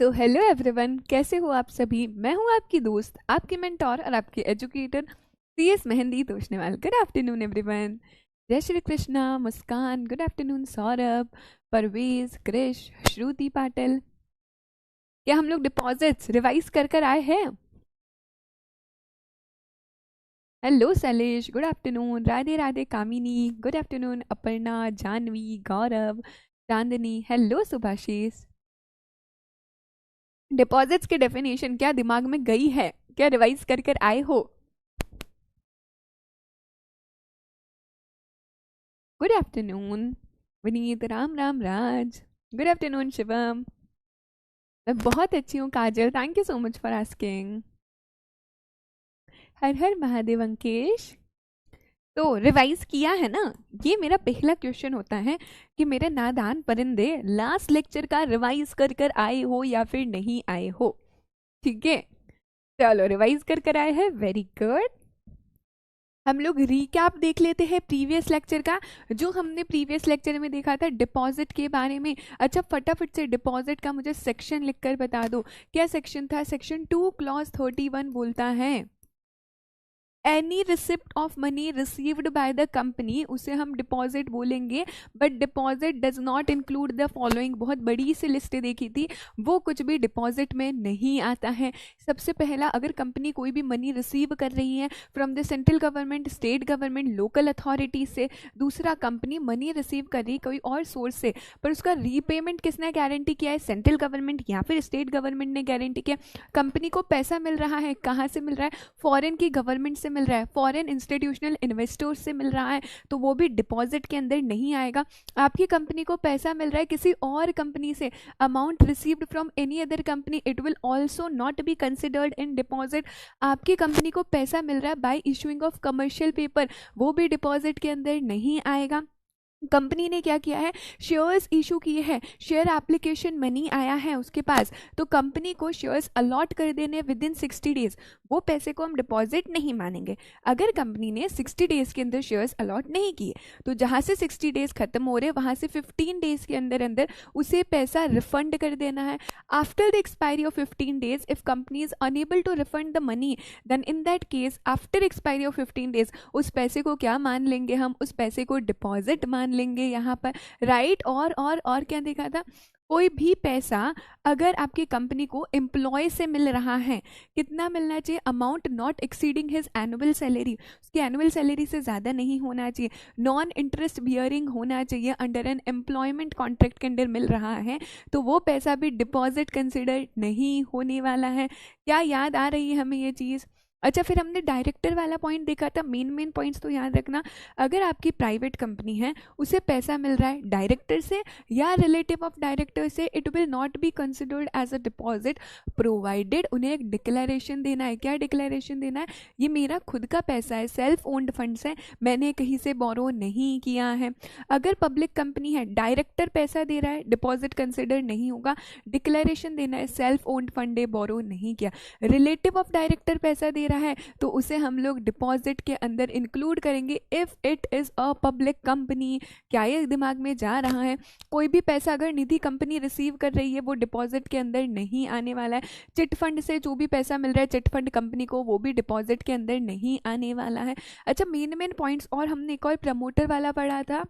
तो hello everyone, कैसे हो आप सभी। मैं हूं आपकी दोस्त, आपकी मेंटोर और आपकी educator CS Mehndi Toshniwal. Good afternoon everyone. जय श्री कृष्णा। Muskan good afternoon. सौरभ, परवेज, क्रिश, श्रुति पाटिल। क्या हम लोग डिपॉजिट्स रिवाइज कर कर आए हैं? Hello Shailesh, good afternoon. Radhe Radhe Kamini, good afternoon. Aparna, Janhvi, Gaurav, Chandni, hello Subhashis. Deposits की डेफिनेशन क्या दिमाग में गई है? क्या रिवाइज कर कर आए हो? Good afternoon Vineet, Ram Ram Raj. Good afternoon Shivam. मैं बहुत अच्छी हूँ Kajal, thank you so much for asking. Har Har Mahadev Ankesh. तो रिवाइज किया है ना? ये मेरा पहला क्वेश्चन होता है कि मेरे नादान परिंदे लास्ट लेक्चर का रिवाइज कर कर आए हो या फिर नहीं आए हो। ठीक है, चलो रिवाइज कर कर आए हैं, वेरी गुड। हम लोग रीकैप देख लेते हैं प्रीवियस लेक्चर का, जो हमने प्रीवियस लेक्चर में देखा था डिपॉजिट के बारे में। अच्छा, फटाफट से डिपॉजिट का मुझे सेक्शन लिखकर बता दो, क्या सेक्शन था? सेक्शन 2 क्लॉज 31 बोलता है any receipt of money received by the company, उसे हम डिपॉजिट बोलेंगे। But deposit does not include the following, बहुत बड़ी सी लिस्ट देखी थी, वो कुछ भी डिपॉजिट में नहीं आता है। सबसे पहला, अगर कंपनी कोई भी मनी रिसीव कर रही है from the central government, state government, local authority से, दूसरा कंपनी मनी रिसीव कर रही है कोई और सोर्स से, पर उसका रीपेमेंट किसने गारंटी किया है? सेंट्रल गवर्नमेंट या फिर स्टेट गवर्नमेंट ने गारंटी किया। कंपनी को पैसा मिल रहा है, कहाँ से मिल रहा है? फॉरेन की गवर्नमेंट से मिल रहा है, फॉरेन इंस्टीट्यूशनल इन्वेस्टर्स से मिल रहा है, तो वो भी डिपॉजिट के अंदर नहीं आएगा। आपकी कंपनी को पैसा मिल रहा है किसी और कंपनी से, amount received from any other company, it will also not be considered in deposit. आपकी कंपनी को पैसा मिल रहा है by issuing of commercial paper, वो भी डिपॉजिट के अंदर नहीं आएगा। कंपनी ने क्या किया है? शेयर्स इशू किए हैं, शेयर एप्लीकेशन मनी आया है उसके पास, तो कंपनी को शेयर्स अलॉट कर देने विद इन 60 डेज, वो पैसे को हम डिपॉजिट नहीं मानेंगे। अगर कंपनी ने 60 डेज के अंदर शेयर्स अलॉट नहीं किए, तो जहां से 60 डेज खत्म हो रहे वहां से 15 डेज के अंदर अंदर उसे पैसा रिफंड कर देना है। After the expiry of 15 days, if company is unable to refund the money, then in that case after expiry of 15 days उस पैसे को क्या मान लेंगे हम? उस पैसे को डिपॉजिट मान लेंगे यहाँ पर, राइट। और क्या देखा था? कोई भी पैसा अगर आपकी कंपनी को एम्प्लॉय से मिल रहा है, कितना मिलना चाहिए? Amount not exceeding his annual salary, उसकी एनुअल सैलरी से ज़्यादा नहीं होना चाहिए, नॉन इंटरेस्ट बियरिंग होना चाहिए, अंडर एन एम्प्लॉयमेंट कॉन्ट्रैक्ट के अंदर मिल रहा है, तो वो पैसा भी डिपॉजिट कंसिडर नहीं होने वाला है। क्या याद आ रही है हमें ये चीज़? अच्छा, फिर हमने डायरेक्टर वाला पॉइंट देखा था, मेन पॉइंट्स तो याद रखना। अगर आपकी प्राइवेट कंपनी है, उसे पैसा मिल रहा है डायरेक्टर से या रिलेटिव ऑफ डायरेक्टर से, it will not be considered as a deposit provided उन्हें एक डिक्लेरेशन देना है। क्या डिक्लेरेशन देना है? ये मेरा खुद का पैसा है, सेल्फ ओन्ड फंड्स है, मैंने कहीं से बोरो नहीं किया है। अगर पब्लिक कंपनी है, डायरेक्टर पैसा दे रहा है, डिपॉजिट कंसिडर नहीं होगा, डिक्लेरेशन देना है सेल्फ ओन्ड फंड है, बोरो नहीं किया। रिलेटिव ऑफ डायरेक्टर पैसा दे रहा है, तो उसे हम लोग डिपॉजिट के अंदर इंक्लूड करेंगे if it is a public company. क्या ये दिमाग में जा रहा है? कोई भी पैसा अगर निधि कंपनी रिसीव कर रही है, वो डिपॉजिट के अंदर नहीं आने वाला है। चिट फंड से जो भी पैसा मिल रहा है चिट फंड कंपनी को, वो भी डिपॉजिट के अंदर नहीं आने वाला है। अच्छा, मेन पॉइंट्स, और हमने एक और प्रमोटर वाला पढ़ा था।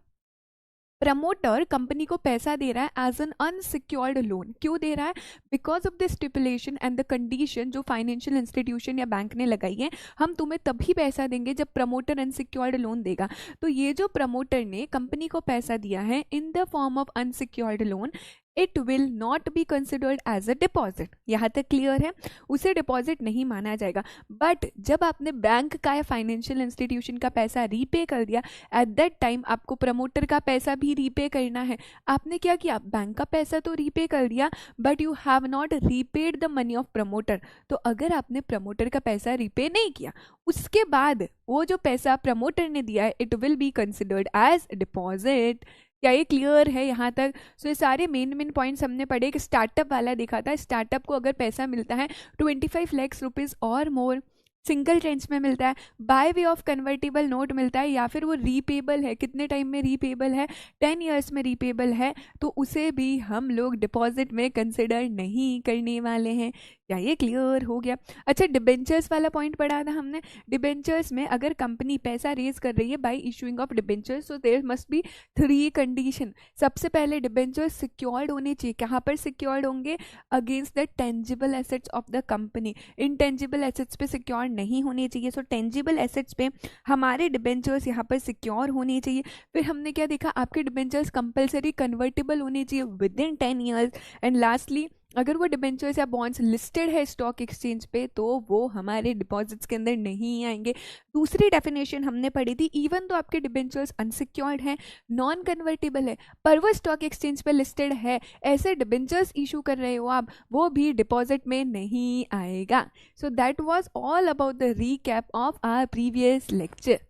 प्रमोटर कंपनी को पैसा दे रहा है एज एन अनसिक्योर्ड लोन। क्यों दे रहा है? Because of the stipulation and the condition जो फाइनेंशियल इंस्टीट्यूशन या बैंक ने लगाई है, हम तुम्हें तभी पैसा देंगे जब प्रमोटर अनसिक्योर्ड लोन देगा। तो ये जो प्रमोटर ने कंपनी को पैसा दिया है in the form of unsecured loan, it will not be considered as a deposit. यहाँ तक क्लियर है? उसे डिपॉजिट नहीं माना जाएगा। बट जब आपने बैंक का या फाइनेंशियल इंस्टीट्यूशन का पैसा रीपे कर दिया, एट दैट टाइम आपको प्रमोटर का पैसा भी रीपे करना है। आपने क्या किया? बैंक का पैसा तो रीपे कर दिया, but you have not repaid the money of promoter. तो अगर आपने प्रमोटर का पैसा रीपे नहीं किया, उसके बाद वो जो पैसा प्रमोटर ने दिया है, it will be considered as deposit. क्या ये क्लियर है यहाँ तक? सो ये सारे मेन पॉइंट्स हमने पढ़े। एक स्टार्टअप वाला देखा था, स्टार्टअप को अगर पैसा मिलता है 25 लाख रुपीज़ और मोर, सिंगल ट्रेंच में मिलता है, by way of convertible note मिलता है, या फिर वो रीपेबल है, कितने टाइम में रीपेबल है, 10 ईयर्स में रीपेबल है, तो उसे भी हम लोग डिपॉजिट में कंसिडर नहीं करने वाले हैं। क्या ये क्लियर हो गया? अच्छा, डिबेंचर्स वाला पॉइंट पढ़ा था हमने। डिबेंचर्स में अगर कंपनी पैसा रेज कर रही है by issuing of debentures, so there must be 3 condition. सबसे पहले डिबेंचर्स सिक्योर्ड होने चाहिए। कहाँ पर सिक्योर्ड होंगे? Against the tangible assets of the company. Intangible assets पे सिक्योर नहीं होने चाहिए। सो टेंजिबल एसेट्स पे हमारे डिबेंचर्स यहाँ पर सिक्योर होने चाहिए। फिर हमने क्या देखा? आपके डिबेंचर्स कंपलसरी कन्वर्टेबल होने चाहिए with in 10 years. And lastly, अगर वो डिबेंचर्स या बॉन्ड्स लिस्टेड है स्टॉक एक्सचेंज पे, तो वो हमारे डिपॉजिट्स के अंदर नहीं आएंगे। दूसरी डेफिनेशन हमने पढ़ी थी, इवन तो आपके डिबेंचर्स अनसिक्योर्ड हैं, नॉन कन्वर्टेबल है, पर वो स्टॉक एक्सचेंज पे लिस्टेड है, ऐसे डिबेंचर्स इशू कर रहे हो आप, वो भी डिपॉजिट में नहीं आएगा। So that was all about the recap of our previous lecture.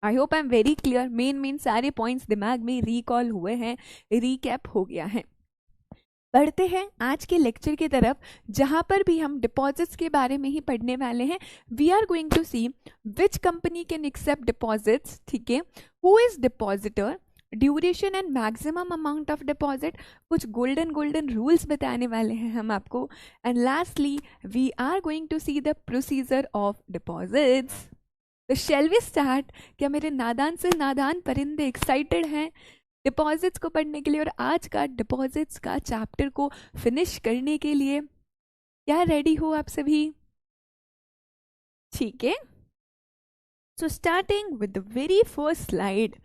I hope I am very clear. Main सारे पॉइंट्स दिमाग में रिकॉल हुए हैं, रिकैप हो गया है। बढ़ते हैं आज के लेक्चर की तरफ, जहां पर भी हम डिपॉजिट्स के बारे में ही पढ़ने वाले हैं। We are going to see which company can accept deposits, ठीक है, who is depositor, duration and maximum amount of deposit, कुछ गोल्डन रूल्स बताने वाले हैं हम आपको। And lastly we are going to see the procedure of deposits. तो shall we start? क्या मेरे नादान से नादान परिंदे एक्साइटेड हैं डिपॉजिट्स को पढ़ने के लिए और आज का डिपॉजिट्स का चैप्टर को फिनिश करने के लिए? क्या रेडी हो आप सभी? ठीक है, so starting with the very first slide,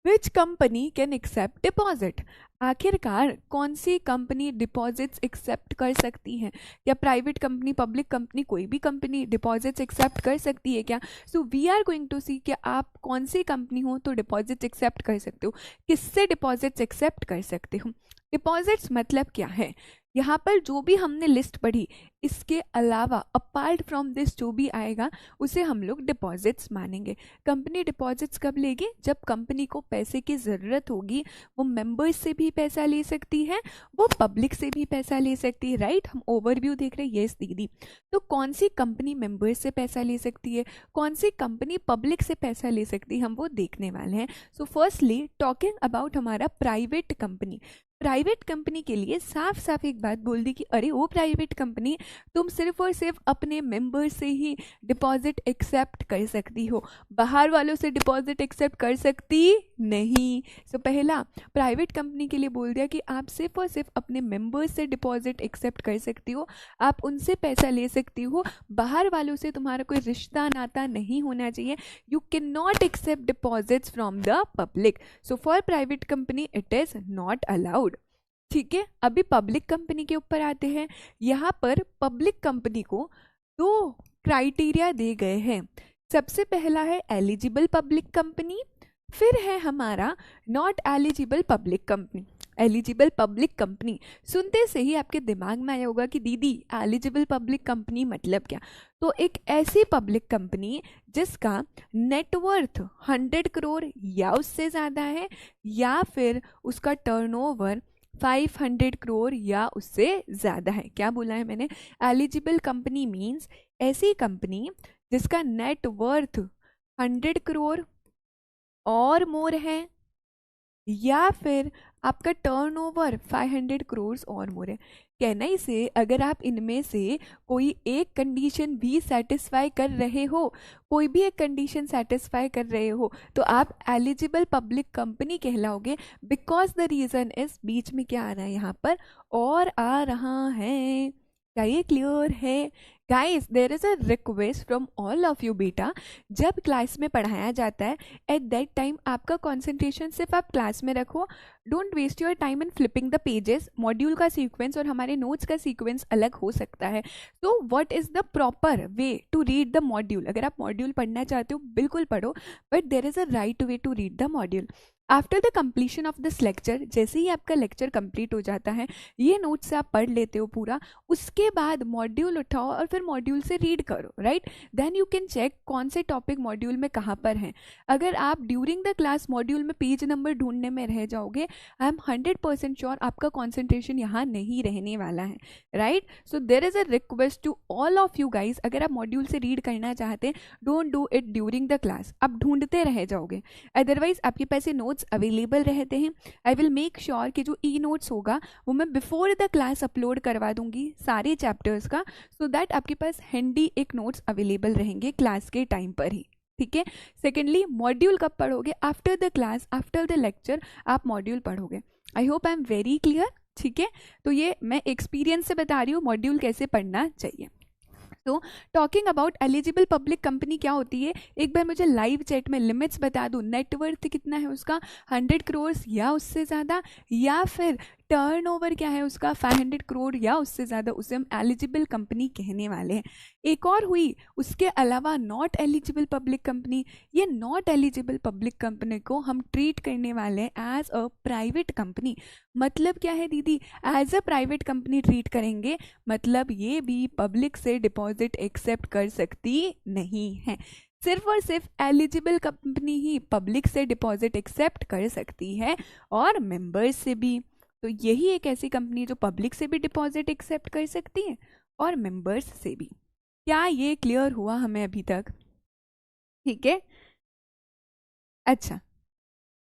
which company can accept deposit? आखिरकार कौन सी कंपनी डिपॉजिट्स एक्सेप्ट कर सकती है? या प्राइवेट कंपनी, पब्लिक कंपनी, कोई भी कंपनी डिपॉजिट्स एक्सेप्ट कर सकती है क्या? So we are going to see कि आप कौन सी कंपनी हो तो डिपॉजिट्स एक्सेप्ट कर सकते हो, किससे डिपॉजिट्स एक्सेप्ट कर सकते हो। डिपॉजिट्स मतलब क्या है? यहाँ पर जो भी हमने लिस्ट पढ़ी, इसके अलावा अपार्ट फ्रॉम दिस जो भी आएगा उसे हम लोग डिपॉजिट्स मानेंगे। कंपनी डिपॉजिट्स कब लेगी? जब कंपनी को पैसे की ज़रूरत होगी। वो मेंबर्स से भी पैसा ले सकती है, वो पब्लिक से भी पैसा ले सकती है, राइट? हम ओवरव्यू देख रहे हैं। यस दीदी, तो कौन सी कंपनी मेंबर्स से पैसा ले सकती है, कौन सी कंपनी पब्लिक से पैसा ले सकती है, हम वो देखने वाले हैं। सो फर्स्टली टॉकिंग अबाउट हमारा प्राइवेट कंपनी। प्राइवेट कंपनी के लिए साफ साफ एक बात बोल दी कि अरे वो प्राइवेट कंपनी, तुम सिर्फ और सिर्फ अपने मेंबर से ही डिपॉजिट एक्सेप्ट कर सकती हो, बाहर वालों से डिपॉजिट एक्सेप्ट कर सकती नहीं। सो पहला प्राइवेट कंपनी के लिए बोल दिया कि आप सिर्फ और सिर्फ अपने मेंबर्स से डिपॉजिट एक्सेप्ट कर सकती हो, आप उनसे पैसा ले सकती हो, बाहर वालों से तुम्हारा कोई रिश्ता नाता नहीं होना चाहिए। You can not accept deposits from the public. So for private company it is not allowed. ठीक है, अभी पब्लिक कंपनी के ऊपर आते हैं। यहाँ पर पब्लिक कंपनी को 2 क्राइटेरिया दिए गए हैं। सबसे पहला है एलिजिबल पब्लिक कंपनी, फिर है हमारा not eligible public company. Eligible public company सुनते से ही आपके दिमाग में आया होगा कि दीदी एलिजिबल पब्लिक कंपनी मतलब क्या? तो एक ऐसी पब्लिक कंपनी जिसका नेटवर्थ 100 करोड़ या उससे ज़्यादा है, या फिर उसका टर्नओवर 500 करोड़ या उससे ज़्यादा है। क्या बोला है मैंने? एलिजिबल कंपनी मीन्स ऐसी कंपनी जिसका नेटवर्थ 100 करोड़ और मोर है, या फिर आपका टर्नओवर 500 करोड़ और मोर है। कहना ही से अगर आप इनमें से कोई एक कंडीशन भी सेटिस्फाई कर रहे हो, कोई भी एक कंडीशन सेटिस्फाई कर रहे हो, तो आप एलिजिबल पब्लिक कंपनी कहलाओगे। बिकॉज द रीज़न इज, बीच में क्या आ रहा है यहाँ पर? और आ रहा है। क्या ये क्लियर है? Guys there is a request from all of you बेटा, जब क्लास में पढ़ाया जाता है एट दैट टाइम आपका कॉन्सेंट्रेशन सिर्फ आप क्लास में रखो। Don't waste your time in flipping the pages. Module का सीक्वेंस और हमारे नोट्स का सीक्वेंस अलग हो सकता है। तो what is the proper way to read the module? अगर आप मॉड्यूल पढ़ना चाहते हो बिल्कुल पढ़ो, but there is a right way to read the module. After the completion of this lecture, जैसे ही आपका लेक्चर कंप्लीट हो जाता है, ये नोट्स आप पढ़ लेते हो पूरा, उसके बाद मॉड्यूल उठाओ और फिर मॉड्यूल से रीड करो, right. Then you can check कौन से टॉपिक मॉड्यूल में कहाँ पर हैं। अगर आप ड्यूरिंग द क्लास मॉड्यूल में पेज नंबर ढूंढने में रह जाओगे, आई एम 100% श्योर आपका कॉन्सेंट्रेशन यहाँ नहीं रहने वाला है, right. So there is a request to all of you guys, अगर आप मॉड्यूल से रीड करना चाहते हैं, don't do it during the class, आप ढूंढते रह जाओगे। अदरवाइज आपके पास ये नोट्स अवेलेबल रहते हैं। आई विल मेक श्योर कि जो ई नोट्स होगा वो मैं बिफोर द क्लास अपलोड करवा दूंगी सारे चैप्टर्स का, सो दैट आपके पास हैंडी एक नोट्स अवेलेबल रहेंगे क्लास के टाइम पर ही, ठीक है। सेकेंडली, मॉड्यूल कब पढ़ोगे? After the class, after the lecture आप मॉड्यूल पढ़ोगे। आई hope I am very clear, ठीक है। तो ये मैं एक्सपीरियंस से बता रही हूँ मॉड्यूल कैसे पढ़ना चाहिए। तो talking about eligible public company क्या होती है, एक बार मुझे लाइव चैट में लिमिट्स बता दो। नेटवर्थ कितना है उसका? 100 करोड़ या उससे ज़्यादा, या फिर टर्नओवर क्या है उसका? 500 करोड़ या उससे ज़्यादा, उसे हम एलिजिबल कंपनी कहने वाले हैं। एक और हुई उसके अलावा नॉट एलिजिबल पब्लिक कंपनी। ये नॉट एलिजिबल पब्लिक कंपनी को हम ट्रीट करने वाले हैं एज अ प्राइवेट कंपनी। मतलब क्या है दीदी? As a private company treat करेंगे, मतलब ये भी पब्लिक से डिपॉजिट एक्सेप्ट कर सकती नहीं है। सिर्फ और सिर्फ एलिजिबल कंपनी ही पब्लिक से डिपॉजिट एक्सेप्ट कर सकती है, और मेंबर्स से भी। तो यही एक ऐसी कंपनी है जो पब्लिक से भी डिपॉजिट एक्सेप्ट कर सकती है और मेंबर्स से भी। क्या ये क्लियर हुआ हमें अभी तक? ठीक है। अच्छा,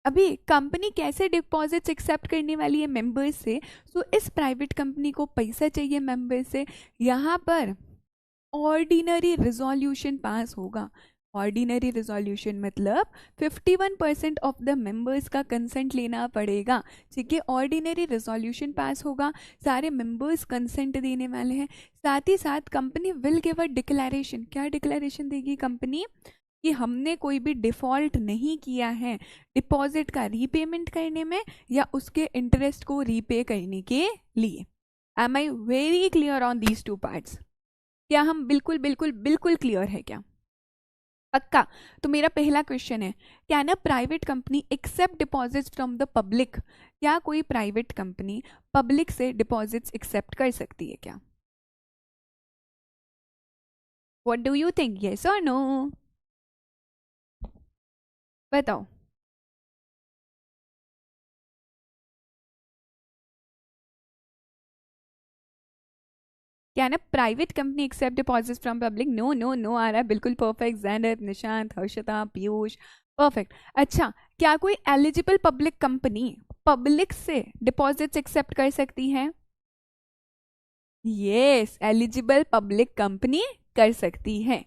अभी कंपनी कैसे डिपॉजिट्स एक्सेप्ट करने वाली है? मेंबर्स से। सो इस प्राइवेट कंपनी को पैसा चाहिए मेंबर्स से, यहाँ पर ऑर्डिनरी रिजोल्यूशन पास होगा। ऑर्डिनरी रिजोल्यूशन मतलब 51% ऑफ द मेंबर्स का कंसेंट लेना पड़ेगा, ठीक है। ऑर्डिनरी रिजोल्यूशन पास होगा, सारे मेंबर्स कंसेंट देने वाले हैं। साथ ही साथ company will give a declaration. क्या डिक्लेरेशन देगी कंपनी? कि हमने कोई भी डिफॉल्ट नहीं किया है डिपॉजिट का रीपेमेंट करने में या उसके इंटरेस्ट को रीपे करने के लिए। Am I very clear on these two parts? क्या हम बिल्कुल बिल्कुल बिल्कुल क्लियर है क्या? पक्का? तो मेरा पहला क्वेश्चन है, can a private company accept deposits from the public? क्या कोई प्राइवेट कंपनी पब्लिक से डिपॉजिट्स एक्सेप्ट कर सकती है क्या? What do you think, yes और नो? बताओ। Can a private company accept deposits from public? No no no आ रहा है, बिल्कुल परफेक्ट। जैनब, निशांत, हर्षिता, पीयूष, परफेक्ट। अच्छा, क्या कोई एलिजिबल पब्लिक कंपनी पब्लिक से डिपॉजिट्स एक्सेप्ट कर सकती है? यस, एलिजिबल पब्लिक कंपनी कर सकती है,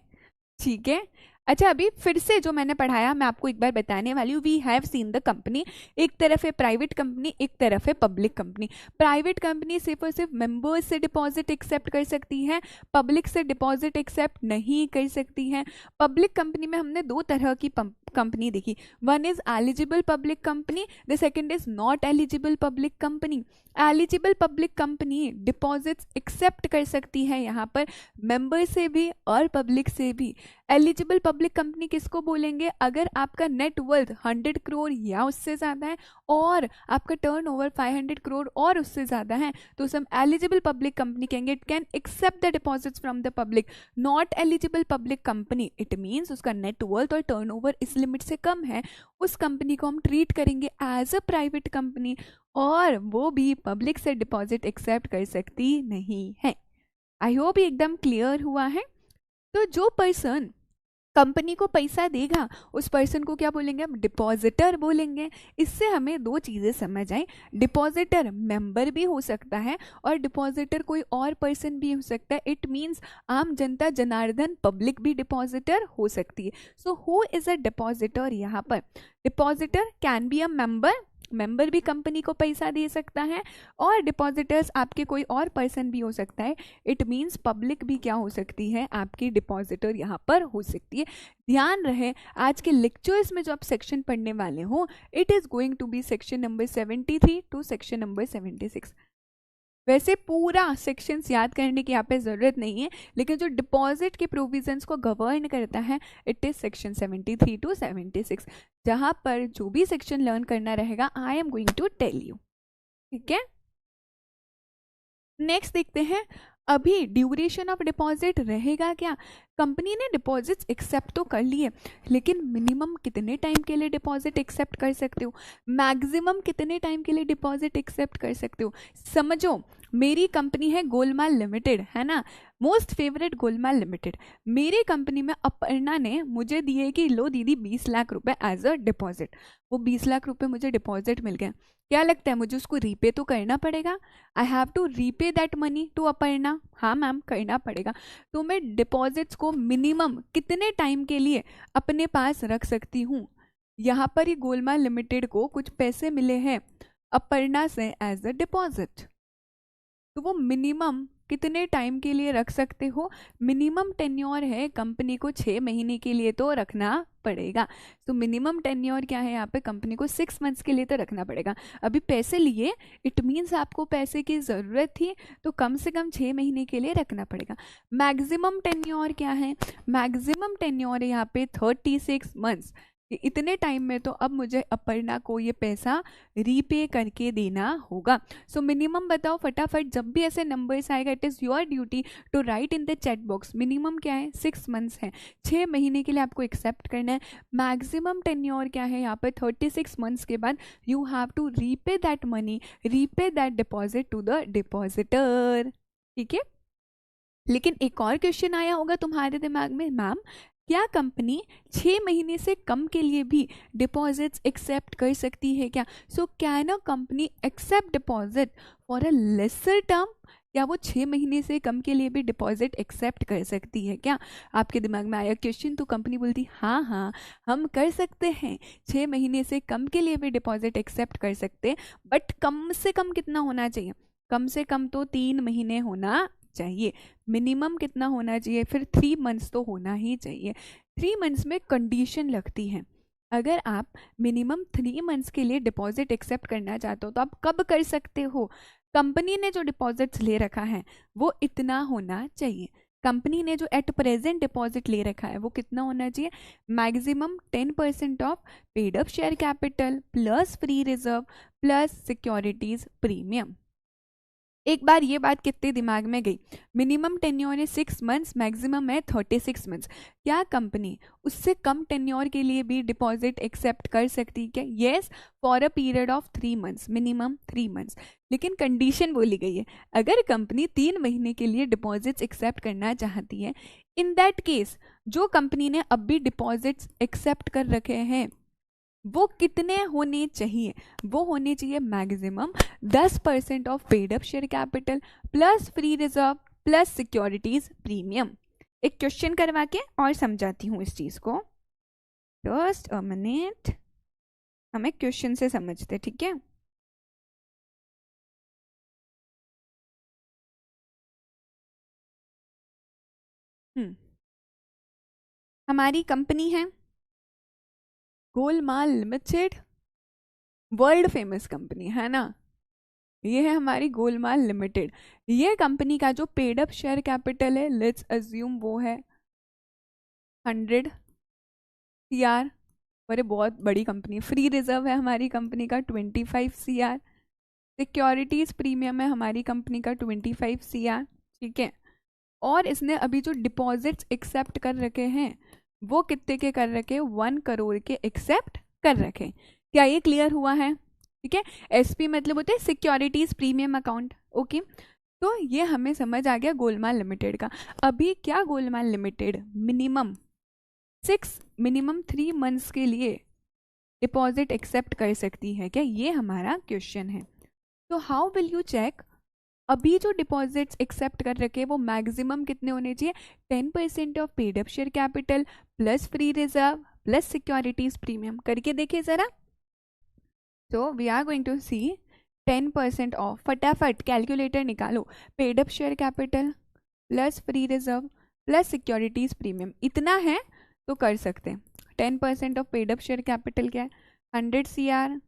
ठीक है। अच्छा, अभी फिर से जो मैंने पढ़ाया मैं आपको एक बार बताने वाली हूँ। We have seen the company, एक तरफ है प्राइवेट कंपनी, एक तरफ है पब्लिक कंपनी। प्राइवेट कंपनी सिर्फ और सिर्फ मेंबर्स से डिपॉजिट एक्सेप्ट कर सकती है, पब्लिक से डिपॉजिट एक्सेप्ट नहीं कर सकती है। पब्लिक कंपनी में हमने दो तरह की कंपनी देखी, one is eligible public company, the second is not eligible public company. Eligible public company deposits accept कर सकती है यहाँ पर मेंबर से भी और पब्लिक से भी। एलिजिबल पब्लिक कंपनी किसको बोलेंगे? अगर आपका नेट वर्थ 100 करोड़ या उससे ज़्यादा है और आपका टर्नओवर 500 करोड़ और उससे ज़्यादा है, तो हम एलिजिबल पब्लिक कंपनी कहेंगे। It can accept the deposits from the public. Not eligible public company, it means उसका नेट वर्थ और टर्नओवर इस लिमिट से कम है, उस कंपनी को हम ट्रीट करेंगे एज अ प्राइवेट कंपनी, और वो भी पब्लिक से डिपॉजिट एक्सेप्ट कर सकती नहीं है। आई होप ये एकदम क्लियर हुआ है। तो जो पर्सन कंपनी को पैसा देगा उस पर्सन को क्या बोलेंगे? हम डिपॉजिटर बोलेंगे। इससे हमें दो चीज़ें समझ आई, डिपॉजिटर मेंबर भी हो सकता है और डिपॉजिटर कोई और पर्सन भी हो सकता है। इट मीन्स आम जनता जनार्दन पब्लिक भी डिपॉजिटर हो सकती है। So who is a depositor? यहाँ पर depositor can be a member, member भी कंपनी को पैसा दे सकता है, और डिपॉजिटर्स आपके कोई और पर्सन भी हो सकता है। इट मीन्स पब्लिक भी क्या हो सकती है? आपकी डिपॉजिटर यहाँ पर हो सकती है। ध्यान रहे, आज के लेक्चर्स में जो आप सेक्शन पढ़ने वाले हो, it is going to be section number 73 to section number 76। वैसे पूरा सेक्शंस याद करने की यहाँ पे ज़रूरत नहीं है, लेकिन जो डिपॉजिट के प्रोविजंस को गवर्न करता है इट इज़ सेक्शन 73 टू 76, जहाँ पर जो भी सेक्शन लर्न करना रहेगा I am going to tell you. ठीक है, नेक्स्ट देखते हैं, अभी ड्यूरेशन ऑफ डिपॉजिट रहेगा क्या? कंपनी ने डिपॉजिट्स एक्सेप्ट तो कर लिए, लेकिन मिनिमम कितने टाइम के लिए डिपॉजिट एक्सेप्ट कर सकते हो, मैक्सिमम कितने टाइम के लिए डिपॉजिट एक्सेप्ट कर सकते हो? समझो, मेरी कंपनी है गोलमाल लिमिटेड, है ना, मोस्ट फेवरेट गोलमाल लिमिटेड। मेरी कंपनी में अपर्णा ने मुझे दिए कि लो दीदी 20 लाख रुपए एज अ डिपॉजिट। वो 20 लाख रुपए मुझे डिपॉजिट मिल गए, क्या लगता है मुझे उसको रीपे तो करना पड़ेगा? I have to repay that money to Aparna. हाँ मैम, करना पड़ेगा। तो मैं डिपॉजिट्स को मिनिमम कितने टाइम के लिए अपने पास रख सकती हूँ? यहाँ पर ही गोलमाल लिमिटेड को कुछ पैसे मिले हैं अपर्णा से एज अ डिपॉजिट, तो वो मिनिमम कितने टाइम के लिए रख सकते हो? मिनिमम टेन्योर है कंपनी को 6 महीने के लिए तो रखना पड़ेगा। तो मिनिमम टेन्योर क्या है यहाँ पे? कंपनी को 6 मंथ्स के लिए तो रखना पड़ेगा। अभी पैसे लिए, इट मीन्स आपको पैसे की ज़रूरत थी, तो कम से कम 6 महीने के लिए रखना पड़ेगा। मैक्सिमम टेन्योर क्या है? मैक्सिमम टेन्योर है यहाँ पे 36 मंथ्स। इतने टाइम में तो अब मुझे अपर्णा को ये पैसा रीपे करके देना होगा। सो मिनिमम बताओ फटाफट, जब भी ऐसे नंबर्स आएगा it is your duty to write in the chat box. Minimum क्या है? 6 मंथ्स है, 6 महीने के लिए आपको एक्सेप्ट करना है। मैक्सिमम टेन्योर क्या है यहाँ पर? 36 मंथ्स के बाद you have to repay that money, repay that deposit to the depositor. ठीक है, लेकिन एक और क्वेश्चन आया होगा तुम्हारे दिमाग में, मैम क्या कंपनी 6 महीने से कम के लिए भी डिपॉजिट्स एक्सेप्ट कर सकती है क्या? So can a company accept deposit for a lesser term? क्या वो 6 महीने से कम के लिए भी डिपॉजिट एक्सेप्ट कर सकती है क्या? आपके दिमाग में आया क्वेश्चन, तो कंपनी बोलती हाँ हाँ हम कर सकते हैं, 6 महीने से कम के लिए भी डिपॉजिट एक्सेप्ट कर सकते हैं, बट कम से कम कितना होना चाहिए? कम से कम तो 3 महीने होना चाहिए। मिनिमम कितना होना चाहिए? फिर 3 मंथ्स तो होना ही चाहिए। 3 मंथ्स में कंडीशन लगती है, अगर आप मिनिमम 3 मंथ्स के लिए डिपॉजिट एक्सेप्ट करना चाहते हो तो आप कब कर सकते हो? कंपनी ने जो डिपॉजिट्स ले रखा है वो इतना होना चाहिए। कंपनी ने जो एट प्रेजेंट डिपॉजिट ले रखा है वो कितना होना चाहिए? Maximum 10% of paid up share capital plus free reserve plus securities premium. एक बार ये बात कितने दिमाग में गई? मिनिमम टेन्योर है 6 मंथ्स, मैक्सिमम है 36 मंथ्स। क्या कंपनी उससे कम टेन्योर के लिए भी डिपॉजिट एक्सेप्ट कर सकती है क्या? Yes, for a period of 3 months, minimum 3 months. लेकिन कंडीशन बोली गई है, अगर कंपनी 3 महीने के लिए डिपॉजिट्स एक्सेप्ट करना चाहती है, इन दैट केस जो कंपनी ने अब भी डिपॉजिट्स एक्सेप्ट कर रखे हैं वो कितने होने चाहिए? वो होने चाहिए maximum 10% of paid up share capital plus free reserve plus securities premium. एक क्वेश्चन करवा के और समझाती हूँ इस चीज को, जस्ट अ मिनट, हमें क्वेश्चन से समझते, ठीक है? हमारी कंपनी है Golmaal limited, world famous company है ना, ये है हमारी गोलमाल लिमिटेड। ये कंपनी का जो पेड अप शेयर कैपिटल है, लेट्स अज्यूम वो है 100 CR, अरे बहुत बड़ी कंपनी। फ्री रिजर्व है हमारी कंपनी का 25 CR, सिक्योरिटीज प्रीमियम है हमारी कंपनी का 25 CR, ठीक है। और इसने अभी जो डिपॉजिट्स एक्सेप्ट कर रखे हैं वो कितने के कर रखे? 1 करोड़ के एक्सेप्ट कर रखे। क्या ये क्लियर हुआ है? ठीक है, SP मतलब होते हैं सिक्योरिटीज प्रीमियम अकाउंट, ओके। तो ये हमें समझ आ गया गोलमाल लिमिटेड का। अभी क्या गोलमाल लिमिटेड मिनिमम 3 मंथ्स के लिए डिपॉजिट एक्सेप्ट कर सकती है क्या? ये हमारा क्वेश्चन है। तो हाउ विल यू चेक? अभी जो डिपॉजिट्स एक्सेप्ट कर रखे वो मैक्सिमम कितने होने चाहिए? 10% of paid up share capital plus free reserve plus securities premium. करके देखिए जरा। तो we are going to see 10% of, फटाफट कैलकुलेटर निकालो, paid up share capital plus free reserve plus securities premium इतना है तो कर सकते हैं। 10% of paid up share capital क्या है? 100 CR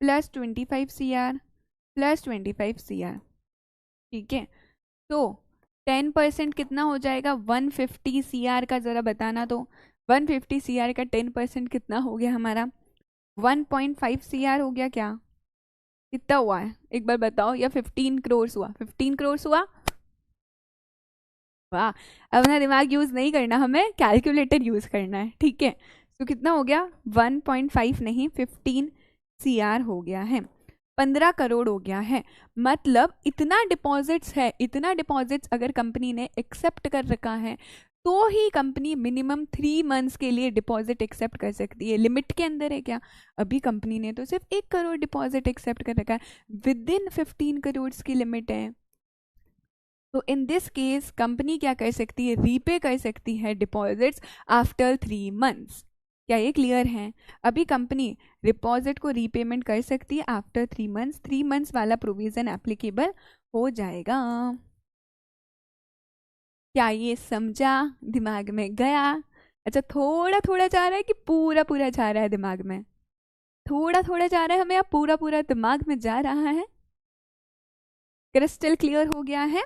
plus 25 CR plus 25 CR, ठीक है, तो 10% कितना हो जाएगा 150 CR का, जरा बताना तो 150 CR का 10% कितना हो गया हमारा 1.5 CR हो गया क्या, कितना हुआ है एक बार बताओ, या 15 करोड़ हुआ, 15 करोड़ हुआ। वाह, अपना दिमाग यूज नहीं करना, हमें कैलकुलेटर यूज करना है, ठीक है। तो कितना हो गया 1.5 नहीं 15 CR हो गया है, 15 करोड़ हो गया है। मतलब इतना डिपॉजिट्स है, इतना डिपॉजिट्स अगर कंपनी ने एक्सेप्ट कर रखा है तो ही कंपनी मिनिमम 3 मंथ्स के लिए डिपॉजिट एक्सेप्ट कर सकती है। लिमिट के अंदर है क्या, अभी कंपनी ने तो सिर्फ 1 करोड़ डिपॉजिट एक्सेप्ट कर रखा है, विद इन 15 करोड़ की लिमिट है। तो इन दिस केस कंपनी क्या कर सकती है, रीपे कर सकती है डिपॉजिट्स आफ्टर 3 मंथ्स। क्या ये क्लियर है, अभी कंपनी डिपॉजिट को रीपेमेंट कर सकती है आफ्टर 3 मंथ्स, 3 मंथ्स वाला प्रोविजन एप्लीकेबल हो जाएगा। क्या ये समझा, दिमाग में गया। अच्छा, थोड़ा थोड़ा जा रहा है कि पूरा पूरा जा रहा है दिमाग में, थोड़ा थोड़ा जा रहा है हमें, या पूरा पूरा दिमाग में जा रहा है, क्रिस्टल क्लियर हो गया है।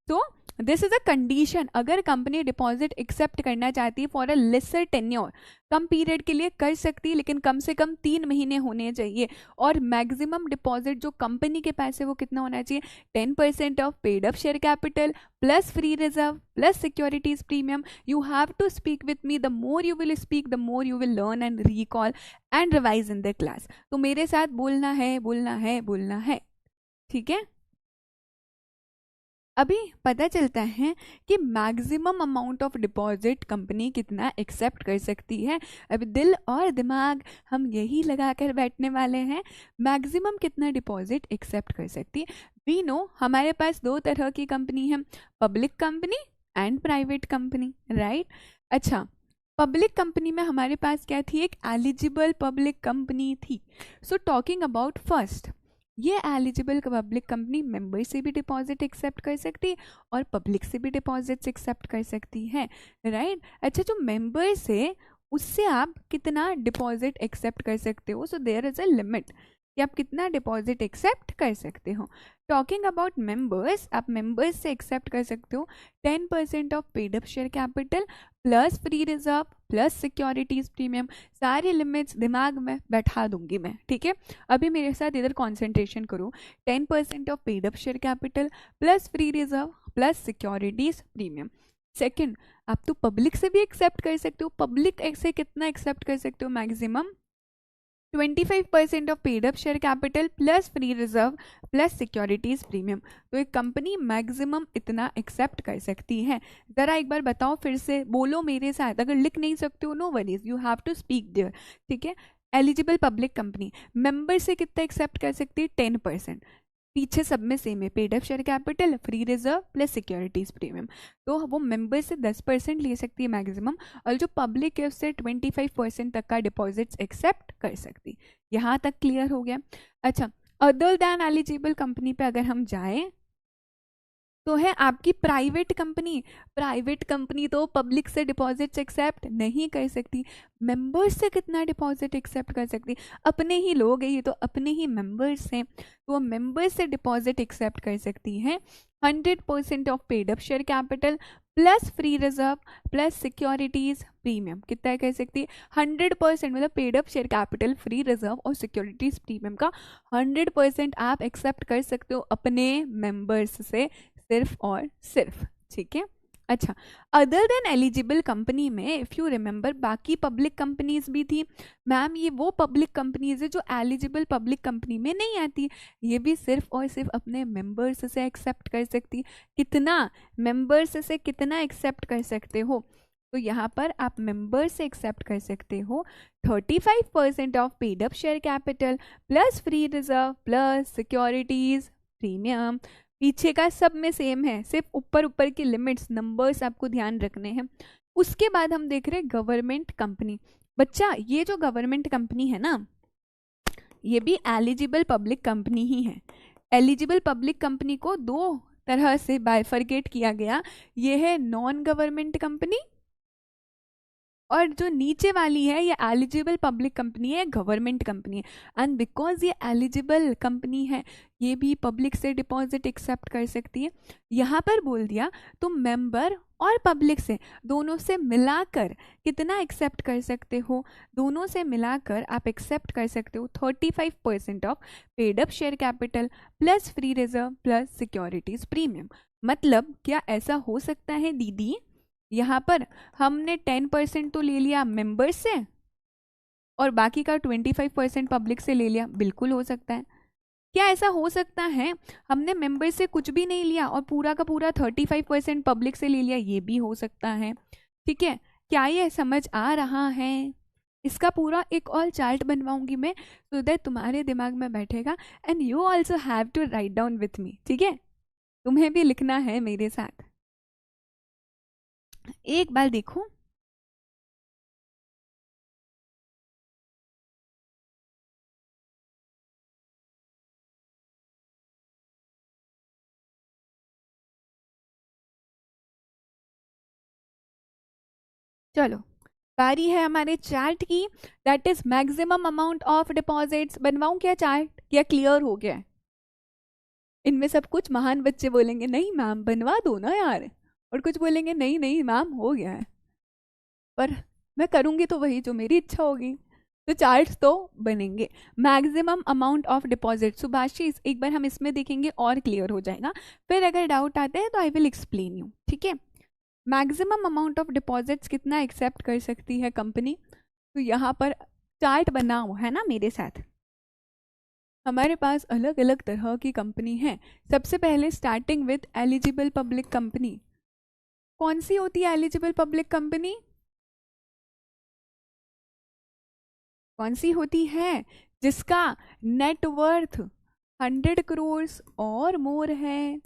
तो दिस इज अ कंडीशन, अगर कंपनी डिपॉजिट एक्सेप्ट करना चाहती है for a laser tenure, come period के लिए कर सकती है, लेकिन कम से कम 3 महीने होने चाहिए। और मैक्सिमम डिपॉजिट जो कंपनी के पास है वो कितना होना चाहिए, 10% of paid up share capital plus free reserve plus securities premium. You have to speak with me, the more you will speak the more you will learn and recall and revise in the class. तो मेरे साथ बोलना है बोलना है बोलना है, ठीक है। अभी पता चलता है कि maximum amount of deposit company कितना एक्सेप्ट कर सकती है। अभी दिल और दिमाग हम यही लगा कर बैठने वाले हैं, मैक्सिमम कितना डिपॉजिट एक्सेप्ट कर सकती है। वी नो हमारे पास 2 तरह की कंपनी है, public company and private company, right. अच्छा, पब्लिक कंपनी में हमारे पास क्या थी, एक एलिजिबल पब्लिक कंपनी थी। सो टॉकिंग अबाउट फर्स्ट, ये एलिजिबल पब्लिक कंपनी मेंबर से भी डिपॉजिट एक्सेप्ट कर सकती है और पब्लिक से भी डिपॉजिट्स एक्सेप्ट कर सकती है, राइट। अच्छा, जो मेंबर से उससे आप कितना डिपॉजिट एक्सेप्ट कर सकते हो, so there is a limit कि आप कितना डिपॉजिट एक्सेप्ट कर सकते हो। टॉकिंग अबाउट मेंबर्स, आप मेंबर्स से एक्सेप्ट कर सकते हो 10% of paid up share capital plus free reserve plus securities premium. सारी लिमिट्स दिमाग में बैठा दूंगी मैं, ठीक है। अभी मेरे साथ इधर कॉन्सेंट्रेशन करो, 10% of paid up share capital plus free reserve plus securities premium. Second, आप तो पब्लिक से भी एक्सेप्ट कर सकते हो, पब्लिक से कितना एक्सेप्ट कर सकते हो, maximum 25% of paid up share capital plus free reserve plus securities premium. तो एक कंपनी मैक्सिमम इतना एक्सेप्ट कर सकती है। जरा एक बार बताओ, फिर से बोलो मेरे साथ, अगर लिख नहीं सकते हो no worries, you have to speak there, ठीक है। एलिजिबल पब्लिक कंपनी मेंबर से कितना एक्सेप्ट कर सकती है, 10%। पीछे सब में सेम है, paid up share capital free reserve plus securities premium. तो वो मेंबर से 10% ले सकती है मैक्सिमम, और जो पब्लिक है उससे 25% तक का डिपॉजिट्स एक्सेप्ट कर सकती। यहाँ तक क्लियर हो गया। अच्छा, अदर दैन एलिजिबल कंपनी पे अगर हम जाएं तो है आपकी प्राइवेट कंपनी। प्राइवेट कंपनी तो पब्लिक से डिपॉजिट्स एक्सेप्ट नहीं कर सकती, मेंबर्स से कितना डिपॉजिट एक्सेप्ट कर सकती, अपने ही लोग हैं ये तो, अपने ही मेंबर्स हैं, तो वो मेंबर्स से डिपॉजिट एक्सेप्ट कर सकती हैं 100% of paid up share capital plus free reserve plus securities premium. कितना कर सकती है 100%, मतलब paid up share capital free reserve और सिक्योरिटीज प्रीमियम का 100% आप एक्सेप्ट कर सकते हो अपने मेंबर्स से, सिर्फ और सिर्फ, ठीक है। अच्छा, अदर देन एलिजिबल कंपनी में इफ यू रिमेंबर बाकी पब्लिक कंपनीज भी थी। मैम ये वो पब्लिक कंपनीज है जो एलिजिबल पब्लिक कंपनी में नहीं आती, ये भी सिर्फ और सिर्फ अपने मेंबर्स से एक्सेप्ट कर सकती। कितना, मेंबर्स से कितना एक्सेप्ट कर सकते हो, तो यहाँ पर आप मेंबर से एक्सेप्ट कर सकते हो 35% of paid up share capital plus free reserve plus securities premium. पीछे का सब में सेम है, सिर्फ ऊपर ऊपर की लिमिट्स नंबर्स आपको ध्यान रखने हैं। उसके बाद हम देख रहे हैं गवर्नमेंट कंपनी। बच्चा ये जो गवर्नमेंट कंपनी है ना, ये भी एलिजिबल पब्लिक कंपनी ही है। एलिजिबल पब्लिक कंपनी को 2 तरह से बाइफरकेट किया गया, ये है नॉन गवर्नमेंट कंपनी और जो नीचे वाली है ये एलिजिबल पब्लिक कंपनी है, गवर्नमेंट कंपनी है। एंड बिकॉज ये एलिजिबल कंपनी है, ये भी पब्लिक से डिपॉजिट एक्सेप्ट कर सकती है। यहाँ पर बोल दिया तुम मेंबर और पब्लिक से दोनों से मिलाकर कितना एक्सेप्ट कर सकते हो, दोनों से मिलाकर आप एक्सेप्ट कर सकते हो 35% of paid up share capital plus free reserve plus securities premium. मतलब क्या ऐसा हो सकता है दीदी, यहाँ पर हमने 10% तो ले लिया मेंबर्स से और बाकी का 25% पब्लिक से ले लिया? बिल्कुल हो सकता है। क्या ऐसा हो सकता है हमने मेंबर्स से कुछ भी नहीं लिया और पूरा का पूरा 35% पब्लिक से ले लिया? ये भी हो सकता है। ठीक है, क्या ये समझ आ रहा है? इसका पूरा एक और चार्ट बनवाऊंगी मैं, सो दैट तुम्हारे दिमाग में बैठेगा and you also have to write down with me. ठीक है, तुम्हें भी लिखना है मेरे साथ। एक बार देखो, चलो बारी है हमारे चार्ट की, that is maximum amount of deposits. बनवाऊं क्या चार्ट, या क्लियर हो गया है? इनमें सब कुछ महान बच्चे बोलेंगे नहीं मैम बनवा दो ना यार, और कुछ बोलेंगे नहीं नहीं मैम हो गया है। पर मैं करूंगी तो वही जो मेरी इच्छा होगी, तो चार्ट्स तो बनेंगे। Maximum amount of deposit, Subhashi एक बार हम इसमें देखेंगे और क्लियर हो जाएगा, फिर अगर डाउट आता है तो आई विल एक्सप्लेन यू। ठीक है, मैक्सिमम अमाउंट ऑफ डिपॉजिट्स कितना एक्सेप्ट कर सकती है कंपनी, तो यहाँ पर चार्ट बना हुआ है ना मेरे साथ। हमारे पास अलग अलग तरह की कंपनी है। सबसे पहले starting with eligible public company. कौन सी होती है एलिजिबल पब्लिक कंपनी? कौन सी होती है जिसका नेटवर्थ 100 करोड़ और मोर है,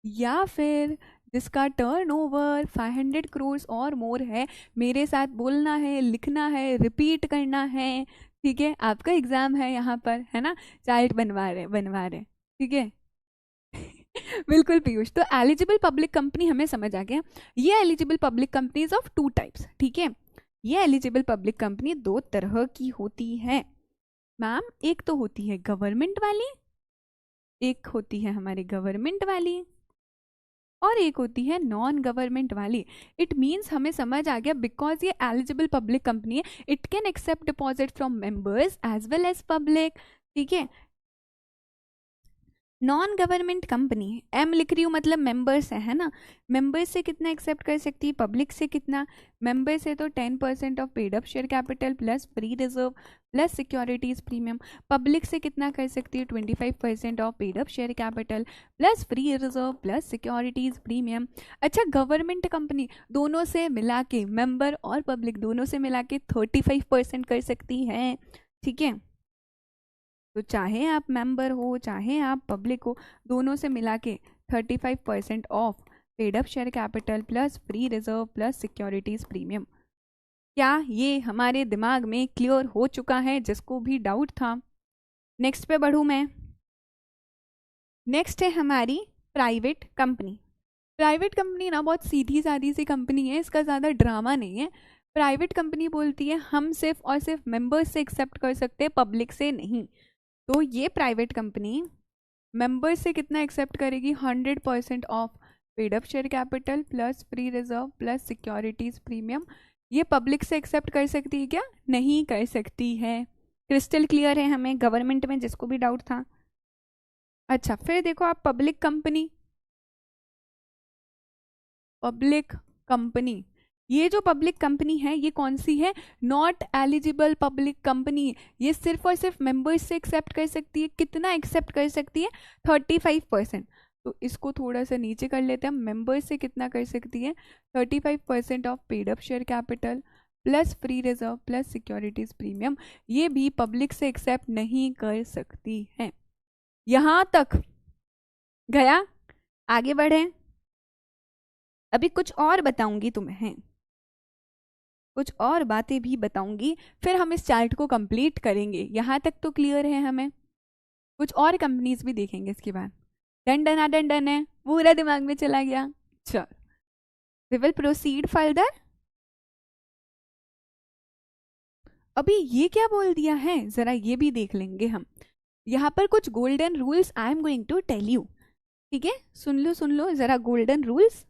या फिर जिसका टर्नओवर 500 करोड़ और मोर है? मेरे साथ बोलना है, लिखना है, रिपीट करना है। ठीक है, आपका एग्जाम है यहाँ पर, है ना? चार्ट बनवा रहे। ठीक है बिल्कुल पीयूष, तो एलिजिबल पब्लिक कंपनी हमें समझ आ गया। ये eligible public companies of 2 types. ठीक है, ये एलिजिबल पब्लिक कंपनी 2 तरह की होती है मैम। एक तो होती है गवर्नमेंट वाली, एक होती है हमारी गवर्नमेंट वाली, और एक होती है नॉन गवर्नमेंट वाली। इट मीन्स हमें समझ आ गया, बिकॉज ये एलिजिबल पब्लिक कंपनी है, it can accept deposit from members as well as public. ठीक है, नॉन गवर्नमेंट कंपनी, एम लिख रही हूँ मतलब मेंबर्स है ना? मेंबर्स से कितना एक्सेप्ट कर सकती है, पब्लिक से कितना? मेंबर से तो 10% of paid up share capital plus free reserve plus securities premium. Public से कितना कर सकती है? 25% of paid up share capital plus free reserve plus securities premium. अच्छा, गवर्नमेंट कंपनी दोनों से मिला के, मेंबर और पब्लिक दोनों से मिला के 35% कर सकती है। ठीक है, तो चाहे आप मेंबर हो चाहे आप पब्लिक हो, दोनों से मिला के 35% of paid up share capital plus free reserve plus securities premium. क्या ये हमारे दिमाग में क्लियर हो चुका है जिसको भी डाउट था? नेक्स्ट पे बढ़ूँ मैं। नेक्स्ट है हमारी प्राइवेट कंपनी। प्राइवेट कंपनी ना बहुत सीधी सादी सी कंपनी है, इसका ज़्यादा ड्रामा नहीं है। प्राइवेट कंपनी बोलती है हम सिर्फ और सिर्फ मेंबर्स से एक्सेप्ट कर सकते हैं, पब्लिक से नहीं। तो ये प्राइवेट कंपनी मेंबर्स से कितना एक्सेप्ट करेगी? 100% of paid up share capital plus free reserve plus securities premium. ये पब्लिक से एक्सेप्ट कर सकती है क्या? नहीं कर सकती है। क्रिस्टल क्लियर है हमें गवर्नमेंट में, जिसको भी डाउट था? अच्छा, फिर देखो आप पब्लिक कंपनी, पब्लिक कंपनी, ये जो पब्लिक कंपनी है ये कौन सी है? Not eligible public company. ये सिर्फ और सिर्फ मेंबर्स से एक्सेप्ट कर सकती है। कितना एक्सेप्ट कर सकती है? 35%। तो इसको थोड़ा सा नीचे कर लेते हैं, मेंबर्स से कितना कर सकती है? 35% of paid up share capital plus free reserve plus securities premium. ये भी पब्लिक से एक्सेप्ट नहीं कर सकती है। यहां तक गया, आगे बढ़े। अभी कुछ और बताऊंगी तुम्हें, कुछ और बातें भी बताऊंगी, फिर हम इस चार्ट को कंप्लीट करेंगे। यहाँ तक तो क्लियर है हमें? कुछ और कंपनीज भी देखेंगे इसके बाद। डन है, पूरा दिमाग में चला गया। चल, वी विल प्रोसीड फर्दर। अभी ये क्या बोल दिया है, जरा ये भी देख लेंगे हम। यहाँ पर कुछ golden rules I am going to tell you, ठीक है, सुन लो जरा golden rules.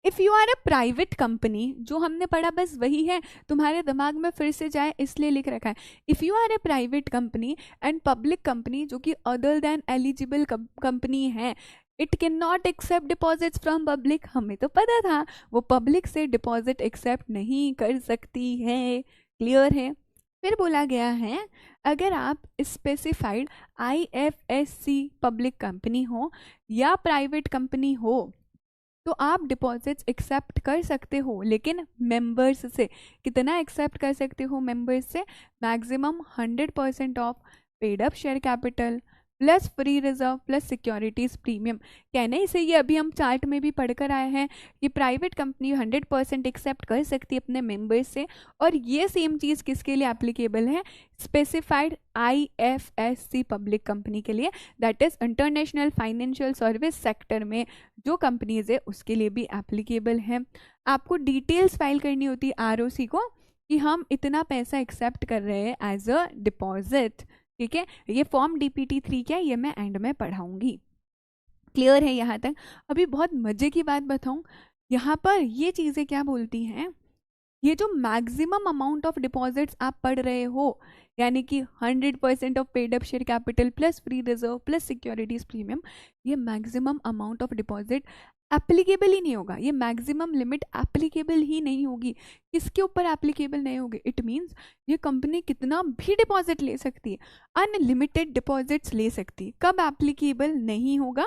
If you are a private company, जो हमने पढ़ा बस वही है, तुम्हारे दिमाग में फिर से जाए इसलिए लिख रखा है। If you are a private company and public company, जो कि अदर देन एलिजिबल कंपनी है, it can not accept deposits from public. हमें तो पता था वो पब्लिक से डिपॉजिट एक्सेप्ट नहीं कर सकती है, क्लियर है। फिर बोला गया है अगर आप स्पेसिफाइड आईएफएससी पब्लिक कंपनी हो या प्राइवेट कंपनी हो तो आप डिपॉजिट्स एक्सेप्ट कर सकते हो, लेकिन मेंबर्स से। कितना एक्सेप्ट कर सकते हो मेंबर्स से? Maximum 100% of paid up share capital plus free reserve plus securities premium. कहने से ये अभी हम चार्ट में भी पढ़कर आए हैं कि प्राइवेट कंपनी 100% एक्सेप्ट कर सकती है अपने मेंबर्स से, और ये सेम चीज़ किसके लिए एप्लीकेबल है? स्पेसिफाइड आईएफएससी पब्लिक कंपनी के लिए, that is international financial service sector में जो कंपनीज है उसके लिए भी एप्लीकेबल है। आपको डिटेल्स फाइल करनी होती है आरओसी को कि हम इतना पैसा एक्सेप्ट कर रहे हैं एज अ डिपॉजिट, ठीक है। ये फॉर्म DPT3 क्या है ये मैं एंड में पढ़ाऊंगी, क्लियर है यहाँ तक। अभी बहुत मजे की बात बताऊं, यहाँ पर ये चीज़ें क्या बोलती हैं, ये जो मैक्सिमम अमाउंट ऑफ डिपॉजिट्स आप पढ़ रहे हो, यानी कि 100% of paid up share capital plus free reserve plus securities premium, ये maximum amount of deposit applicable ही नहीं होगा, ये मैक्सिमम लिमिट एप्लीकेबल ही नहीं होगी। किसके ऊपर एप्लीकेबल नहीं होगी? इट मीन्स ये कंपनी कितना भी डिपॉजिट ले सकती है, अनलिमिटेड डिपॉजिट्स ले सकती है। कब एप्लीकेबल नहीं होगा?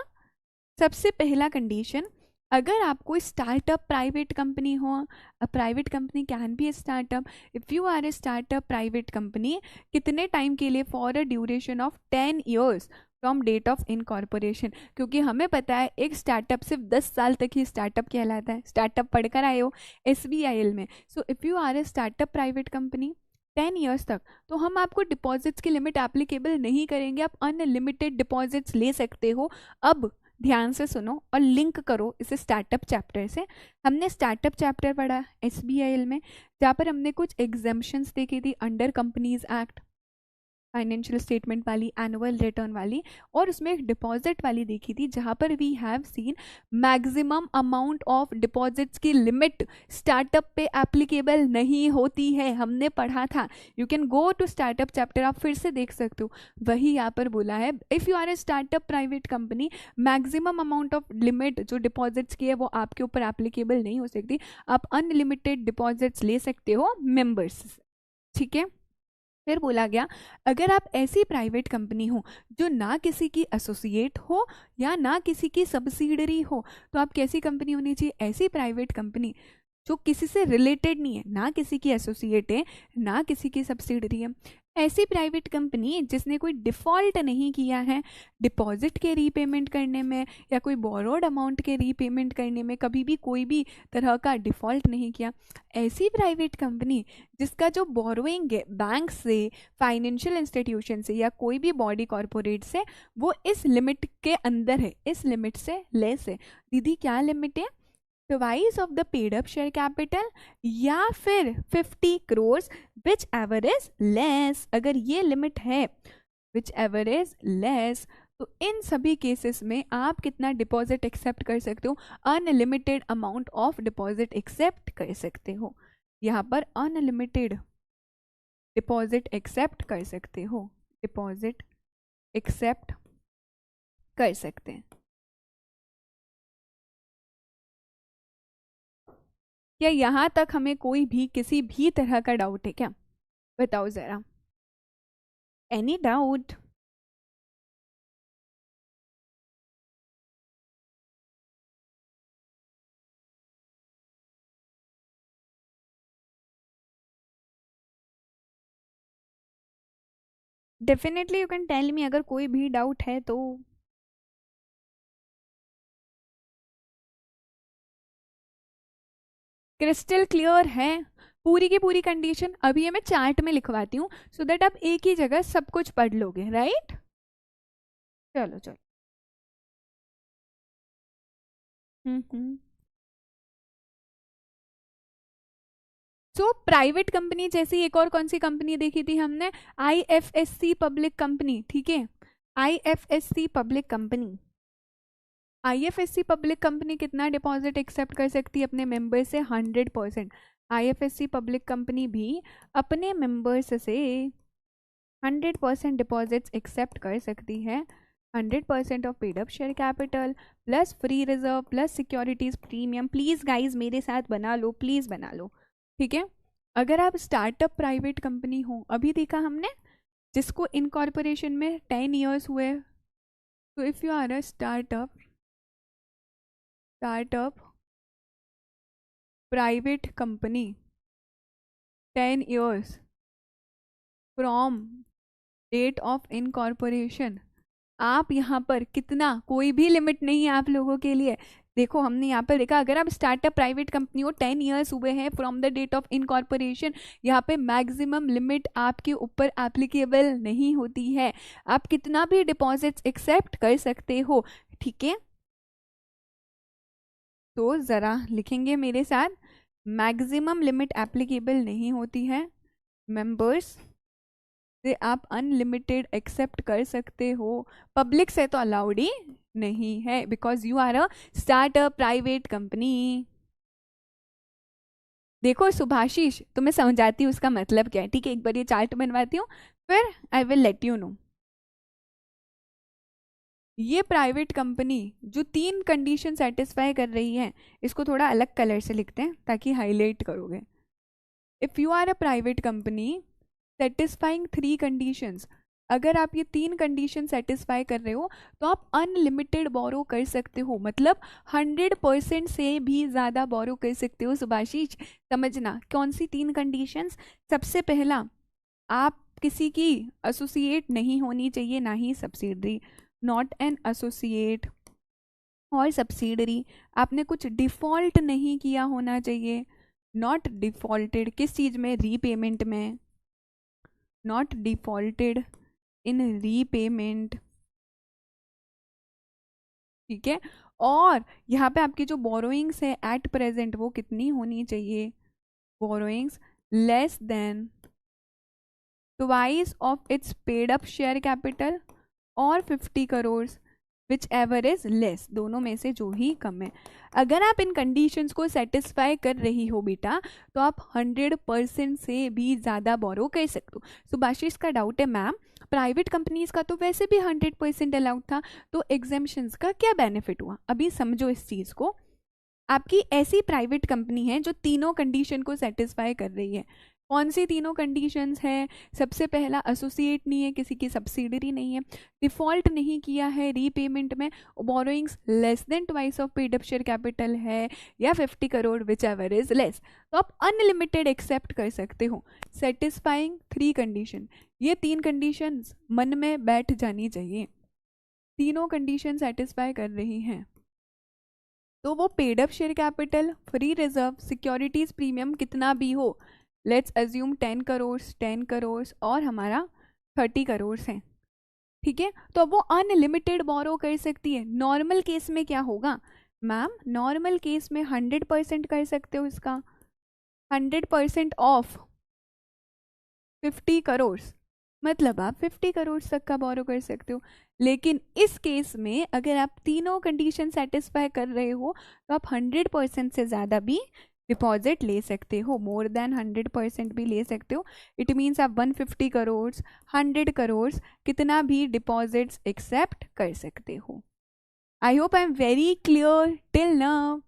सबसे पहला कंडीशन, अगर आपको स्टार्टअप प्राइवेट कंपनी हो, a private company can be a startup, if you are a startup private company, कितने टाइम के लिए? For a duration of 10 years from date of incorporation. क्योंकि हमें पता है एक स्टार्टअप सिर्फ 10 साल तक ही स्टार्टअप कहलाता है, स्टार्टअप पढ़कर आए हो SBIL में। So if you are a startup private company 10 years तक, तो हम आपको डिपॉजिट्स की लिमिट एप्लीकेबल नहीं करेंगे, आप अनलिमिटेड डिपॉजिट्स ले सकते हो। अब ध्यान से सुनो और लिंक करो इसे स्टार्टअप चैप्टर से। हमने स्टार्टअप चैप्टर पढ़ा SBIL में, जहाँ पर हमने कुछ एग्जाम्पशंस देखी थी under companies act, financial statement वाली, एनुअल रिटर्न वाली, और उसमें एक डिपॉजिट वाली देखी थी जहाँ पर we have seen maximum amount of deposits की लिमिट स्टार्टअप पे एप्लीकेबल नहीं होती है, हमने पढ़ा था। You can go to startup chapter, आप फिर से देख सकते हो। वही यहाँ पर बोला है if you are a startup private company, maximum amount of limit जो डिपॉजिट्स की है वो आपके ऊपर एप्लीकेबल नहीं हो सकती, आप अनलिमिटेड डिपॉजिट्स ले सकते हो मेंबर्स से, ठीक है। फिर बोला गया अगर आप ऐसी प्राइवेट कंपनी हो जो ना किसी की एसोसिएट हो या ना किसी की सब्सिडरी हो, तो आप कैसी कंपनी होनी चाहिए? ऐसी प्राइवेट कंपनी जो किसी से रिलेटेड नहीं है, ना किसी की एसोसिएट है ना किसी की सब्सिडरी है। ऐसी प्राइवेट कंपनी जिसने कोई डिफॉल्ट नहीं किया है डिपॉजिट के रीपेमेंट करने में या कोई बोरोड अमाउंट के रीपेमेंट करने में, कभी भी कोई भी तरह का डिफॉल्ट नहीं किया। ऐसी प्राइवेट कंपनी जिसका जो बोरोइंग है बैंक से, फाइनेंशियल इंस्टीट्यूशन से या कोई भी बॉडी कॉरपोरेट से, वो इस लिमिट के अंदर है, इस लिमिट से लेस है। दीदी क्या लिमिट है? Twice of the paid up share capital या फिर 50 crore, whichever is less. अगर ये लिमिट है विच एवर इज लेस, तो इन सभी केसेस में आप कितना डिपॉजिट एक्सेप्ट कर सकते हो? Unlimited amount of deposit accept कर सकते हो। यहाँ पर अनलिमिटेड डिपॉजिट एक्सेप्ट कर सकते हो, डिपॉजिट एक्सेप्ट कर सकते हैं। क्या यहाँ तक हमें कोई भी किसी भी तरह का डाउट है क्या? बताओ जरा, any doubt? Definitely you can tell me अगर कोई भी डाउट है तो। क्रिस्टल क्लियर है पूरी की पूरी कंडीशन? अभी ये मैं चार्ट में लिखवाती हूँ सो दैट आप एक ही जगह सब कुछ पढ़ लोगे, राइट? चलो चलो। हम्म। सो प्राइवेट कंपनी जैसी एक और कौन सी कंपनी देखी थी हमने, आईएफएससी पब्लिक कंपनी, ठीक है, IFSC public company. IFSC public company कितना डिपॉजिट एक्सेप्ट कर सकती है अपने मेंबर से, 100%। आईएफएससी पब्लिक कंपनी भी अपने मेंबर्स से 100% डिपॉजिट्स एक्सेप्ट कर सकती है। 100% of paid up share capital plus free reserve plus securities premium. Please guys मेरे साथ बना लो, प्लीज बना लो, ठीक है। अगर आप स्टार्टअप प्राइवेट कंपनी हो, अभी देखा हमने जिसको इनकॉर्पोरेशन में 10 ईयर्स हुए, तो if you are a startup private company 10 years from date of incorporation, आप यहाँ पर कितना, कोई भी लिमिट नहीं है आप लोगों के लिए। देखो हमने यहाँ पर देखा, अगर आप स्टार्टअप प्राइवेट कंपनी हो, 10 years हुए हैं from the date of incorporation, यहाँ पे मैक्सिमम लिमिट आपके ऊपर एप्लीकेबल नहीं होती है, आप कितना भी डिपॉजिट्स एक्सेप्ट कर सकते हो, ठीक है। तो ज़रा लिखेंगे मेरे साथ, मैक्सिमम लिमिट एप्लीकेबल नहीं होती है, मेंबर्स से आप अनलिमिटेड एक्सेप्ट कर सकते हो, पब्लिक से तो अलाउड ही नहीं है, because you are a startup private company. देखो सुभाषीष, तुम्हें समझाती हूँ उसका मतलब क्या है, ठीक है। एक बार ये चार्ट बनवाती हूँ, फिर I will let you know. ये प्राइवेट कंपनी जो 3 कंडीशन सेटिस्फाई कर रही है, इसको थोड़ा अलग कलर से लिखते हैं ताकि हाईलाइट करोगे। If you are a private company satisfying 3 conditions, अगर आप ये 3 कंडीशन सेटिस्फाई कर रहे हो तो आप अनलिमिटेड बोरो कर सकते हो, मतलब 100% से भी ज़्यादा बोरो कर सकते हो। सुभाषीष समझना कौन सी 3 कंडीशंस। सबसे पहला, आप किसी की एसोसिएट नहीं होनी चाहिए, ना ही सब्सिडरी, नॉट एन एसोसिएट और सब्सिडरी। आपने कुछ डिफॉल्ट नहीं किया होना चाहिए, नॉट डिफॉल्टेड किस चीज़ में, रीपेमेंट में, नॉट डिफॉल्टेड इन रीपेमेंट, ठीक है। और यहाँ पे आपकी जो बोरोइंग्स है एट प्रेजेंट वो कितनी होनी चाहिए, borrowings less than twice of its paid up share capital और 50 crore whichever is less, दोनों में से जो ही कम है। अगर आप इन कंडीशंस को सेटिस्फाई कर रही हो बेटा, तो आप 100% से भी ज़्यादा बोरो कर सकते हो। सुभाषिश का डाउट है मैम प्राइवेट कंपनीज का तो वैसे भी 100% अलाउड था, तो एग्जेम्पशंस का क्या बेनिफिट हुआ। अभी समझो इस चीज़ को, आपकी ऐसी प्राइवेट कंपनी है जो तीनों कंडीशन को सेटिस्फाई कर रही है। कौन सी तीनों कंडीशंस है, सबसे पहला एसोसिएट नहीं है, किसी की सब्सिडरी नहीं है, डिफॉल्ट नहीं किया है रीपेमेंट में, borrowings less than twice of paid up share capital है, या 50 crore whichever is less, तो आप अनलिमिटेड एक्सेप्ट कर सकते हो। सेटिस्फाइंग 3 कंडीशन, ये 3 कंडीशंस मन में बैठ जानी चाहिए, तीनों कंडीशन सेटिस्फाई कर रही हैं तो वो paid up share capital, free reserve, securities premium कितना भी हो, लेट्स अज्यूम 10 करोड़, 10 करोड़ और हमारा 30 करोड़ है, ठीक है। तो अब वो अनलिमिटेड बोरो कर सकती है। नॉर्मल केस में क्या होगा मैम, नॉर्मल केस में 100% कर सकते हो इसका, 100% ऑफ 50 करोड़, मतलब आप 50 करोड़ तक का बोरो कर सकते हो। लेकिन इस केस में अगर आप तीनों कंडीशन सेटिस्फाई कर रहे हो तो आप 100% से ज़्यादा भी डिपॉजिट ले सकते हो, मोर देन 100% भी ले सकते हो। इट मीन्स आप 150 करोड़, 100 करोड़ कितना भी डिपॉजिट्स एक्सेप्ट कर सकते हो। आई hope I am very clear till now.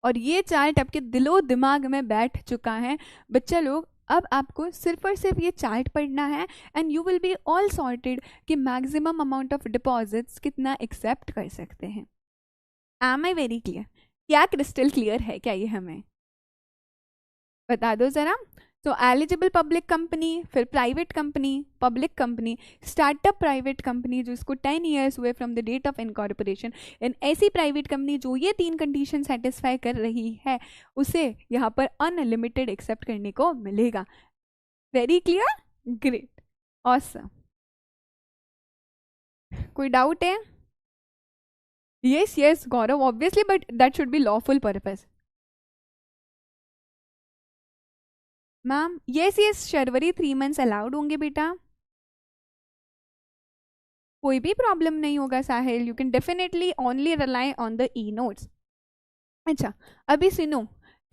और ये चार्ट आपके दिलो दिमाग में बैठ चुका है बच्चा लोग। अब आपको सिर्फ और सिर्फ ये चार्ट पढ़ना है and you will be all sorted कि मैक्सिमम अमाउंट ऑफ डिपॉजिट्स कितना एक्सेप्ट कर सकते हैं। एम आई वेरी क्लियर, क्या क्रिस्टल क्लियर है क्या ये, हमें बता दो ज़रा। तो एलिजिबल पब्लिक कंपनी, फिर private company, public company, startup private company जो इसको 10 ईयर्स हुए from the date of incorporation, and ऐसी प्राइवेट कंपनी जो ये 3 कंडीशन सेटिस्फाई कर रही है उसे यहाँ पर अनलिमिटेड एक्सेप्ट करने को मिलेगा। Very clear, great, awesome. कोई डाउट है? Yes yes Gaurav, obviously, but that should be lawful purpose. Ma'am yes yes Sharvari 3 months allowed होंगे बेटा, कोई भी प्रॉब्लम नहीं होगा Sahil, you can definitely only rely on the e notes. अच्छा अभी सुनो,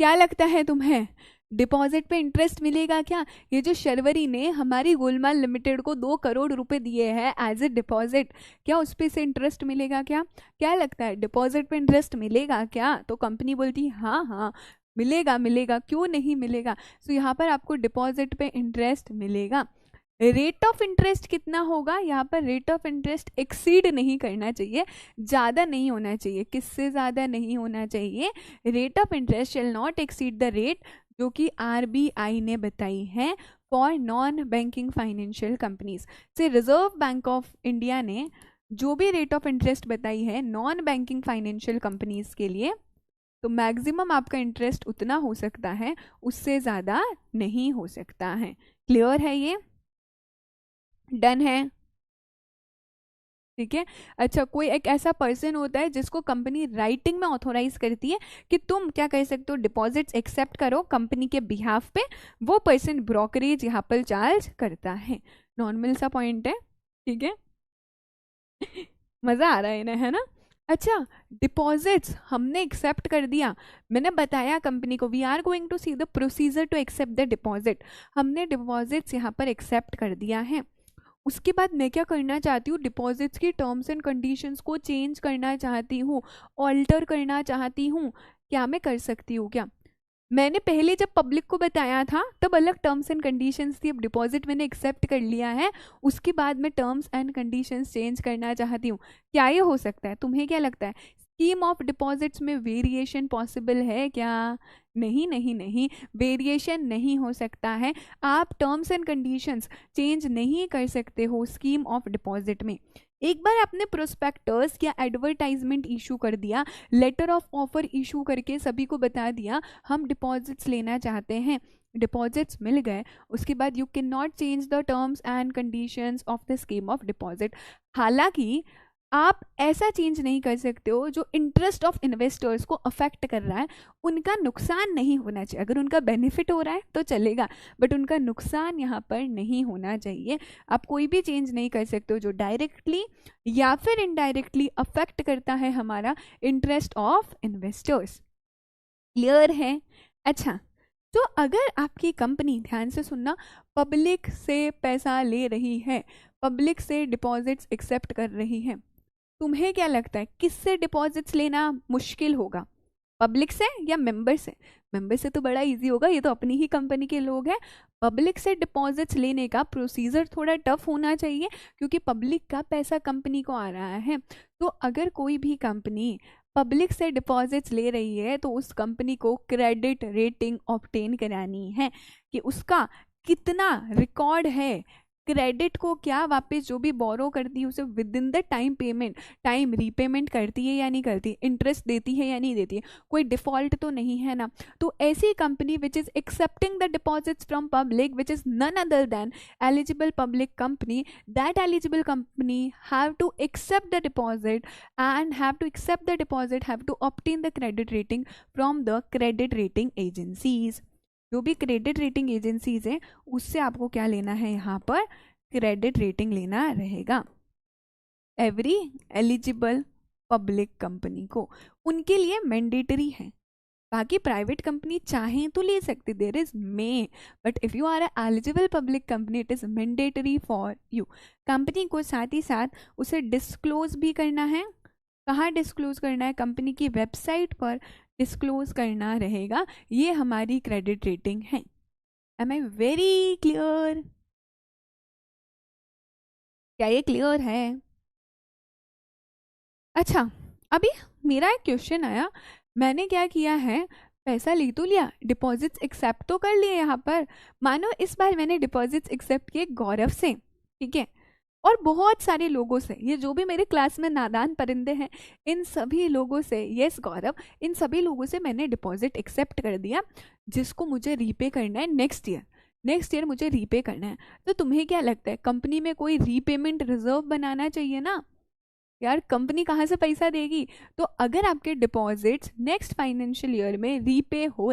क्या लगता है तुम्हें डिपॉजिट पे इंटरेस्ट मिलेगा क्या? ये जो शर्वरी ने हमारी गोलमाल लिमिटेड को 2 करोड़ रुपए दिए हैं एज ए डिपॉजिट, क्या उस पे से इंटरेस्ट मिलेगा क्या? क्या लगता है डिपॉजिट पे इंटरेस्ट मिलेगा क्या? तो कंपनी बोलती हाँ हाँ मिलेगा मिलेगा, क्यों नहीं मिलेगा। सो यहाँ पर आपको डिपॉजिट पे इंटरेस्ट मिलेगा। रेट ऑफ इंटरेस्ट कितना होगा? यहाँ पर रेट ऑफ इंटरेस्ट एक्सीड नहीं करना चाहिए, ज़्यादा नहीं होना चाहिए। किससे ज़्यादा नहीं होना चाहिए? Rate of interest shell not exceed the rate जो कि आरबीआई ने बताई है for non banking financial companies. से रिजर्व बैंक ऑफ इंडिया ने जो भी रेट ऑफ इंटरेस्ट बताई है नॉन बैंकिंग फाइनेंशियल कंपनीज के लिए, तो मैक्सिमम आपका इंटरेस्ट उतना हो सकता है, उससे ज़्यादा नहीं हो सकता है। क्लियर है ये? डन है? ठीक है। अच्छा कोई एक ऐसा पर्सन होता है जिसको कंपनी राइटिंग में ऑथोराइज करती है कि तुम क्या कर सकते हो, डिपॉजिट्स एक्सेप्ट करो कंपनी के बिहाफ पे, वो पर्सन ब्रोकरेज यहाँ पर चार्ज करता है। नॉर्मल सा पॉइंट है, ठीक है। मजा आ रहा है ना, है ना? अच्छा डिपॉजिट्स हमने एक्सेप्ट कर दिया, मैंने बताया कंपनी को we are going to see the procedure to accept the deposit. हमने डिपॉजिट्स यहाँ पर एक्सेप्ट कर दिया है। उसके बाद मैं क्या करना चाहती हूँ, डिपॉजिट्स की टर्म्स एंड कंडीशंस को चेंज करना चाहती हूँ, ऑल्टर करना चाहती हूँ। क्या मैं कर सकती हूँ क्या? मैंने पहले जब पब्लिक को बताया था तब अलग टर्म्स एंड कंडीशंस थी, अब डिपॉजिट मैंने एक्सेप्ट कर लिया है, उसके बाद मैं टर्म्स एंड कंडीशंस चेंज करना चाहती हूँ। क्या ये हो सकता है? तुम्हें क्या लगता है स्कीम ऑफ डिपॉजिट्स में वेरिएशन पॉसिबल है क्या? नहीं नहीं नहीं, वेरिएशन नहीं हो सकता है। आप टर्म्स एंड कंडीशंस चेंज नहीं कर सकते हो स्कीम ऑफ डिपॉजिट में। एक बार आपने प्रोस्पेक्टस या एडवर्टाइजमेंट इशू कर दिया, लेटर ऑफ ऑफर इशू करके सभी को बता दिया हम डिपॉजिट्स लेना चाहते हैं, डिपॉजिट्स मिल गए, उसके बाद you can not change the terms and conditions of the scheme of deposit. हालांकि आप ऐसा चेंज नहीं कर सकते हो जो इंटरेस्ट ऑफ इन्वेस्टर्स को अफेक्ट कर रहा है, उनका नुकसान नहीं होना चाहिए। अगर उनका बेनिफिट हो रहा है तो चलेगा, बट उनका नुकसान यहाँ पर नहीं होना चाहिए। आप कोई भी चेंज नहीं कर सकते हो जो डायरेक्टली या फिर इनडायरेक्टली अफेक्ट करता है हमारा इंटरेस्ट ऑफ इन्वेस्टर्स। क्लियर है? अच्छा तो अगर आपकी कंपनी, ध्यान से सुनना, पब्लिक से पैसा ले रही है, पब्लिक से डिपॉजिट्स एक्सेप्ट कर रही है, तुम्हें क्या लगता है किससे डिपॉजिट्स लेना मुश्किल होगा, पब्लिक से या मेंबर से? मेंबर से तो बड़ा इजी होगा, ये तो अपनी ही कंपनी के लोग हैं। पब्लिक से डिपॉजिट्स लेने का प्रोसीजर थोड़ा टफ होना चाहिए क्योंकि पब्लिक का पैसा कंपनी को आ रहा है। तो अगर कोई भी कंपनी पब्लिक से डिपॉजिट्स ले रही है तो उस कंपनी को क्रेडिट रेटिंग ऑब्टेन करानी है कि उसका कितना रिकॉर्ड है, क्रेडिट को क्या वापस जो भी बोरो करती है उसे with in the time payment, time repayment करती है या नहीं करती, इंटरेस्ट देती है या नहीं देती है, कोई डिफॉल्ट तो नहीं है ना। तो ऐसी company which is accepting the deposits from public which is none other than eligible public company, that eligible company have to accept the deposit and have to accept the deposit have to obtain the credit rating from the credit rating agencies. जो भी credit rating agencies हैं उससे आपको क्या लेना है, यहाँ पर क्रेडिट रेटिंग लेना रहेगा। एवरी एलिजिबल पब्लिक कंपनी को, उनके लिए मैंडेटरी है। बाकी प्राइवेट कंपनी चाहें तो ले सकते, there is may, but if you are eligible public company it is mandatory for you. Company को साथ ही साथ उसे डिस्क्लोज भी करना है। कहाँ डिस्क्लोज करना है? कंपनी की वेबसाइट पर डिस्क्लोज करना रहेगा। ये हमारी क्रेडिट रेटिंग है। Am I very clear? क्या ये क्लियर है? अच्छा अभी मेरा एक क्वेश्चन आया, मैंने क्या किया है, पैसा ले तो लिया, डिपॉजिट्स एक्सेप्ट तो कर लिए। यहाँ पर मानो इस बार मैंने डिपॉजिट्स एक्सेप्ट किए गौरव से, ठीक है, और बहुत सारे लोगों से, ये जो भी मेरे क्लास में नादान परिंदे हैं इन सभी लोगों से, यस गौरव, इन सभी लोगों से मैंने डिपॉजिट एक्सेप्ट कर दिया जिसको मुझे रीपे करना है नेक्स्ट ईयर। नेक्स्ट ईयर मुझे रीपे करना है। तो तुम्हें क्या लगता है कंपनी में कोई रीपेमेंट रिजर्व बनाना चाहिए ना? यार कंपनी कहाँ से पैसा देगी? तो अगर आपके डिपॉजिट्स नेक्स्ट फाइनेंशियल ईयर में रीपे हो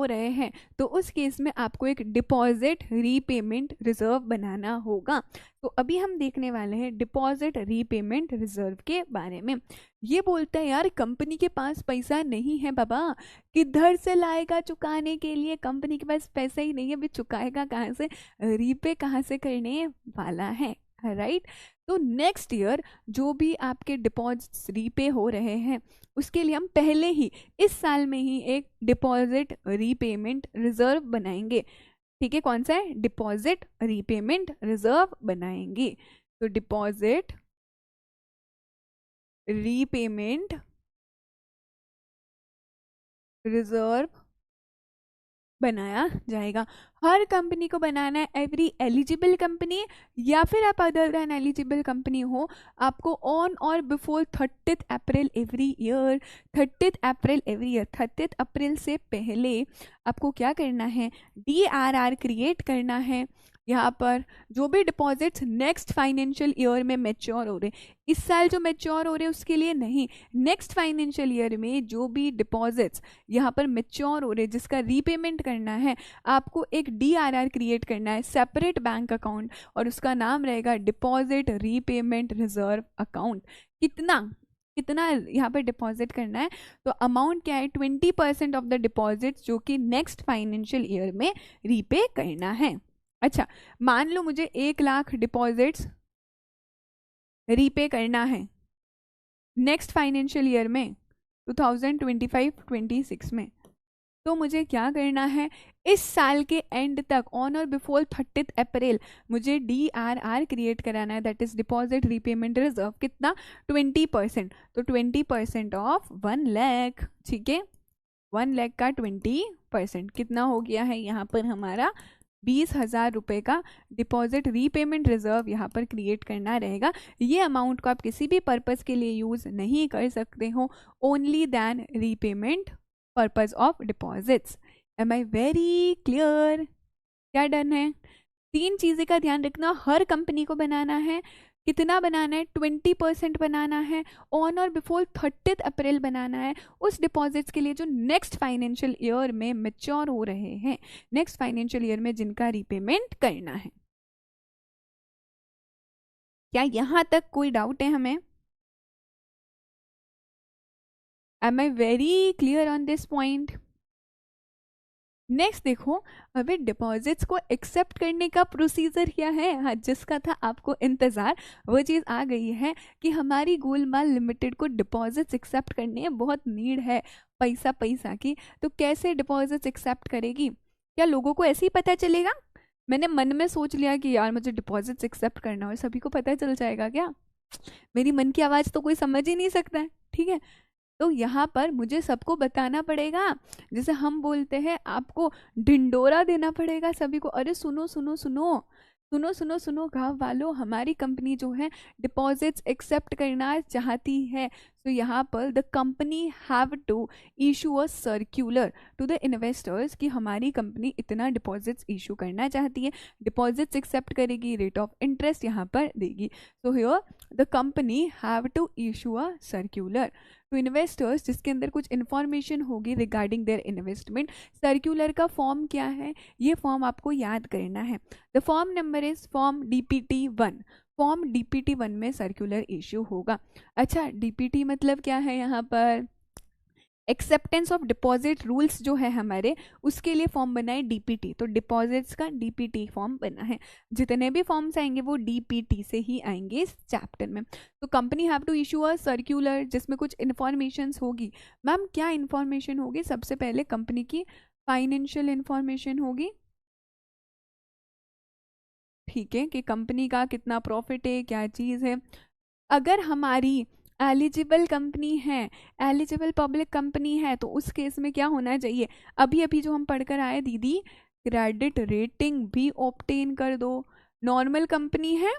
रहे हैं तो उस केस में आपको एक डिपॉजिट रीपेमेंट रिजर्व बनाना होगा। तो अभी हम देखने वाले हैं डिपॉजिट रीपेमेंट रिजर्व के बारे में। ये बोलता है यार कंपनी के पास पैसा नहीं है बाबा, किधर से लाएगा चुकाने के लिए? कंपनी के पास पैसा ही नहीं है, अभी चुकाएगा कहाँ से, रीपे कहाँ से करने वाला है, राइट? तो नेक्स्ट ईयर जो भी आपके डिपॉजिट्स रीपे हो रहे हैं उसके लिए हम पहले ही इस साल में ही एक डिपॉजिट रीपेमेंट रिजर्व बनाएंगे। ठीक है, कौन सा है? डिपॉजिट रीपेमेंट रिजर्व बनाएंगे। तो डिपॉजिट रीपेमेंट रिजर्व बनाया जाएगा। हर कंपनी को बनाना है, एवरी एलिजिबल कंपनी या फिर आप अदर देन एलिजिबल कंपनी हो, आपको on or before 30 April every year, 30 अप्रैल से पहले आपको क्या करना है? DRR क्रिएट करना है। यहाँ पर जो भी डिपॉजिट्स नेक्स्ट फाइनेंशियल ईयर में मैच्योर हो रहे, इस साल जो मैच्योर हो रहे उसके लिए नहीं, नेक्स्ट फाइनेंशियल ईयर में जो भी डिपॉजिट्स यहाँ पर मैच्योर हो रहे जिसका रीपेमेंट करना है, आपको एक DRR क्रिएट करना है, सेपरेट बैंक अकाउंट, और उसका नाम रहेगा डिपॉजिट रीपेमेंट रिजर्व अकाउंट। कितना यहाँ पर डिपॉजिट करना है? तो अमाउंट क्या है? 20% ऑफ द डिपॉजिट जो कि नेक्स्ट फाइनेंशियल ईयर में रीपे करना है। अच्छा, मान लो मुझे 1 लाख डिपॉजिट्स रीपे करना है नेक्स्ट फाइनेंशियल ईयर में 2025-26 में, तो मुझे क्या करना है? इस साल के एंड तक ऑन और बिफोर 30 अप्रैल मुझे DRR क्रिएट कराना है, that is deposit repayment reserve. कितना? 20%। तो 20% ऑफ 1 लाख, ठीक है, 1 लाख का 20% कितना हो गया है? यहाँ पर हमारा 20,000 रुपये का डिपॉजिट रीपेमेंट रिजर्व यहाँ पर क्रिएट करना रहेगा। ये अमाउंट को आप किसी भी पर्पस के लिए यूज़ नहीं कर सकते हो, only than repayment purpose of deposits. Am I very clear? क्या डन है? 3 चीज़ें का ध्यान रखना, हर कंपनी को बनाना है। कितना बनाना है? 20% बनाना है, ऑन और बिफोर 30 अप्रैल बनाना है उस डिपॉजिट्स के लिए जो नेक्स्ट फाइनेंशियल ईयर में मैच्योर हो रहे हैं, नेक्स्ट फाइनेंशियल ईयर में जिनका रीपेमेंट करना है। क्या यहाँ तक कोई डाउट है हमें? Am I very clear on this point? Next देखो, अभी डिपॉजिट्स को एक्सेप्ट करने का प्रोसीजर क्या है? हाँ, जिसका था आपको इंतज़ार वो चीज़ आ गई है कि हमारी गोलमाल लिमिटेड को डिपॉजिट्स एक्सेप्ट करने है, बहुत नीड है पैसा की। तो कैसे डिपॉजिट्स एक्सेप्ट करेगी? क्या लोगों को ऐसे ही पता चलेगा? मैंने मन में सोच लिया कि यार मुझे डिपॉजिट्स एक्सेप्ट करना और सभी को पता चल जाएगा क्या? मेरी मन की आवाज़ तो कोई समझ ही नहीं सकता है, ठीक है? तो यहाँ पर मुझे सबको बताना पड़ेगा, जैसे हम बोलते हैं आपको ढिंडोरा देना पड़ेगा सभी को, अरे सुनो सुनो सुनो सुनो सुनो सुनो गाँव वालों, हमारी कंपनी जो है डिपॉजिट्स एक्सेप्ट करना चाहती है। तो यहाँ पर the company have to issue a circular to the investors कि हमारी कंपनी इतना डिपॉजिट्स इशू करना चाहती है, डिपॉजिट्स एक्सेप्ट करेगी, रेट ऑफ इंटरेस्ट यहाँ पर देगी। So here the company have to issue a circular to investors जिसके अंदर कुछ इन्फॉर्मेशन होगी रिगार्डिंग देयर इन्वेस्टमेंट। सर्क्यूलर का फॉर्म क्या है? ये फॉर्म आपको याद करना है। The form number is form DPT-1। Form DPT-1 में सर्क्यूलर इश्यू होगा। अच्छा, DPT मतलब क्या है? यहाँ पर एक्सेप्टेंस ऑफ डिपॉजिट रूल्स जो है हमारे, उसके लिए फॉर्म बना है DPT। तो डिपॉजिट्स का DPT फॉर्म बना है। जितने भी फॉर्म्स आएंगे वो DPT से ही आएंगे इस चैप्टर में। तो company have to issue a circular जिसमें कुछ इन्फॉर्मेशन होगी। मैम क्या इन्फॉर्मेशन होगी? सबसे पहले कंपनी की फाइनेंशियल इन्फॉर्मेशन होगी, ठीक है, कि कंपनी का कितना प्रॉफिट है, क्या चीज़ है। अगर हमारी एलिजिबल कंपनी है, एलिजिबल पब्लिक कंपनी है, तो उस केस में क्या होना चाहिए? अभी अभी जो हम पढ़कर आए दीदी, क्रेडिट रेटिंग भी ऑब्टेन कर दो। नॉर्मल कंपनी है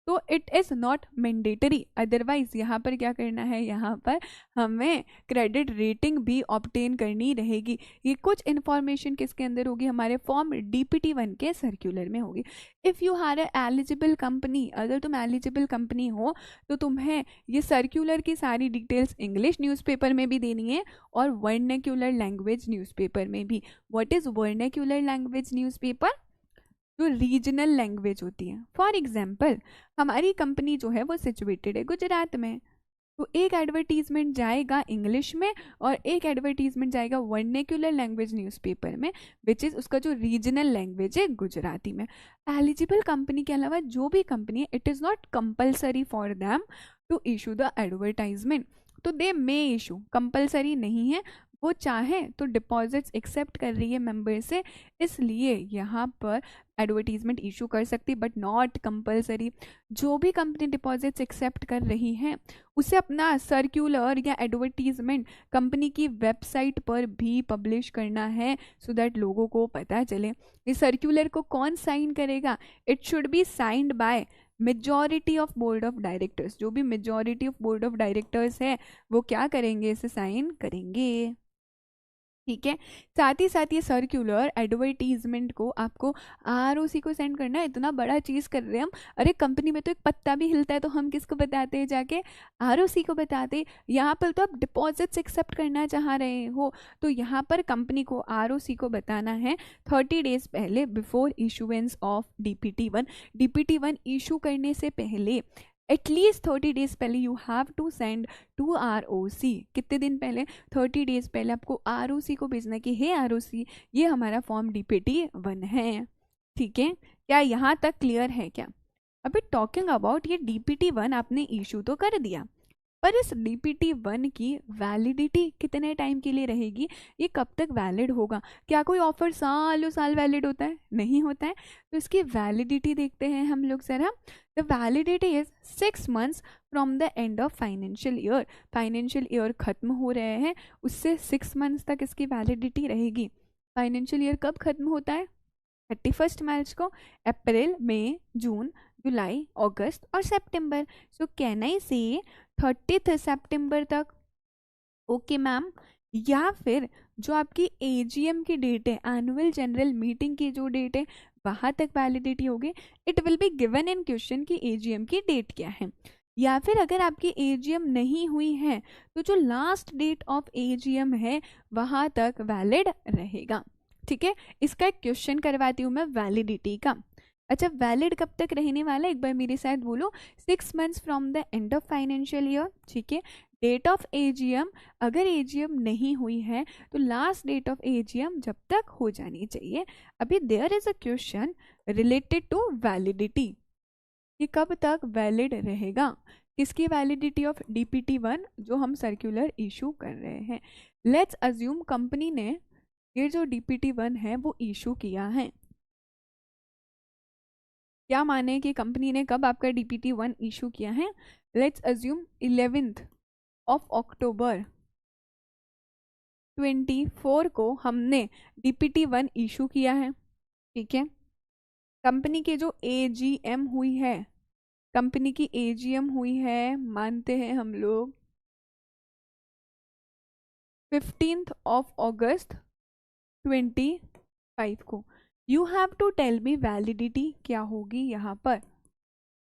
तो it is not mandatory. Otherwise यहाँ पर क्या करना है, यहाँ पर हमें क्रेडिट रेटिंग भी ऑब्टेन करनी रहेगी। ये कुछ इन्फॉर्मेशन किसके अंदर होगी, हमारे फॉर्म DPT-1 के सर्क्यूलर में होगी। If you are a eligible company, अगर तुम एलिजिबल कंपनी हो तो तुम्हें ये सर्क्यूलर की सारी डिटेल्स इंग्लिश न्यूज़पेपर में भी देनी है और वर्नेक्यूलर लैंग्वेज न्यूज़पेपर में भी। व्हाट इज़ वर्नेक्यूलर लैंग्वेज न्यूज़पेपर, जो रीजनल लैंग्वेज होती है। फॉर एग्जाम्पल हमारी कंपनी जो है वो सिचुएटेड है गुजरात में, तो एक एडवर्टीजमेंट जाएगा इंग्लिश में और एक एडवर्टीजमेंट जाएगा वर्नेक्यूलर लैंग्वेज न्यूज़पेपर में, विच इज़ उसका जो रीजनल लैंग्वेज है गुजराती में। एलिजिबल कंपनी के अलावा जो भी कंपनी है, it is not compulsory for them to issue the advertisement, तो दे मे इशू, कंपल्सरी नहीं है, वो चाहे तो डिपॉजिट्स एक्सेप्ट कर रही है मेंबर से, इसलिए यहाँ पर एडवर्टीजमेंट इशू कर सकती, बट नॉट कंपल्सरी। जो भी कंपनी डिपॉजिट्स एक्सेप्ट कर रही है उसे अपना सर्क्यूलर या एडवर्टीजमेंट कंपनी की वेबसाइट पर भी पब्लिश करना है, सो दैट लोगों को पता चले। इस सर्क्यूलर को कौन साइन करेगा, it should be signed by majority of board of directors. जो भी majority of board of directors है वो क्या करेंगे, इसे साइन करेंगे। ठीक है, साथ ही ये सर्क्यूलर एडवर्टीजमेंट को आपको ROC को सेंड करना है। इतना बड़ा चीज़ कर रहे हैं हम, अरे कंपनी में तो एक पत्ता भी हिलता है तो हम किसको बताते हैं, जाके ROC को बताते। यहाँ पर तो आप डिपॉजिट्स एक्सेप्ट करना चाह रहे हो, तो यहाँ पर कंपनी को ROC को बताना है 30 डेज पहले, before issuance of DPT-1। DPT-1 issue करने से पहले एटलीस्ट 30 डेज पहले you have to send to ROC। कितने दिन पहले, 30 डेज पहले आपको ROC को भेजना कि हे ROC, ये हमारा फॉर्म DPT-1 है। ठीक है, क्या यहाँ तक क्लियर है क्या? अभी टॉकिंग अबाउट ये DPT-1 आपने इशू तो कर दिया, पर इस DPT-1 की वैलिडिटी कितने टाइम के लिए रहेगी, ये कब तक वैलिड होगा? क्या कोई ऑफर सालों साल वैलिड होता है? नहीं होता है। तो इसकी वैलिडिटी देखते हैं हम लोग जरा। The validity is 6 months from the end of financial year. Financial year खत्म हो रहे हैं, उससे 6 मंथ्स तक इसकी वैलिडिटी रहेगी। फाइनेंशियल ईयर कब खत्म होता है, 31 मार्च को। अप्रैल, मई, जून, जुलाई, अगस्त और सितंबर। सो कैन आई से 30 सितंबर तक? Okay ma'am. या फिर जो आपकी AGM की डेट है, एनुअल जनरल मीटिंग की जो डेट है, वहां तक वैलिडिटी होगी। It will be given in question की AGM की डेट क्या है। या फिर अगर आपकी AGM नहीं हुई है तो जो लास्ट डेट ऑफ AGM है वहां तक वैलिड रहेगा। ठीक है, इसका एक क्वेश्चन करवाती हूँ मैं वैलिडिटी का। अच्छा, वैलिड कब तक रहने वाला है, एक बार मेरे साथ बोलो। 6 months from the end of financial year. ठीक है, डेट ऑफ AGM, अगर AGM नहीं हुई है तो लास्ट डेट ऑफ AGM जब तक हो जानी चाहिए। अभी there is a question related to validity, कि कब तक वैलिड रहेगा, किसकी वैलिडिटी ऑफ DPT-1 जो हम सर्कुलर इशू कर रहे हैं। लेट्स अज्यूम कंपनी ने ये जो DPT-1 है वो इशू किया है। क्या माने कि कंपनी ने कब आपका DPT-1 इशू किया है? Let's assume 11th of October 24 को हमने DPT-1 इशू किया है। ठीक है, कंपनी की जो AGM हुई है, कंपनी की AGM हुई है, मानते हैं हम लोग 15th ऑफ अगस्त 25 को। You have to tell me validity क्या होगी यहाँ पर,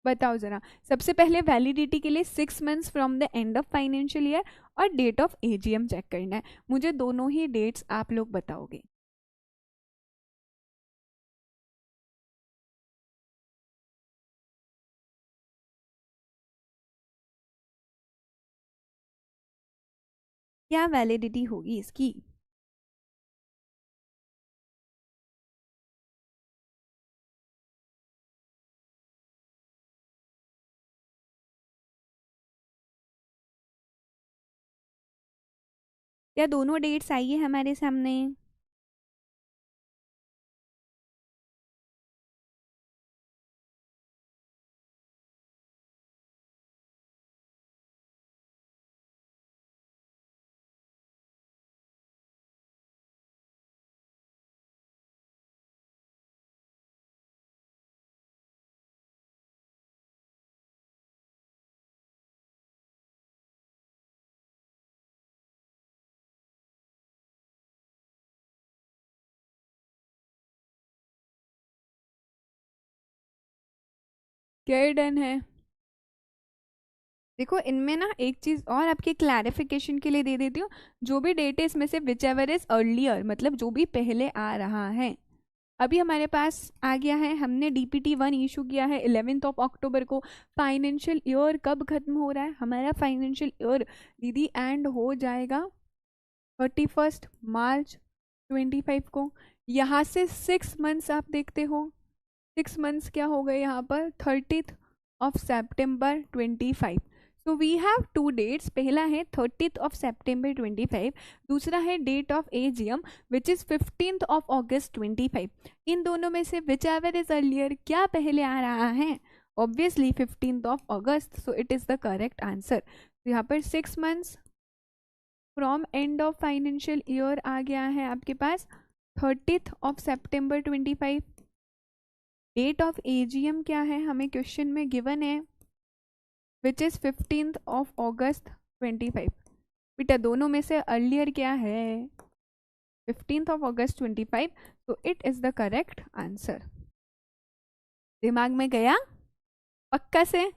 बताओ जरा। सबसे पहले वैलिडिटी के लिए 6 months from the end of financial year और डेट ऑफ AGM चेक करना है। मुझे दोनों ही डेट्स आप लोग बताओगे। क्या वैलिडिटी होगी इसकी? क्या दोनों डेट्स आई है हमारे सामने? क्या डन है? देखो इनमें ना एक चीज और आपके क्लैरिफिकेशन के लिए दे देती हूँ। जो भी डेट है इसमें से विच एवर इज अर्लियर, मतलब जो भी पहले आ रहा है। अभी हमारे पास आ गया है, हमने DPT 1 इशू किया है 11 अक्टूबर को। फाइनेंशियल ईयर कब खत्म हो रहा है हमारा? फाइनेंशियल ईयर दीदी एंड हो जाएगा 31 मार्च 2025 को। यहाँ से 6 मंथ्स आप देखते हो, 6 मंथ्स क्या हो गए यहाँ पर? 30 September 2025। So we have two dates, पहला है 30 September 2025, दूसरा है date of AGM which is 15 August 2025। इन दोनों में से विच एवर इज अर्लियर, क्या पहले आ रहा है? Obviously 15 August, so it is the correct answer. यहाँ पर 6 months from end of financial year आ गया है आपके पास 30 September 2025। डेट ऑफ AGM क्या है हमें क्वेश्चन में गिवन है, विच इज 15 August 2025। बेटा दोनों में से अर्लियर क्या है? 15 August 2025, तो it is the correct answer. दिमाग में गया पक्का से?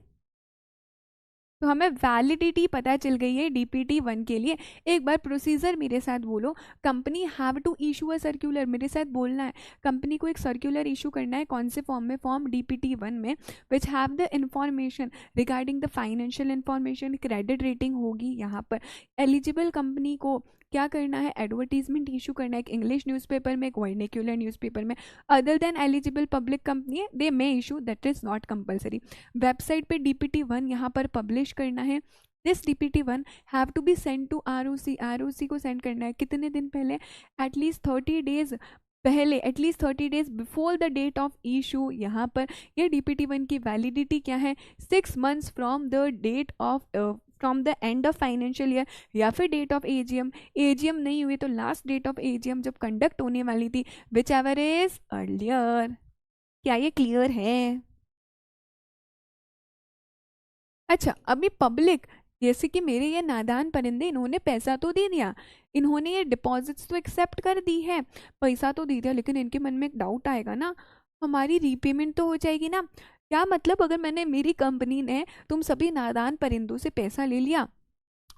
तो हमें वैलिडिटी पता चल गई है DPT 1 के लिए। एक बार प्रोसीजर मेरे साथ बोलो। Company have to issue a circular, मेरे साथ बोलना है। कंपनी को एक सर्कुलर इशू करना है, कौन से फॉर्म में? फॉर्म DPT 1 में, which have the information regarding the financial information, credit rating होगी यहाँ पर। एलिजिबल कंपनी को क्या करना है? एडवर्टीजमेंट इशू करना है, एक इंग्लिश न्यूज़पेपर में, एक वर्निकुलर न्यूज़पेपर में। Other than eligible public company they may issue, that is not compulsory. Website पे DPT 1 यहाँ पर पब्लिश करना है। This DPT 1 have to be send to ROC, ROC को सेंड करना है कितने दिन पहले? एटलीस्ट 30 डेज पहले, at least 30 days before the date of issue. यहाँ पर ये DPT 1 की वैलिडिटी क्या है? 6 months from the date of from the end of financial year, या फिर डेट ऑफ AGM। AGM नहीं हुई तो लास्ट डेट ऑफ AGM जब कंडक्ट होने वाली थी, विच एवर इज अर्लियर। क्या ये क्लियर है? अच्छा अभी पब्लिक, जैसे कि मेरे ये नादान परिंदे, इन्होंने पैसा तो दे दिया, इन्होंने ये डिपॉजिट्स तो एक्सेप्ट कर दी है, पैसा तो दे दिया, लेकिन इनके मन में एक डाउट आएगा ना, हमारी रीपेमेंट तो हो जाएगी ना? क्या मतलब अगर मैंने, मेरी कंपनी ने तुम सभी नादान परिंदों से पैसा ले लिया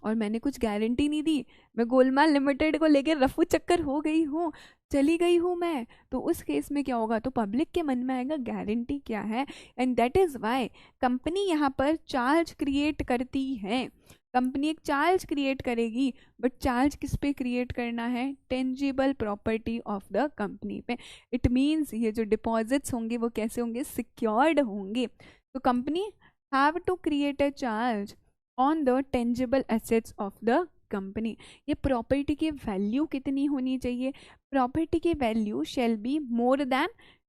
और मैंने कुछ गारंटी नहीं दी, मैं गोलमाल लिमिटेड को लेकर रफू चक्कर हो गई हूँ, चली गई हूँ मैं, तो उस केस में क्या होगा? तो पब्लिक के मन में आएगा गारंटी क्या है, and that is why company यहाँ पर चार्ज क्रिएट करती है। कंपनी एक चार्ज क्रिएट करेगी, बट चार्ज किस पे क्रिएट करना है? Tangible property of the company पे। इट मीन्स ये जो डिपॉजिट्स होंगे वो कैसे होंगे? सिक्योर्ड होंगे। तो company have to create a charge on the tangible assets of the company. ये प्रॉपर्टी की वैल्यू कितनी होनी चाहिए? प्रॉपर्टी की value shall be more than,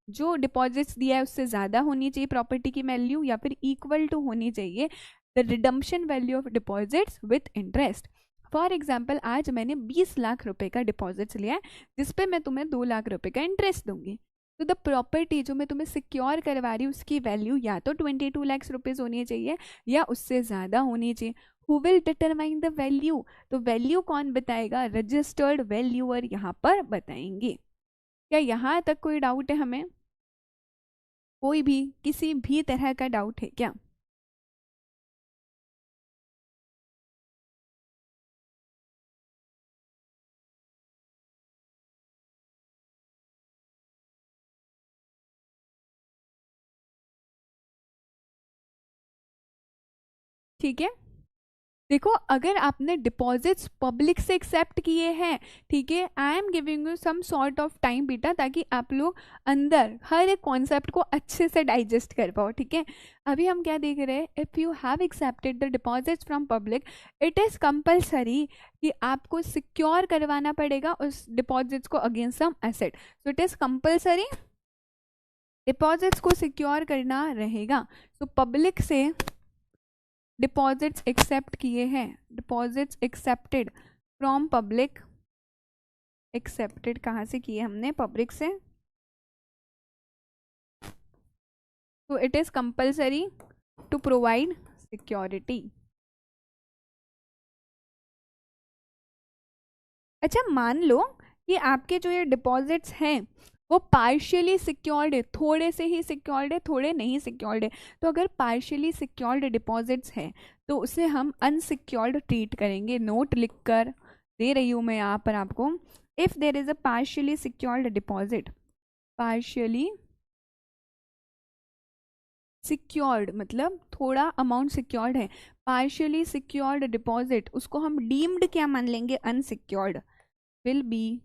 जो डिपॉजिट्स दिया है उससे ज़्यादा होनी चाहिए प्रॉपर्टी की वैल्यू, या फिर इक्वल टू होनी चाहिए the redemption value of deposits with interest. For example आज मैंने 20 लाख रुपए का डिपॉजिट्स लिया है, जिसपे मैं तुम्हें 2 लाख रुपए का इंटरेस्ट दूंगी। तो द प्रॉपर्टी जो मैं तुम्हें सिक्योर करवा रही हूँ उसकी वैल्यू या तो 22 लाख रुपीज होनी चाहिए या उससे ज़्यादा होनी चाहिए। Who will determine the value? तो वैल्यू कौन बताएगा? रजिस्टर्ड वैल्यूअर यहाँ पर बताएंगे। क्या यहाँ तक कोई डाउट है हमें? कोई भी किसी भी तरह का डाउट है क्या? ठीक है, देखो अगर आपने डिपॉजिट्स पब्लिक से एक्सेप्ट किए हैं, ठीक है, I am giving you some sort of time बेटा, ताकि आप लोग अंदर हर एक कॉन्सेप्ट को अच्छे से डाइजेस्ट कर पाओ। ठीक है, अभी हम क्या देख रहे हैं? If you have accepted the deposits from public, it is compulsory कि आपको सिक्योर करवाना पड़ेगा उस डिपॉजिट्स को against some asset. So it is compulsory deposits को सिक्योर करना रहेगा। सो पब्लिक से डिपॉजिट्स एक्सेप्ट किए हैं, deposits accepted from public, accepted कहाँ से किए हमने? पब्लिक से। तो it is compulsory to provide security. अच्छा मान लो कि आपके जो ये डिपॉजिट्स हैं वो पार्शियली सिक्योर्ड है, थोड़े से ही सिक्योर्ड है, थोड़े नहीं सिक्योर्ड है। तो अगर पार्शियली सिक्योर्ड डिपॉजिट्स हैं तो उसे हम अनसिक्योर्ड ट्रीट करेंगे। नोट लिख कर दे रही हूँ मैं यहाँ पर आपको। If there is a partially secured deposit, partially secured मतलब थोड़ा अमाउंट सिक्योर्ड है, पार्शियली सिक्योर्ड डिपॉजिट उसको हम डीम्ड क्या मान लेंगे, unsecured, will be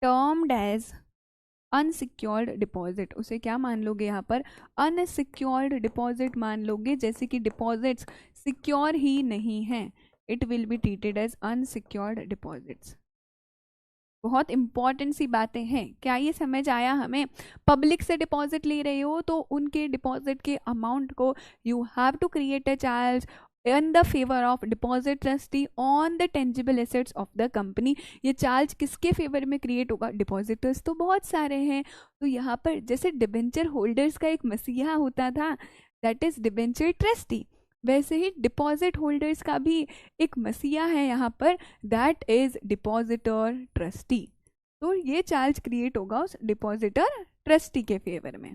termed as unsecured deposit. उसे क्या मान लोगे यहाँ पर, अनसिक्योर्ड डिपॉजिट मान लोगे। जैसे कि डिपॉजिट्स सिक्योर ही नहीं है, it will be treated as unsecured deposits. बहुत इंपॉर्टेंट सी बातें हैं, क्या ये समझ आया हमें? पब्लिक से डिपॉजिट ले रहे हो तो उनके डिपॉजिट के अमाउंट को you have to create a charge in the favor of deposit trustee on the tangible assets of the company। ये चार्ज किसके फेवर में क्रिएट होगा, डिपॉजिटर्स तो बहुत सारे हैं। तो यहाँ पर जैसे डिबेंचर होल्डर्स का एक मसीहा होता था, दैट इज डिबेंचर ट्रस्टी, वैसे ही डिपॉजिट होल्डर्स का भी एक मसीहा है यहाँ पर, दैट इज डिपॉजिटर ट्रस्टी। तो ये चार्ज क्रिएट होगा उस डिपॉजिटर ट्रस्टी के फेवर में,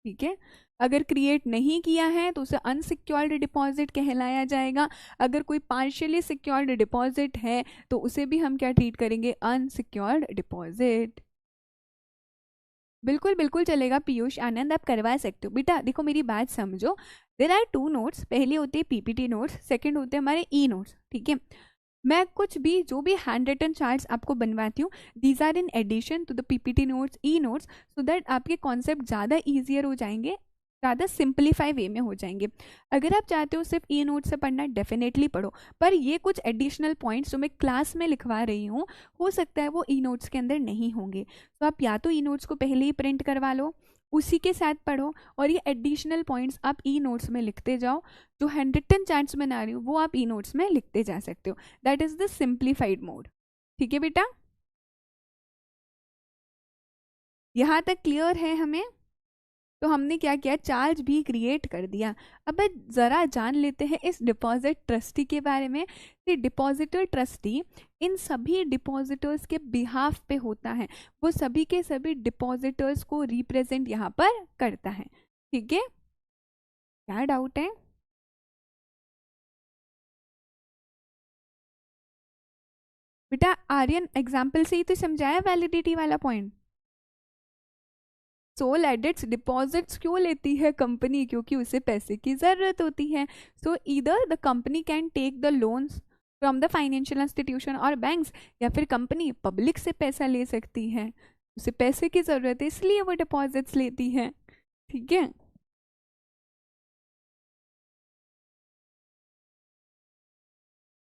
ठीक है। अगर क्रिएट नहीं किया है तो उसे अनसिक्योर्ड डिपॉजिट कहलाया जाएगा। अगर कोई पार्शियली सिक्योर्ड डिपॉजिट है तो उसे भी हम क्या ट्रीट करेंगे, अनसिक्योर्ड डिपॉजिट। बिल्कुल बिल्कुल चलेगा पीयूष, आनंद आप करवा सकते हो। बेटा देखो मेरी बात समझो, देयर आर 2 नोट्स, पहले होते हैं पीपीटी नोट्स, सेकंड होते हैं हमारे ई नोट्स, ठीक है। मैं कुछ भी जो भी हैंड रिटन चार्ट्स आपको बनवाती हूँ, these are in addition to the PPT notes, e notes, so that आपके कॉन्सेप्ट ज़्यादा ईजियर हो जाएंगे, ज़्यादा सिंप्लीफाई वे में हो जाएंगे। अगर आप चाहते हो सिर्फ ई नोट से पढ़ना, डेफिनेटली पढ़ो, पर ये कुछ एडिशनल पॉइंट्स जो मैं क्लास में लिखवा रही हूँ हो सकता है वो ई नोट्स के अंदर नहीं होंगे। तो आप या तो ई नोट्स को पहले ही प्रिंट करवा लो, उसी के साथ पढ़ो, और ये एडिशनल पॉइंट्स आप ई नोट्स में लिखते जाओ। जो हैंड रिटन चार्ट्स बना रही हूँ वो आप ई नोट्स में लिखते जा सकते हो। That is the simplified mode, ठीक है बेटा। यहाँ तक क्लियर है हमें? तो हमने क्या किया, चार्ज भी क्रिएट कर दिया। अब ज़रा जान लेते हैं इस डिपॉजिट ट्रस्टी के बारे में। कि डिपॉजिटर ट्रस्टी इन सभी डिपॉजिटर्स के बिहाफ पे होता है, वो सभी के सभी डिपॉजिटर्स को रिप्रेजेंट यहाँ पर करता है, ठीक है। क्या डाउट है? बेटा आर्यन एग्जाम्पल से ही तो समझाया वैलिडिटी वाला पॉइंट। सोल एडिट्स डिपॉजिट्स क्यों लेती है कंपनी, क्योंकि उसे पैसे की ज़रूरत होती है। So either the company can take the loans from the financial institution और बैंक्स, या फिर कंपनी पब्लिक से पैसा ले सकती है, उसे पैसे की ज़रूरत है इसलिए वो डिपॉजिट्स लेती है, ठीक है।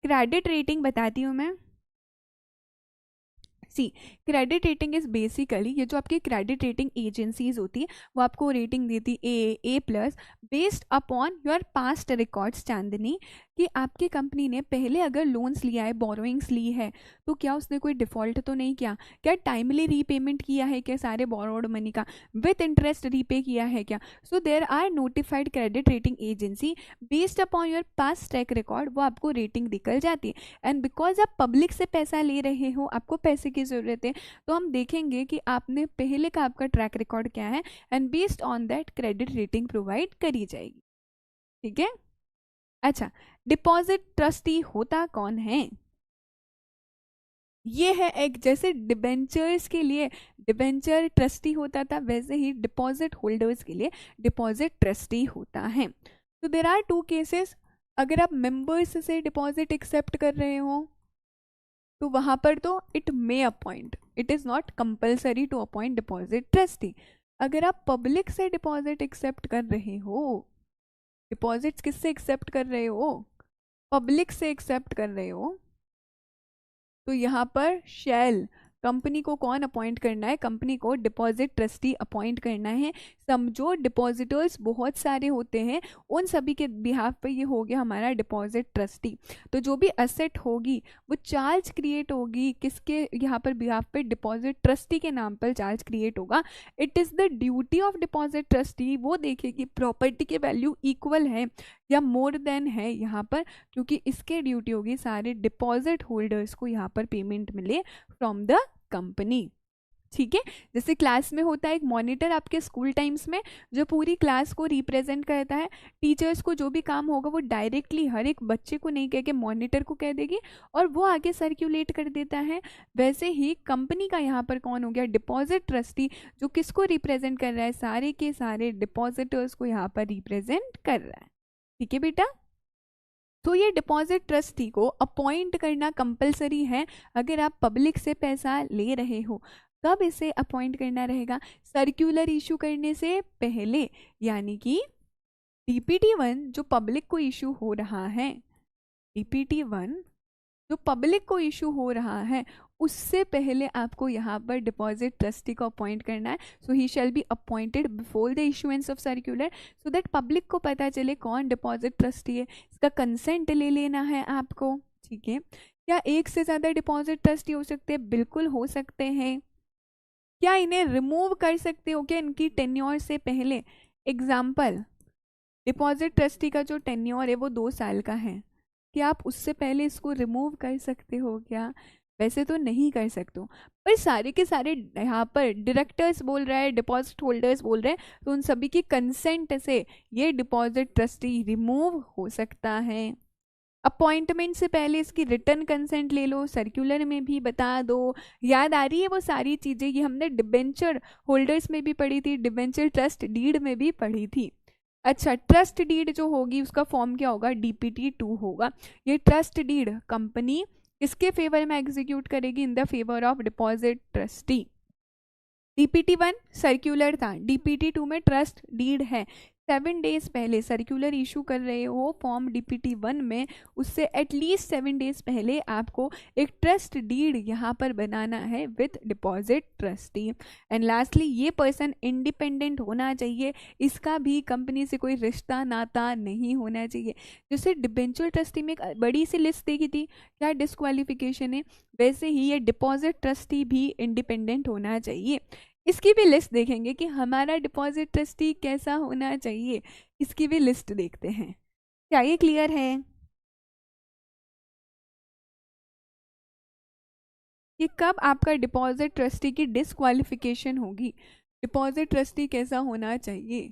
क्रेडिट रेटिंग बताती हूँ मैं। सी क्रेडिट रेटिंग इज बेसिकली, ये जो आपकी क्रेडिट रेटिंग एजेंसीज होती है वो आपको रेटिंग देती A plus based upon your past records. Chandni, कि आपकी कंपनी ने पहले अगर लोन्स लिया है, बोरोइंग्स ली है, तो क्या उसने कोई डिफॉल्ट तो नहीं किया, क्या टाइमली रीपेमेंट किया है, क्या सारे बोरोड मनी का विथ इंटरेस्ट रीपे किया है क्या। So there are notified credit rating agency, based upon your past track record वो आपको रेटिंग निकल जाती है। एंड बिकॉज आप पब्लिक से पैसा ले रहे हो, आपको पैसे की ज़रूरत है, तो हम देखेंगे कि आपने पहले का आपका ट्रैक रिकॉर्ड क्या है, and based on that credit rating provide करी जाएगी, ठीक है। अच्छा, डिपॉजिट ट्रस्टी होता कौन है? ये है एक, जैसे डिबेंचर्स के लिए डिबेंचर ट्रस्टी होता था, वैसे ही डिपॉजिट होल्डर्स के लिए डिपॉजिट ट्रस्टी होता है। तो देर आर 2 केसेस, अगर आप मेंबर्स से डिपॉजिट एक्सेप्ट कर रहे हो तो वहां पर तो it may appoint, it is not compulsory to appoint deposit trustee. अगर आप पब्लिक से डिपॉजिट एक्सेप्ट कर रहे हो, डिपॉजिट्स किससे एक्सेप्ट कर रहे हो, पब्लिक से एक्सेप्ट कर रहे हो, तो यहाँ पर शैल कंपनी को कौन अपॉइंट करना है, कंपनी को डिपॉजिट ट्रस्टी अपॉइंट करना है। समझो डिपॉजिटर्स बहुत सारे होते हैं, उन सभी के बिहाफ पे ये हो गया हमारा डिपॉजिट ट्रस्टी। तो जो भी असेट होगी वो चार्ज क्रिएट होगी किसके यहाँ पर बिहाफ पे, डिपॉजिट ट्रस्टी के नाम पर चार्ज क्रिएट होगा। It is the duty of deposit trustee, वो देखेगी प्रॉपर्टी की वैल्यू इक्वल है या मोर देन है यहाँ पर, क्योंकि इसके ड्यूटी होगी सारे डिपॉजिट होल्डर्स को यहाँ पर पेमेंट मिले फ्रॉम द कंपनी। ठीक है। जैसे क्लास में होता है एक मॉनिटर आपके स्कूल टाइम्स में, जो पूरी क्लास को रिप्रेजेंट करता है। टीचर्स को जो भी काम होगा वो डायरेक्टली हर एक बच्चे को नहीं कह के मॉनिटर को कह देगी और वो आगे सर्कुलेट कर देता है। वैसे ही कंपनी का यहाँ पर कौन हो गया, डिपॉजिट ट्रस्टी, जो किसको रिप्रेजेंट कर रहा है, सारे के सारे डिपॉजिटर्स को यहाँ पर रिप्रेजेंट कर रहा है। ठीक है बेटा। तो ये डिपॉजिट ट्रस्टी को अपॉइंट करना कंपलसरी है अगर आप पब्लिक से पैसा ले रहे हो। कब इसे अपॉइंट करना रहेगा, सर्कुलर इशू करने से पहले, यानी कि DPT-1 जो पब्लिक को इशू हो रहा है, DPT-1 जो पब्लिक को इशू हो रहा है उससे पहले आपको यहाँ पर डिपॉजिट ट्रस्टी को अपॉइंट करना है। So he shall be appointed before the issuance of circular, so that public को पता चले कौन डिपॉजिट ट्रस्टी है। इसका कंसेंट ले लेना है आपको। ठीक है। क्या एक से ज़्यादा डिपॉजिट ट्रस्टी हो सकते हैं? बिल्कुल हो सकते हैं। क्या इन्हें रिमूव कर सकते हो क्या इनकी टेन्योर से पहले? एग्जाम्पल, डिपॉजिट ट्रस्टी का जो टेन्योर है वो 2 साल का है, क्या आप उससे पहले इसको रिमूव कर सकते हो क्या? वैसे तो नहीं कर सकते हो, पर सारे के सारे यहाँ पर डायरेक्टर्स बोल रहा है, डिपॉजिट होल्डर्स बोल रहे हैं, तो उन सभी की कंसेंट से ये डिपॉजिट ट्रस्टी रिमूव हो सकता है। अपॉइंटमेंट से पहले इसकी रिटर्न कंसेंट ले लो, सर्कुलर में भी बता दो। याद आ रही है वो सारी चीज़ें, ये हमने डिबेंचर होल्डर्स में भी पढ़ी थी, डिबेंचर ट्रस्ट डीड में भी पढ़ी थी। अच्छा, ट्रस्ट डीड जो होगी उसका फॉर्म क्या होगा, DPT-2 होगा। ये ट्रस्ट डीड कंपनी इसके फेवर में एग्जीक्यूट करेगी, in the favour of deposit trustee. DPT-1 circular था, DPT-2 में ट्रस्ट डीड है। 7 डेज पहले सर्कुलर इशू कर रहे हो फॉर्म DPT-1 में, उससे एटलीस्ट 7 डेज पहले आपको एक ट्रस्ट डीड यहाँ पर बनाना है with deposit trustee. And lastly, ये पर्सन इंडिपेंडेंट होना चाहिए, इसका भी कंपनी से कोई रिश्ता नाता नहीं होना चाहिए। जैसे डिबेंचर ट्रस्टी में एक बड़ी सी लिस्ट देखी थी, क्या डिस्क्वालिफिकेशन है, वैसे ही ये डिपॉजिट ट्रस्टी भी इंडिपेंडेंट होना चाहिए। इसकी भी लिस्ट देखेंगे कि हमारा डिपॉजिट ट्रस्टी कैसा होना चाहिए, इसकी भी लिस्ट देखते हैं। क्या ये क्लियर है कि कब आपका डिपॉजिट ट्रस्टी की डिस्क्वालिफिकेशन होगी? डिपॉजिट ट्रस्टी कैसा होना चाहिए?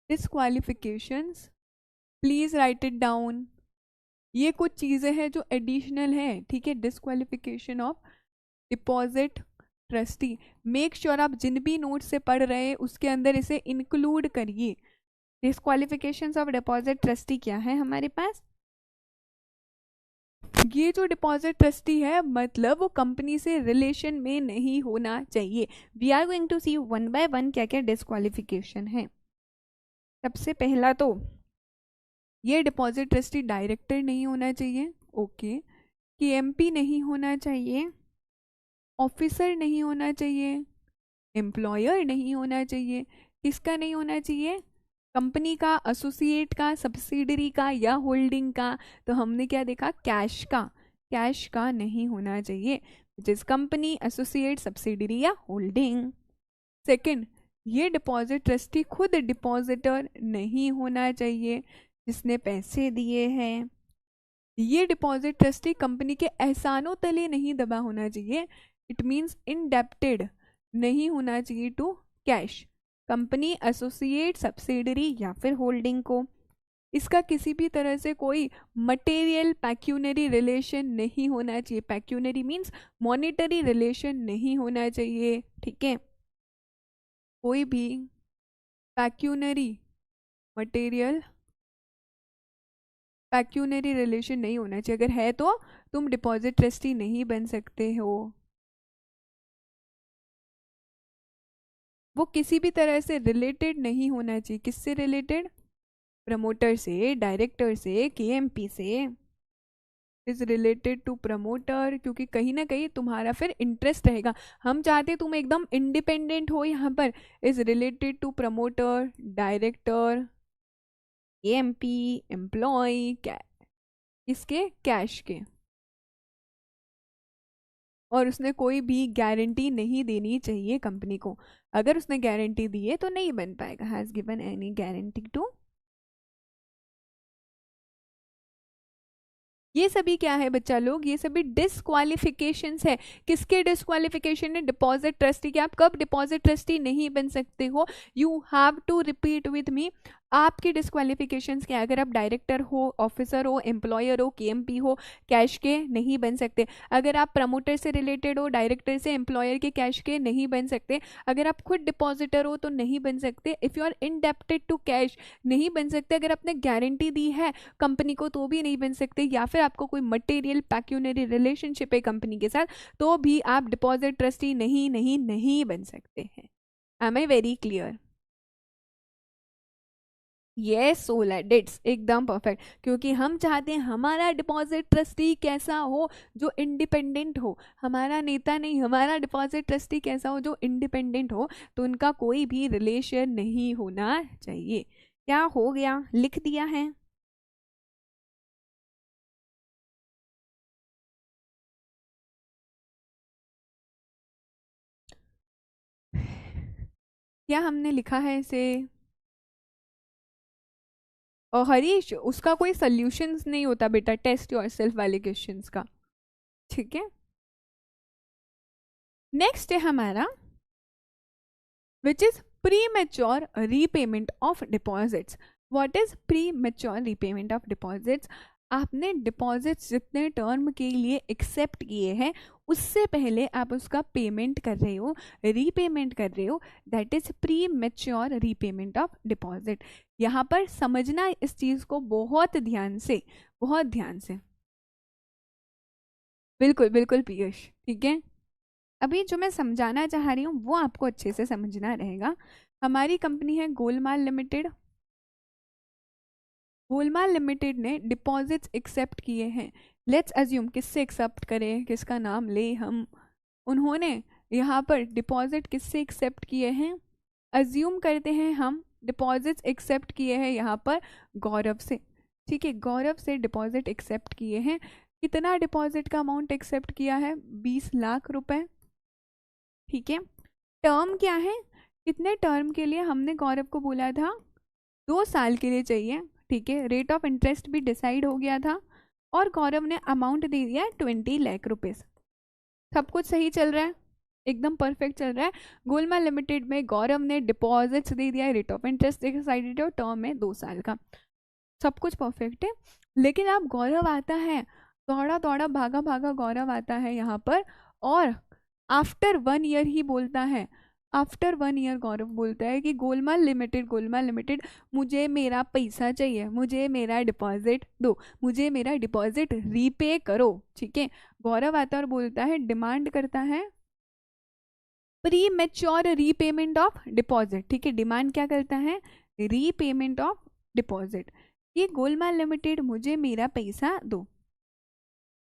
डिस्क्वालिफिकेशंस, प्लीज राइट इट डाउन। ये कुछ चीज़ें हैं जो एडिशनल है, ठीक है। Disqualification of deposit trustee, make sure आप जिन भी नोट से पढ़ रहे हैं उसके अंदर इसे इंक्लूड करिए। डिस्क्वालिफिकेशंस ऑफ डिपॉजिट ट्रस्टी क्या है हमारे पास? ये जो डिपॉजिट ट्रस्टी है मतलब वो कंपनी से रिलेशन में नहीं होना चाहिए। We are going to see one by one क्या क्या डिस्क्वालिफिकेशन है। सबसे पहला तो ये डिपॉजिट ट्रस्टी डायरेक्टर नहीं होना चाहिए, ओके। KMP नहीं होना चाहिए, ऑफिसर नहीं होना चाहिए, एम्प्लॉयर नहीं होना चाहिए। किसका नहीं होना चाहिए? कंपनी का, एसोसिएट का, सब्सिडरी का या होल्डिंग का। तो हमने क्या देखा, कैश का, कैश का नहीं होना चाहिए, जिस कंपनी, एसोसिएट, सब्सिडरी या होल्डिंग। सेकंड, ये डिपॉजिट ट्रस्टी खुद डिपॉजिटर नहीं होना चाहिए जिसने पैसे दिए हैं। ये डिपॉजिट ट्रस्टी कंपनी के एहसानों तले नहीं दबा होना चाहिए, इट मीन्स इंडेप्टेड नहीं होना चाहिए to cash, company, associate, subsidiary या फिर होल्डिंग को। इसका किसी भी तरह से कोई मटेरियल पैक्यूनरी रिलेशन नहीं होना चाहिए, पैक्यूनरी मीन्स मॉनिटरी रिलेशन नहीं होना चाहिए, ठीक है। कोई भी पैक्यूनरी मटेरियल पैक्यूनरी रिलेशन नहीं होना चाहिए, अगर है तो तुम डिपॉजिट ट्रस्टी नहीं बन सकते हो। वो किसी भी तरह से रिलेटेड नहीं होना चाहिए, किससे रिलेटेड? प्रमोटर से, डायरेक्टर से, KMP से। इज रिलेटेड टू प्रमोटर, क्योंकि कहीं ना कहीं तुम्हारा फिर इंटरेस्ट रहेगा। हम चाहते तुम एकदम इंडिपेंडेंट हो यहाँ पर। Is related to promoter, director, KMP, employee, इसके कैश के। और उसने कोई भी गारंटी नहीं देनी चाहिए कंपनी को, अगर उसने गारंटी दी है तो नहीं बन पाएगा। Has given any guarantee to ये सभी क्या है बच्चा लोग, ये सभी डिसक्वालिफिकेशंस है। किसके डिसक्वालिफिकेशन है? डिपॉजिट ट्रस्टी के। आप कब डिपॉजिट ट्रस्टी नहीं बन सकते हो? You have to repeat with me. आपकी डिस्क्वालिफिकेशंस क्या है? अगर आप डायरेक्टर हो, ऑफिसर हो, एम्प्लॉयर हो, केएमपी हो, कैश के नहीं बन सकते। अगर आप प्रमोटर से रिलेटेड हो, डायरेक्टर से एम्प्लॉयर के कैश के नहीं बन सकते। अगर आप खुद डिपॉजिटर हो तो नहीं बन सकते। If you are indebted to cash नहीं बन सकते। अगर आपने गारंटी दी है कंपनी को तो भी नहीं बन सकते। या फिर आपको कोई मटेरियल पैक्यूनरी रिलेशनशिप है कंपनी के साथ तो भी आप डिपॉजिट ट्रस्टी नहीं बन सकते हैं। Am I very clear? ये सोलह डिट्स एकदम परफेक्ट, क्योंकि हम चाहते हैं हमारा डिपॉजिट ट्रस्टी कैसा हो? जो इंडिपेंडेंट हो। हमारा नेता नहीं, हमारा डिपॉजिट ट्रस्टी कैसा हो? जो इंडिपेंडेंट हो। तो उनका कोई भी रिलेशन नहीं होना चाहिए। क्या हो गया? लिख दिया है। क्या हमने लिखा है इसे? और हरीश, उसका कोई सॉल्यूशंस नहीं होता बेटा टेस्ट योरसेल्फ वाले क्वेश्चंस का, ठीक है? नेक्स्ट है हमारा which is pre mature repayment of deposits. What is pre mature repayment of deposits? आपने डिपॉजिट्स जितने टर्म के लिए एक्सेप्ट किए हैं उससे पहले आप उसका पेमेंट कर रहे हो, रीपेमेंट कर रहे हो, that is pre mature repayment of deposit. यहाँ पर समझना इस चीज को बहुत ध्यान से, बहुत ध्यान से। बिल्कुल बिल्कुल पीयूष, ठीक है। अभी जो मैं समझाना चाह रही हूँ वो आपको अच्छे से समझना रहेगा। हमारी कंपनी है गोलमाल लिमिटेड। गोलमाल लिमिटेड ने डिपॉजिट्स एक्सेप्ट किए हैं। लेट्स अज्यूम किससे एक्सेप्ट करें, किसका नाम ले हम। उन्होंने यहाँ पर डिपॉजिट किससे एक्सेप्ट किए हैं? अज्यूम करते हैं हम डिपॉजिट्स एक्सेप्ट किए हैं यहाँ पर गौरव से, ठीक है। गौरव से डिपॉजिट एक्सेप्ट किए हैं। कितना डिपॉजिट का अमाउंट एक्सेप्ट किया है? 20 लाख रुपए, ठीक है। टर्म क्या है? कितने टर्म के लिए हमने गौरव को बोला था? 2 साल के लिए चाहिए, ठीक है। रेट ऑफ इंटरेस्ट भी डिसाइड हो गया था और गौरव ने अमाउंट दे दिया 20 लाख रुपीज। सब कुछ सही चल रहा है, एकदम परफेक्ट चल रहा है। गोलमाल लिमिटेड में गौरव ने डिपॉजिट्स दे दिया, रेट ऑफ इंटरेस्ट डिसाइडेड है और टर्म है 2 साल का। सब कुछ परफेक्ट है। लेकिन अब गौरव आता है, दौड़ा दौड़ा भागा भागा गौरव आता है यहाँ पर और आफ्टर 1 ईयर ही बोलता है, आफ्टर 1 ईयर गौरव बोलता है कि गोलमाल लिमिटेड, गोलमाल लिमिटेड मुझे मेरा पैसा चाहिए, मुझे मेरा डिपॉजिट दो, मुझे मेरा डिपॉजिट रीपे करो, ठीक है। गौरव आता और बोलता है, डिमांड करता है pre mature repayment of deposit, ठीक है। डिमांड क्या करता है? Repayment of deposit. ये गोलमाल लिमिटेड मुझे मेरा पैसा दो।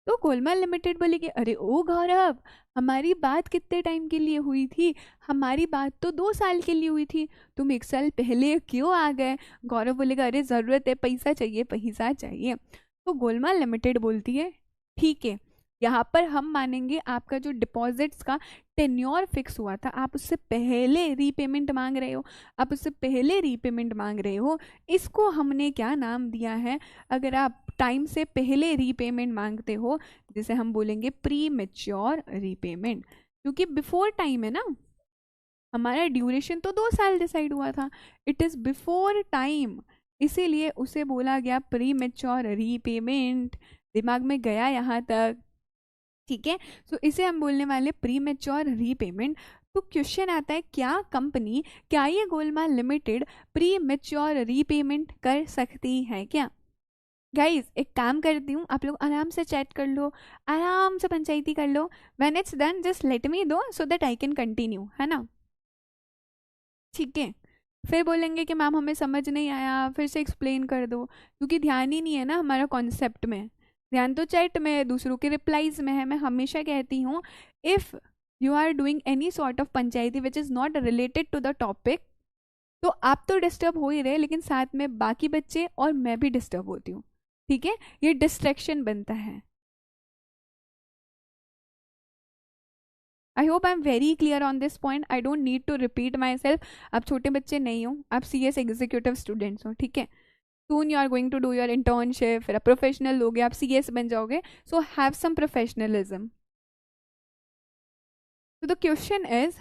तो गोलमाल लिमिटेड बोली कि अरे ओ गौरव, हमारी बात कितने टाइम के लिए हुई थी? हमारी बात तो 2 साल के लिए हुई थी, तुम 1 साल पहले क्यों आ गए? गौरव बोलेगा अरे ज़रूरत है, पैसा चाहिए, पैसा चाहिए। तो गोलमाल लिमिटेड बोलती है ठीक है, यहाँ पर हम मानेंगे आपका जो डिपॉजिट्स का टेन्योर फिक्स हुआ था, आप उससे पहले रीपेमेंट मांग रहे हो, आप उससे पहले रीपेमेंट मांग रहे हो, इसको हमने क्या नाम दिया है? अगर आप टाइम से पहले रीपेमेंट मांगते हो जिसे हम बोलेंगे प्री मेच्योर रीपेमेंट, क्योंकि बिफोर टाइम है ना, हमारा ड्यूरेशन तो 2 साल डिसाइड हुआ था, इट इज बिफोर टाइम, इसीलिए उसे बोला गया प्री मेच्योर रीपेमेंट। दिमाग में गया यहाँ तक, ठीक है। सो इसे हम बोलने वाले प्री मेच्योर रीपेमेंट। तो क्वेश्चन आता है क्या कंपनी, क्या ये Golmaal limited pre mature repayment कर सकती है क्या? गाइज एक काम करती हूँ, आप लोग आराम से चैट कर लो, आराम से पंचायती कर लो, when it's done just let me do so that I can continue, है ना, ठीक है। फिर बोलेंगे कि मैम हमें समझ नहीं आया, फिर से एक्सप्लेन कर दो, क्योंकि ध्यान ही नहीं है ना हमारा कॉन्सेप्ट में, ध्यान तो चैट में है, दूसरों के रिप्लाईज में है। मैं हमेशा कहती हूँ if you are doing any sort of पंचायती which is not related to the topic, तो आप तो डिस्टर्ब हो ही रहे, लेकिन साथ में बाकी बच्चे और मैं भी डिस्टर्ब होती हूँ, ठीक है। ये डिस्ट्रैक्शन बनता है। I hope I am very clear on this point, I don't need to repeat myself. आप छोटे बच्चे नहीं हो, आप CS एग्जीक्यूटिव स्टूडेंट्स हो, ठीक है। Soon you are going to do your internship, फिर आप प्रोफेशनल लोगे, आप CS बन जाओगे. So have some professionalism. तो द क्वेश्चन इज,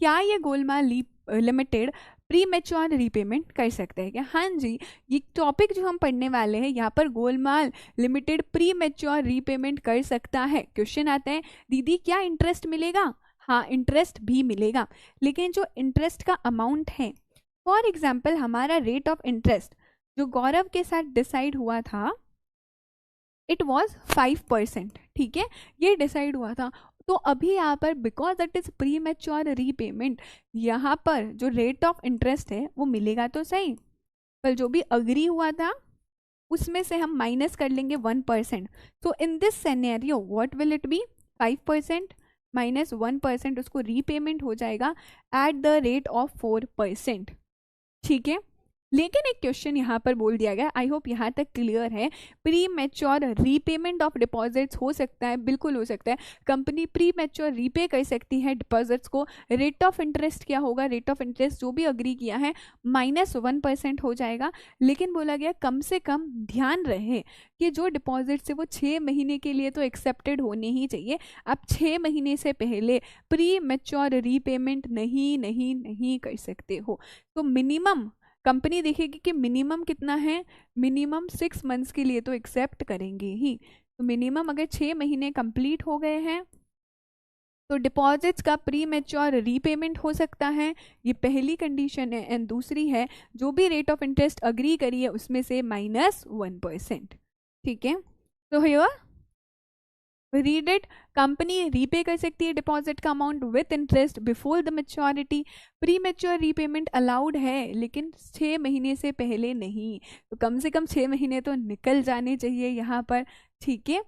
क्या ये Golmaal limited premature repayment कर सकते हैं क्या? हाँ जी, ये टॉपिक जो हम पढ़ने वाले हैं यहाँ पर Golmaal limited premature repayment कर सकता है. क्वेश्चन आता है, दीदी क्या इंटरेस्ट मिलेगा? हाँ, इंटरेस्ट भी मिलेगा, लेकिन जो इंटरेस्ट का अमाउंट है, फॉर एग्जाम्पल हमारा रेट ऑफ इंटरेस्ट जो गौरव के साथ डिसाइड हुआ था, इट वॉज 5%. ठीक है, ये डिसाइड हुआ था. तो अभी यहाँ पर because that is pre mature repayment, यहाँ पर जो रेट ऑफ इंटरेस्ट है वो मिलेगा तो सही, पर जो भी अग्री हुआ था उसमें से हम माइनस कर लेंगे 1%. तो in this scenario what will it be? 5% minus 1%, उसको रीपेमेंट हो जाएगा एट द रेट ऑफ 4%. ठीक है, लेकिन एक क्वेश्चन यहाँ पर बोल दिया गया, आई होप यहाँ तक क्लियर है. Pre mature repayment of deposits हो सकता है, बिल्कुल हो सकता है. कंपनी प्री मैच्योर रीपे कर सकती है डिपॉजिट्स को. रेट ऑफ इंटरेस्ट क्या होगा? रेट ऑफ इंटरेस्ट जो भी अग्री किया है माइनस 1% हो जाएगा. लेकिन बोला गया कम से कम ध्यान रहे कि जो डिपॉजिट्स है वो 6 महीने के लिए तो एक्सेप्टेड होने ही चाहिए. आप 6 महीने से पहले प्री मैच्योर रीपेमेंट नहीं कर सकते हो. तो मिनिमम कंपनी देखेगी कि मिनिमम कितना है, मिनिमम 6 मंथ्स के लिए तो एक्सेप्ट करेंगे ही. तो मिनिमम अगर 6 महीने कंप्लीट हो गए हैं तो डिपॉजिट्स का प्री मैच्योर रीपेमेंट हो सकता है. ये पहली कंडीशन है. एंड दूसरी है, जो भी रेट ऑफ इंटरेस्ट अग्री करी है उसमें से माइनस 1%. ठीक है, तो here read it. Company repay कर सकती है डिपॉजिट का amount with interest before the maturity. Pre mature repayment allowed है, लेकिन 6 महीने से पहले नहीं. तो कम से कम 6 महीने तो निकल जाने चाहिए यहाँ पर. ठीक है,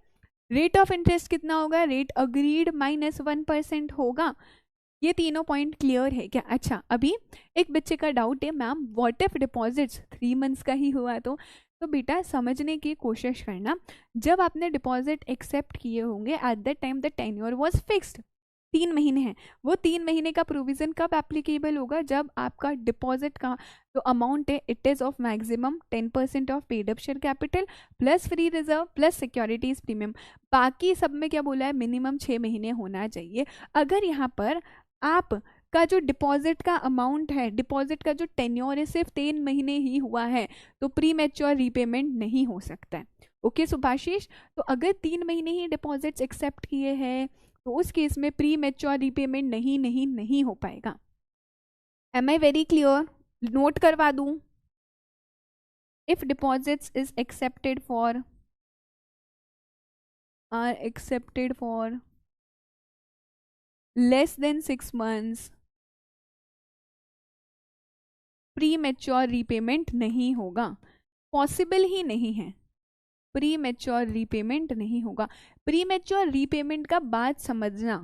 रेट ऑफ इंटरेस्ट कितना होगा? रेट अग्रीड माइनस 1% होगा. ये तीनों पॉइंट क्लियर है क्या? अच्छा, अभी एक बच्चे का डाउट है, ma'am what if deposits 3 months का ही हुआ तो बेटा समझने की कोशिश करना. जब आपने डिपॉजिट एक्सेप्ट किए होंगे eight that time the tenure was fixed, 3 महीने हैं. वो 3 महीने का प्रोविजन कब एप्लीकेबल होगा? जब आपका डिपॉजिट का जो अमाउंट है it is of maximum 10% of paid up share capital plus free reserve plus securities premium. बाकी सब में क्या बोला है? मिनिमम 6 महीने होना चाहिए. अगर यहाँ पर आप का जो डिपॉजिट का अमाउंट है, डिपॉजिट का जो टेन्योर है सिर्फ 3 महीने ही हुआ है, तो प्री मैच्योर रीपेमेंट नहीं हो सकता है. ओके सुभाषिश, तो अगर 3 महीने ही डिपॉजिट्स एक्सेप्ट किए हैं तो उस केस में प्री मैच्योर रीपेमेंट नहीं हो पाएगा. Am I very clear? Note करवा दूं. If deposits is accepted for less than 6 months, premature repayment नहीं होगा. पॉसिबल ही नहीं है, प्री मैच्योर रीपेमेंट नहीं होगा. प्री मैच्योर रीपेमेंट का बात समझना.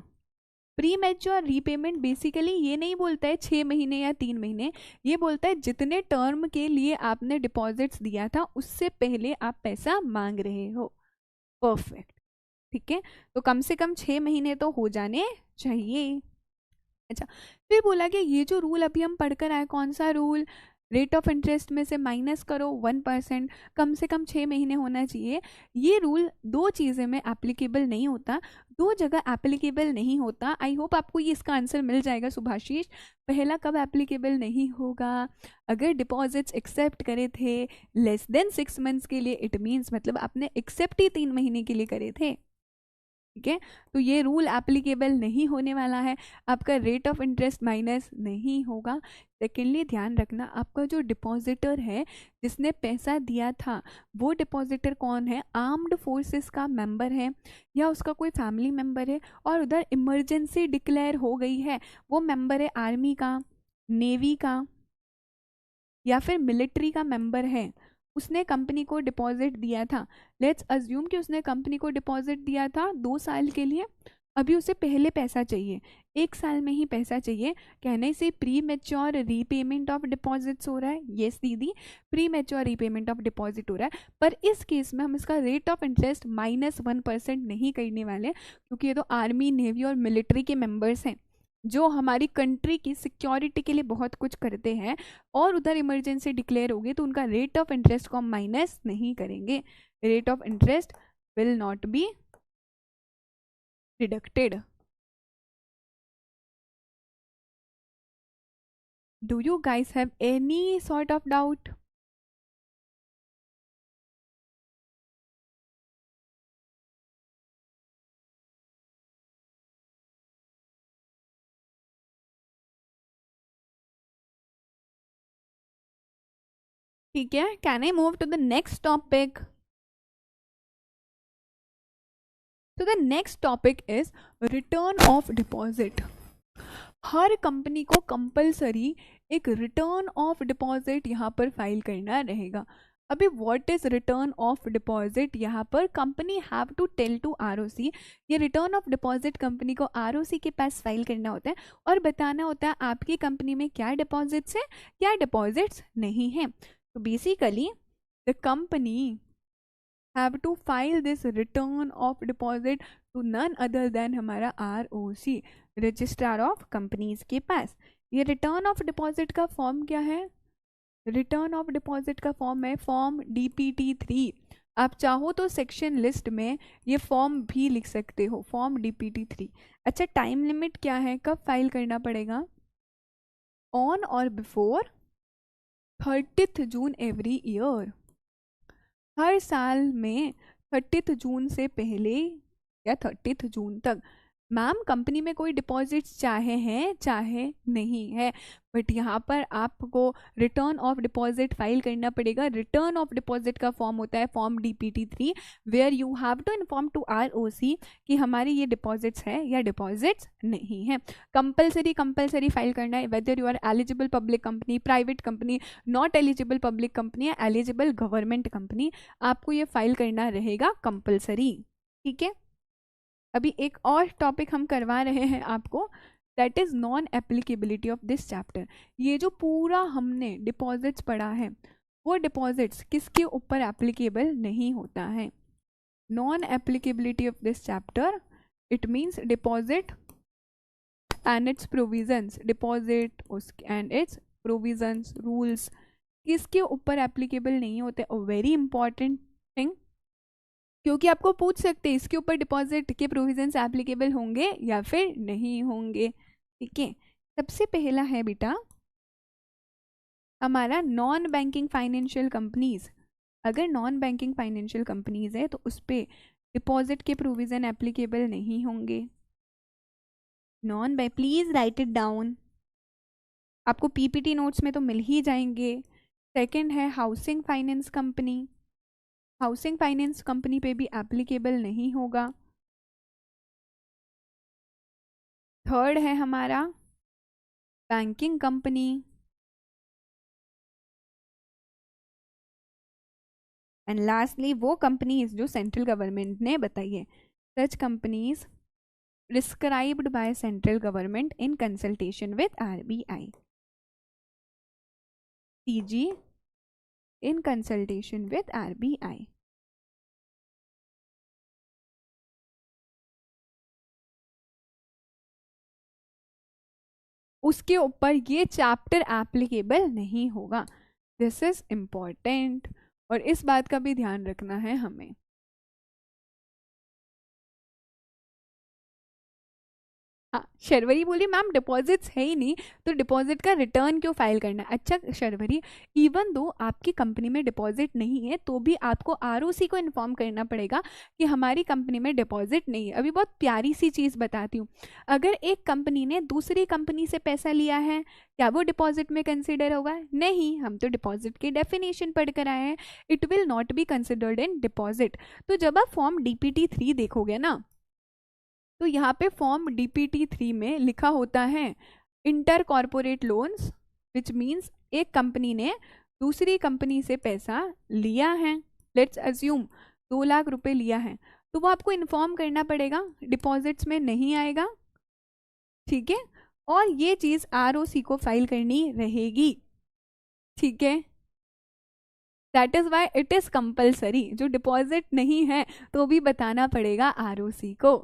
प्री मैच्योर रीपेमेंट बेसिकली ये नहीं बोलता है 6 महीने या 3 महीने, ये बोलता है जितने टर्म के लिए आपने डिपॉजिट्स दिया था उससे पहले आप पैसा मांग रहे हो. परफेक्ट. ठीक है, तो कम से कम 6 महीने तो हो जाने चाहिए. अच्छा, फिर बोला कि ये जो रूल अभी हम पढ़कर आए, कौन सा रूल? रेट ऑफ इंटरेस्ट में से माइनस करो 1%, कम से कम 6 महीने होना चाहिए. ये रूल 2 चीज़ें में एप्लीकेबल नहीं होता, 2 जगह एप्लीकेबल नहीं होता. आई होप आपको ये इसका आंसर मिल जाएगा सुभाषिश. पहला कब एप्लीकेबल नहीं होगा? अगर डिपॉजिट्स एक्सेप्ट करे थे लेस देन 6 मंथ्स के लिए, इट मीन्स मतलब आपने एक्सेप्ट ही 3 महीने के लिए करे थे. ठीक है, तो ये रूल एप्लीकेबल नहीं होने वाला है. आपका रेट ऑफ इंटरेस्ट माइनस नहीं होगा. सेकेंडली ध्यान रखना, आपका जो डिपॉजिटर है जिसने पैसा दिया था वो डिपॉजिटर कौन है? आर्म्ड फोर्सेस का मेंबर है या उसका कोई फैमिली मेंबर है और उधर इमरजेंसी डिक्लेयर हो गई है, वो मेंबर है आर्मी का, नेवी का या फिर मिलिट्री का मेंबर है. उसने कंपनी को डिपॉजिट दिया था. लेट्स अज्यूम कि उसने कंपनी को डिपॉजिट दिया था 2 साल के लिए. अभी उसे पहले पैसा चाहिए, 1 साल में ही पैसा चाहिए. कहने से pre mature repayment of deposits हो रहा है. यस दीदी, pre mature repayment of deposit हो रहा है. पर इस केस में हम इसका रेट ऑफ इंटरेस्ट माइनस 1% नहीं करने वाले, क्योंकि ये तो आर्मी, नेवी और मिलिट्री के मेंबर्स हैं. जो हमारी कंट्री की सिक्योरिटी के लिए बहुत कुछ करते हैं और उधर इमरजेंसी डिक्लेयर होगी तो उनका रेट ऑफ इंटरेस्ट को हम माइनस नहीं करेंगे, rate of interest will not be deducted. Do you guys have any sort of doubt? ठीक है, can I move to the next topic? तो the next topic is return of deposit. हर company को compulsory एक return of deposit यहाँ पर file करना रहेगा। अभी what is return of deposit? यहाँ पर company have to tell to ROC, ये रिटर्न ऑफ डिपॉजिट कंपनी को आरओसी के पास फाइल करना होता है और बताना होता है आपकी कंपनी में क्या डिपॉजिट्स है, क्या डिपॉजिट्स नहीं है। तो basically the company have to file this return of deposit to none other than हमारा आरओसी, रजिस्ट्रार ऑफ कंपनीज के पास। ये रिटर्न ऑफ डिपॉजिट का फॉर्म क्या है? रिटर्न ऑफ डिपॉजिट का फॉर्म है फॉर्म DPT3। आप चाहो तो सेक्शन लिस्ट में ये फॉर्म भी लिख सकते हो, फॉर्म DPT3। अच्छा, टाइम लिमिट क्या है, कब फाइल करना पड़ेगा? On or before 30th June every year, हर साल में 30th जून से पहले या 30th जून तक। मैम कंपनी में कोई डिपॉजिट्स चाहे हैं चाहे नहीं है, बट यहाँ पर आपको रिटर्न ऑफ डिपॉजिट फाइल करना पड़ेगा। रिटर्न ऑफ डिपॉजिट का फॉर्म होता है form DPT3, where you have to inform to ROC कि हमारी ये डिपॉजिट्स है या डिपॉजिट्स नहीं है। कंपलसरी फाइल करना है, whether you are eligible public company, private company, not eligible public company या एलिजिबल गवर्नमेंट कंपनी, आपको ये फाइल करना रहेगा कंपलसरी। ठीक है, अभी एक और टॉपिक हम करवा रहे हैं आपको, that is non applicability of this chapter. ये जो पूरा हमने डिपॉजिट्स पढ़ा है वो डिपॉजिट्स किसके ऊपर एप्लीकेबल नहीं होता है? Non applicability of this chapter, it means deposit and it's provisions, deposit and it's provisions rules किसके ऊपर एप्लीकेबल नहीं होते। वेरी इंपॉर्टेंट थिंग, क्योंकि आपको पूछ सकते हैं इसके ऊपर डिपॉजिट के प्रोविजंस एप्लीकेबल होंगे या फिर नहीं होंगे। ठीक है, सबसे पहला है बेटा हमारा नॉन बैंकिंग फाइनेंशियल कंपनीज। अगर नॉन बैंकिंग फाइनेंशियल कंपनीज है तो उस पर डिपॉजिट के प्रोविजन एप्लीकेबल नहीं होंगे। Known by, please right it down, आपको PPT नोट्स में तो मिल ही जाएंगे। सेकंड है housing finance company, housing finance company पे भी एप्लीकेबल नहीं होगा। थर्ड है हमारा बैंकिंग कंपनी, एंड लास्टली वो कंपनीज जो सेंट्रल गवर्नमेंट ने बताई है, such companies prescribed by central government in consultation with RBI, CG in consultation with RBI। उसके ऊपर ये चैप्टर एप्लीकेबल नहीं होगा। दिस इज इम्पॉर्टेंट और इस बात का भी ध्यान रखना है हमें। हाँ, शर्वरी बोली मैम डिपॉजिट्स है ही नहीं तो डिपॉजिट का रिटर्न क्यों फाइल करना है। अच्छा शर्वरी, इवन दो आपकी कंपनी में डिपॉजिट नहीं है तो भी आपको आरओसी को इन्फॉर्म करना पड़ेगा कि हमारी कंपनी में डिपॉजिट नहीं है। अभी बहुत प्यारी सी चीज़ बताती हूँ, अगर एक कंपनी ने दूसरी कंपनी से पैसा लिया है क्या वो डिपॉजिट में कंसिडर होगा? नहीं, हम तो डिपॉजिट की डेफिनेशन पढ़ कर आए हैं, it will not be considered in deposit. तो जब आप फॉर्म DPT3 देखोगे ना तो यहाँ पे फॉर्म DPT3 में लिखा होता है inter corporate loans, which means एक कंपनी ने दूसरी कंपनी से पैसा लिया है, लेट्स अज्यूम 2 लाख रुपए लिया है, तो वो आपको इन्फॉर्म करना पड़ेगा, डिपॉजिट्स में नहीं आएगा। ठीक है, और ये चीज़ ROC को फाइल करनी रहेगी। ठीक है, that is why it is compulsory, जो डिपॉजिट नहीं है तो भी बताना पड़ेगा ROC को।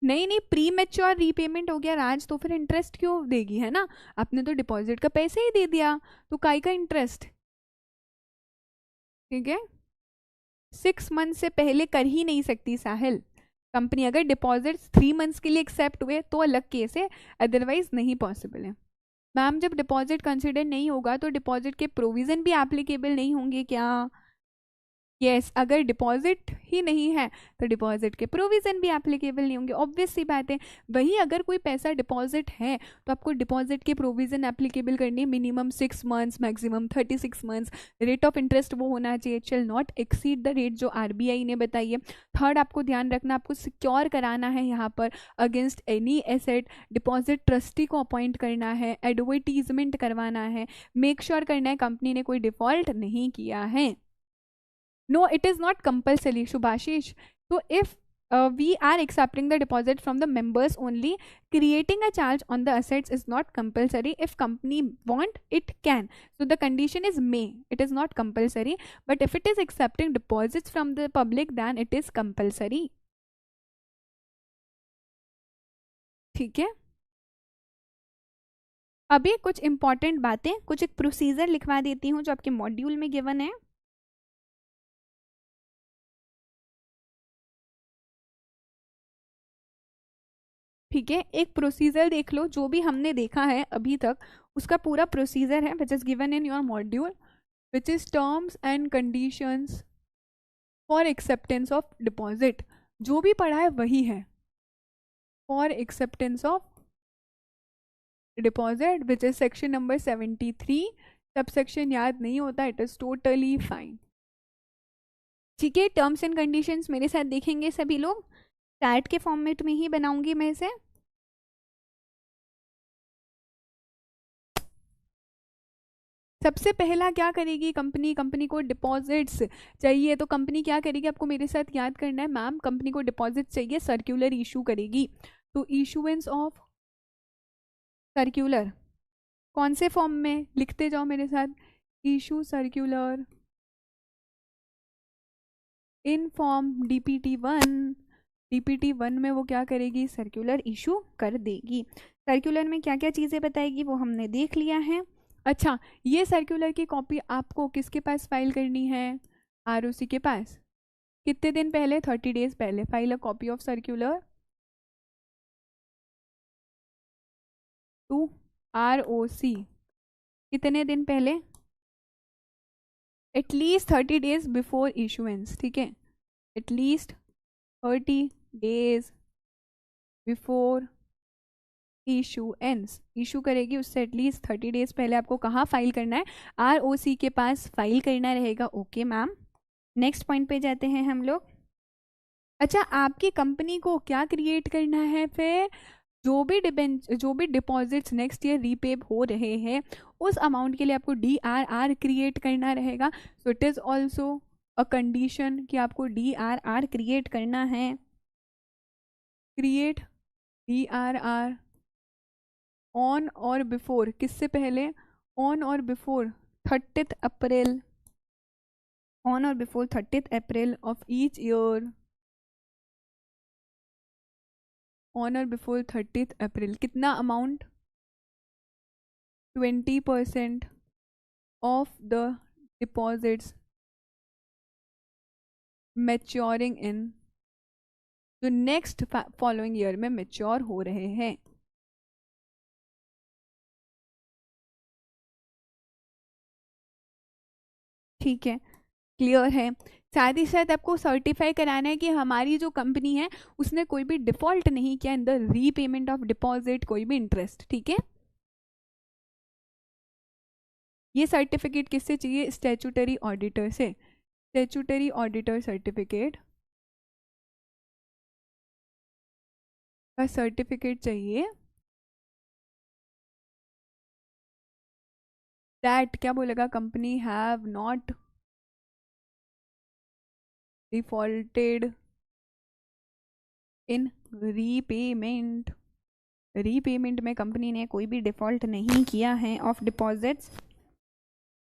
नहीं नहीं, प्री मेच्योर रीपेमेंट हो गया राज, तो फिर इंटरेस्ट क्यों देगी, है ना? आपने तो डिपॉजिट का पैसे ही दे दिया, तो काय का इंटरेस्ट? ठीक है, 6 मंथ से पहले कर ही नहीं सकती साहिल कंपनी। अगर डिपॉजिट 3 मंथ्स के लिए एक्सेप्ट हुए तो अलग केस है, अदरवाइज नहीं पॉसिबल है। मैम जब डिपॉजिट कंसिडर नहीं होगा तो डिपॉजिट के प्रोविजन भी एप्लीकेबल नहीं होंगे क्या? यस, अगर डिपॉजिट ही नहीं है तो डिपॉजिट के प्रोविजन भी एप्लीकेबल नहीं होंगे, ऑब्वियस सी बात है। वही अगर कोई पैसा डिपॉजिट है तो आपको डिपॉजिट के प्रोविजन एप्लीकेबल करनी है, minimum 6 months, maximum 36 months. Rate of interest वो होना चाहिए, it shall not exceed the rate जो आरबीआई ने बताई है। थर्ड आपको ध्यान रखना, आपको सिक्योर कराना है यहाँ पर against any asset, deposit trustee को अपॉइंट करना है, एडवर्टीजमेंट करवाना है, मेक श्योर करना है कंपनी ने कोई डिफॉल्ट नहीं किया है। No, it is not compulsory, Shubhashish. So if we are accepting the deposit from the members only, creating a charge on the assets is not compulsory. If company want, it can. So the condition is may. It is not compulsory. But if it is accepting deposits from the public, then it is compulsory. ठीक है, अभी कुछ important बातें, कुछ एक procedure लिखवा देती हूँ जो आपके मॉड्यूल में गिवन है। ठीक है, एक प्रोसीजर देख लो, जो भी हमने देखा है अभी तक उसका पूरा प्रोसीजर है, which is given in your module, which is terms and conditions for acceptance of deposit. जो भी पढ़ा है वही है, for acceptance of deposit, which is section number 73। Sub section याद नहीं होता, इट इज टोटली फाइन। ठीक है, टर्म्स एंड कंडीशंस मेरे साथ देखेंगे सभी लोग, चैट के फॉर्मेट में ही बनाऊंगी मैं इसे। सबसे पहला क्या करेगी कंपनी, कंपनी को डिपॉजिट्स चाहिए, तो कंपनी क्या करेगी आपको मेरे साथ याद करना है। मैम कंपनी को डिपॉजिट चाहिए, सर्क्यूलर इशू करेगी। तो इशूएंस ऑफ सर्क्यूलर कौन से फॉर्म में, लिखते जाओ मेरे साथ, issue circular in form DPT1। DPT1 में वो क्या करेगी, सर्क्यूलर इशू कर देगी। सर्क्यूलर में क्या क्या चीज़ें बताएगी वो हमने देख लिया है। अच्छा, ये सर्क्यूलर की कॉपी आपको किसके पास फाइल करनी है, ROC के पास। कितने दिन पहले, 30 डेज पहले file a copy of circular to ROC। कितने दिन पहले, एटलीस्ट 30 डेज बिफोर इशुएंस। ठीक है, at least 30 days before issuance. Issue करेगी उससे एटलीस्ट 30 डेज पहले आपको कहाँ फाइल करना है, ROC के पास फाइल करना रहेगा। ओके मैम, नेक्स्ट पॉइंट पे जाते हैं हम लोग। अच्छा, आपकी कंपनी को क्या क्रिएट करना है फिर, जो भी डिपॉजिट्स नेक्स्ट ईयर रीपे हो रहे हैं उस अमाउंट के लिए आपको DRR क्रिएट करना रहेगा। So it is also a condition कि आपको DRR क्रिएट करना है। Create DRR on or before, किससे पहले, on or before 30th April, on or before 30th April of each year, on or before 30th April. कितना amount, 20% of the deposits maturing in, जो next following year में mature हो रहे हैं। ठीक है, क्लियर है। साथ ही साथ आपको सर्टिफाई कराना है कि हमारी जो कंपनी है उसने कोई भी डिफॉल्ट नहीं किया in the repayment of deposit, कोई भी इंटरेस्ट। ठीक है, ये सर्टिफिकेट किससे चाहिए, स्टैट्यूटरी ऑडिटर से। स्टैट्यूटरी ऑडिटर सर्टिफिकेट का सर्टिफिकेट चाहिए, दैट क्या बोलेगा, company have not defaulted in repayment. Repayment में कंपनी ने कोई भी डिफॉल्ट नहीं किया है ऑफ डिपॉजिट्स,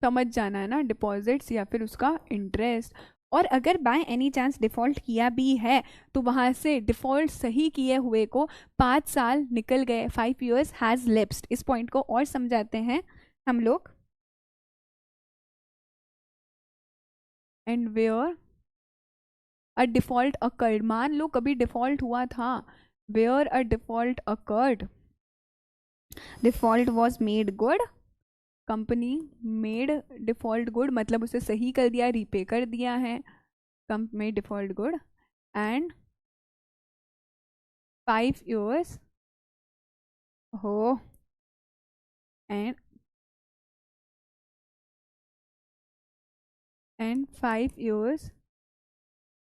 समझ जाना है ना, डिपॉजिट्स या फिर उसका इंटरेस्ट। और अगर बाय एनी चांस डिफ़ॉल्ट किया भी है तो वहाँ से डिफ़ॉल्ट सही किए हुए को 5 साल निकल गए, 5 years हैज़ लेप्स्ड। इस पॉइंट को और समझाते हैं हम लोग। And where a default occurred, मान लो कभी डिफ़ॉल्ट हुआ था, where a default occurred, default was made good, company made default good, मतलब उसे सही कर दिया, रीपे कर दिया है, made default good, and 5 years हो and 5 years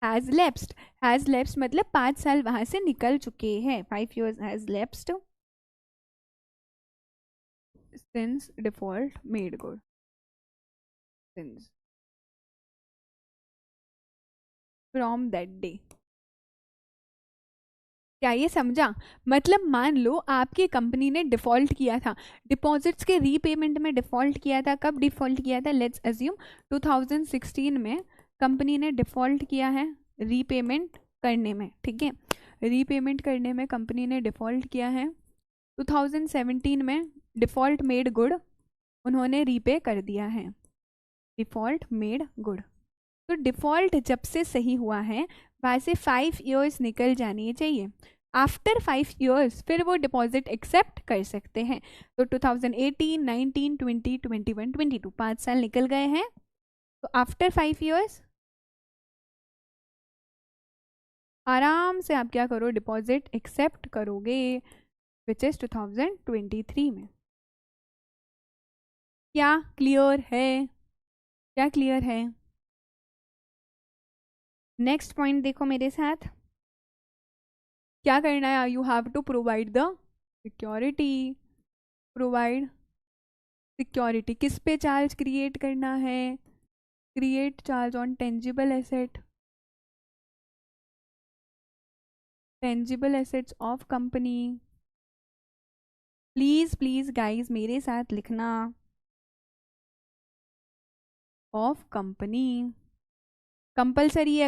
has lapsed. Has lapsed मतलब 5 साल वहां से निकल चुके हैं, 5 years has lapsed since default made good, since from that day। क्या ये समझा? मतलब मान लो आपकी कंपनी ने डिफॉल्ट किया था, डिपॉजिट्स के रीपेमेंट में डिफॉल्ट किया था। कब डिफॉल्ट किया था? लेट्स अज्यूम 2016 में कंपनी ने डिफॉल्ट किया है रीपेमेंट करने में, ठीक है, रीपेमेंट करने में कंपनी ने डिफॉल्ट किया है। 2017 में डिफॉल्ट मेड गुड, उन्होंने रीपे कर दिया है, डिफॉल्ट मेड गुड। तो डिफॉल्ट जब से सही हुआ है वैसे 5 years निकल जानी चाहिए। आफ्टर 5 years फिर वो डिपॉजिट एक्सेप्ट कर सकते हैं। तो 2018, 19, 20, 21, 22 5 साल निकल गए हैं। तो आफ्टर 5 years आराम से आप क्या करो, डिपॉजिट एक्सेप्ट करोगे, विच इज 2023 में। क्या क्लियर है? क्या क्लियर है? नेक्स्ट पॉइंट देखो मेरे साथ, क्या करना है? You have to provide the security. Provide security किस पे चार्ज क्रिएट करना है? Create charge on tangible asset, tangible assets of company. Please please guys मेरे साथ लिखना, ऑफ कंपनी कंपल्सरी है।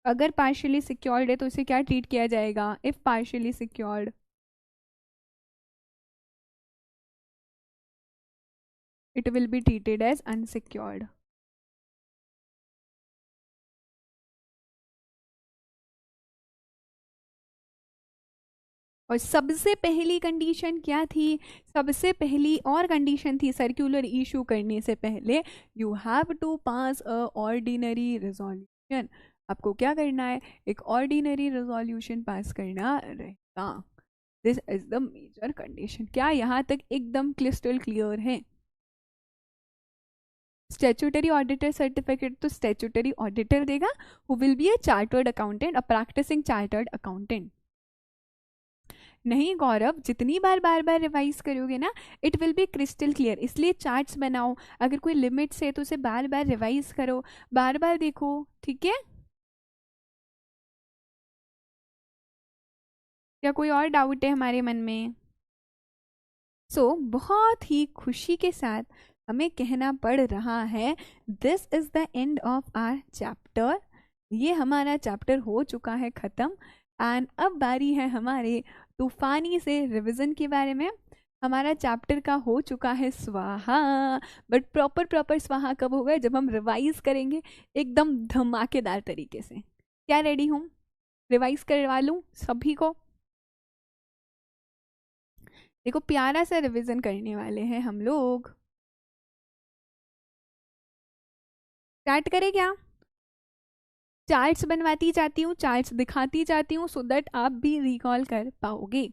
अगर पार्शियली सिक्योर्ड है तो इसे क्या ट्रीट किया जाएगा? If partially secured it will be treated as unsecured। और सबसे पहली कंडीशन क्या थी? सबसे पहली और कंडीशन थी सर्कुलर इशू करने से पहले, you have to pass a ordinary resolution. आपको क्या करना है? एक ऑर्डिनरी रेजोल्यूशन पास करना रहेगा। This is the major condition. क्या यहाँ तक एकदम क्रिस्टल क्लियर है? स्टैट्यूटरी ऑडिटर सर्टिफिकेट तो स्टैट्यूटरी ऑडिटर देगा, who will be a chartered accountant, a practising chartered accountant. नहीं गौरव, जितनी बार बार रिवाइज करोगे ना it will be crystal clear. इसलिए चार्ट्स बनाओ, अगर कोई लिमिट्स है तो उसे बार बार रिवाइज करो, बार बार देखो, ठीक है? क्या कोई और डाउट है हमारे मन में? बहुत ही खुशी के साथ हमें कहना पड़ रहा है, this is the end of our chapter. ये हमारा चैप्टर हो चुका है खत्म। एंड अब बारी है हमारे तूफानी से रिवीजन के बारे में। हमारा चैप्टर का हो चुका है स्वाहा, बट प्रॉपर स्वाहा कब होगा? जब हम रिवाइज करेंगे एकदम धमाकेदार तरीके से। क्या रेडी हूँ? रिवाइज करवा लूँ सभी को? देखो प्यारा सा रिवीजन करने वाले हैं हम लोग। स्टार्ट करें क्या? चार्ट्स बनवाती जाती हूँ, चार्ट्स दिखाती जाती हूँ सो दैट आप भी रिकॉल कर पाओगे।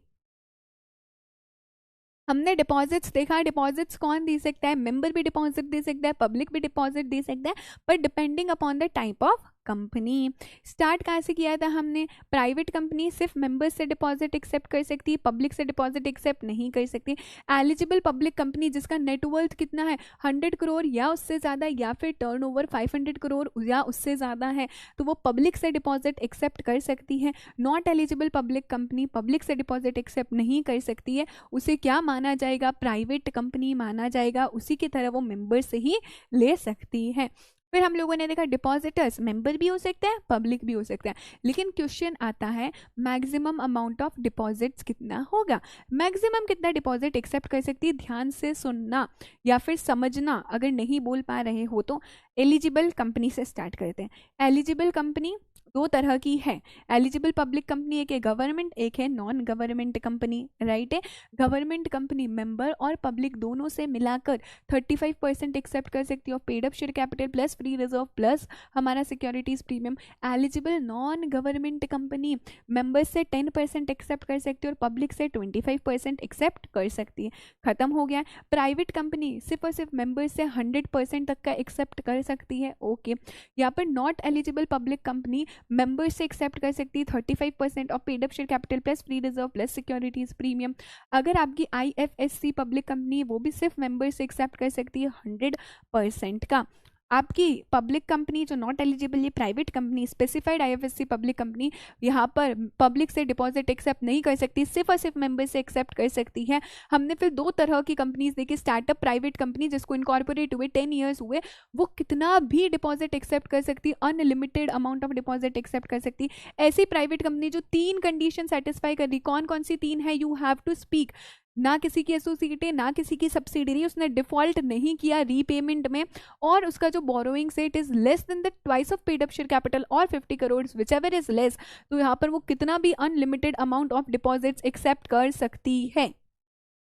हमने डिपॉजिट्स देखा, डिपॉजिट्स कौन दे सकता है? मेंबर भी डिपॉजिट दे सकता है, पब्लिक भी डिपॉजिट दे सकता है, पर depending upon the type of company. Start कहाँ से किया था हमने? प्राइवेट कंपनी सिर्फ मेंबर्स से डिपॉजिट एक्सेप्ट कर सकती है, पब्लिक से डिपॉजिट एक्सेप्ट नहीं कर सकती। एलिजिबल पब्लिक कंपनी जिसका नेटवर्थ कितना है, 100 करोड़ या उससे ज़्यादा, या फिर टर्नओवर 500 करोड़ या उससे ज़्यादा है, तो वो पब्लिक से डिपॉजिट एक्सेप्ट कर सकती है। Not eligible public company public से डिपॉजिट एक्सेप्ट नहीं कर सकती है, उसे क्या माना जाएगा? प्राइवेट कंपनी माना जाएगा, उसी की तरह वो मेंबर से ही ले सकती है। फिर हम लोगों ने देखा डिपॉजिटर्स मेंबर भी हो सकते हैं, पब्लिक भी हो सकते हैं, लेकिन क्वेश्चन आता है मैक्सिमम अमाउंट ऑफ डिपॉजिट्स कितना होगा, मैक्सिमम कितना डिपॉजिट एक्सेप्ट कर सकती है। ध्यान से सुनना या फिर समझना, अगर नहीं बोल पा रहे हो तो एलिजिबल कंपनी से स्टार्ट करते हैं। एलिजिबल कंपनी दो तरह की है, एलिजिबल पब्लिक कंपनी एक है गवर्नमेंट, एक है नॉन गवर्नमेंट कंपनी, राइट है। गवर्नमेंट कंपनी मेंबर और पब्लिक दोनों से मिलाकर 35% एक्सेप्ट कर सकती है और paid up share capital plus free reserve plus हमारा securities premium. Eligible non government company members से 10% एक्सेप्ट कर सकती है और पब्लिक से 25% एक्सेप्ट कर सकती है। खत्म हो गया। प्राइवेट कंपनी सिर्फ और सिर्फ मेंबर्स से 100% तक का एक्सेप्ट कर सकती है, ओके। यहाँ पर not eligible public company members से एक्सेप्ट कर सकती है 35% और paid up share capital plus free reserve plus securities premium. अगर आपकी IFSC पब्लिक कंपनी है वो भी सिर्फ मेंबर्स से एक्सेप्ट कर सकती है 100% का। आपकी पब्लिक कंपनी जो नॉट एलिजिबल है private company specified IFSC public company यहाँ पर पब्लिक से डिपॉजिट एक्सेप्ट नहीं कर सकती, सिर्फ और सिर्फ मेंबर से एक्सेप्ट कर सकती है। हमने फिर दो तरह की कंपनीज देखी, स्टार्टअप प्राइवेट कंपनी जिसको इनकॉर्पोरेट हुए 10 ईयर्स हुए, वो कितना भी डिपॉजिट एक्सेप्ट कर सकती, unlimited amount of deposit accept कर सकती। ऐसी प्राइवेट कंपनी जो 3 कंडीशन सेटिस्फाई कर रही, कौन कौन सी 3 है, यू हैव टू स्पीक, ना किसी की एसोसिएट है ना किसी की सब्सिडरी, उसने डिफॉल्ट नहीं किया रीपेमेंट में, और उसका जो बोरोइंग से it is less than the twice of paid up share capital और 50 crore whichever is less, तो यहाँ पर वो कितना भी unlimited amount of deposits accept कर सकती है।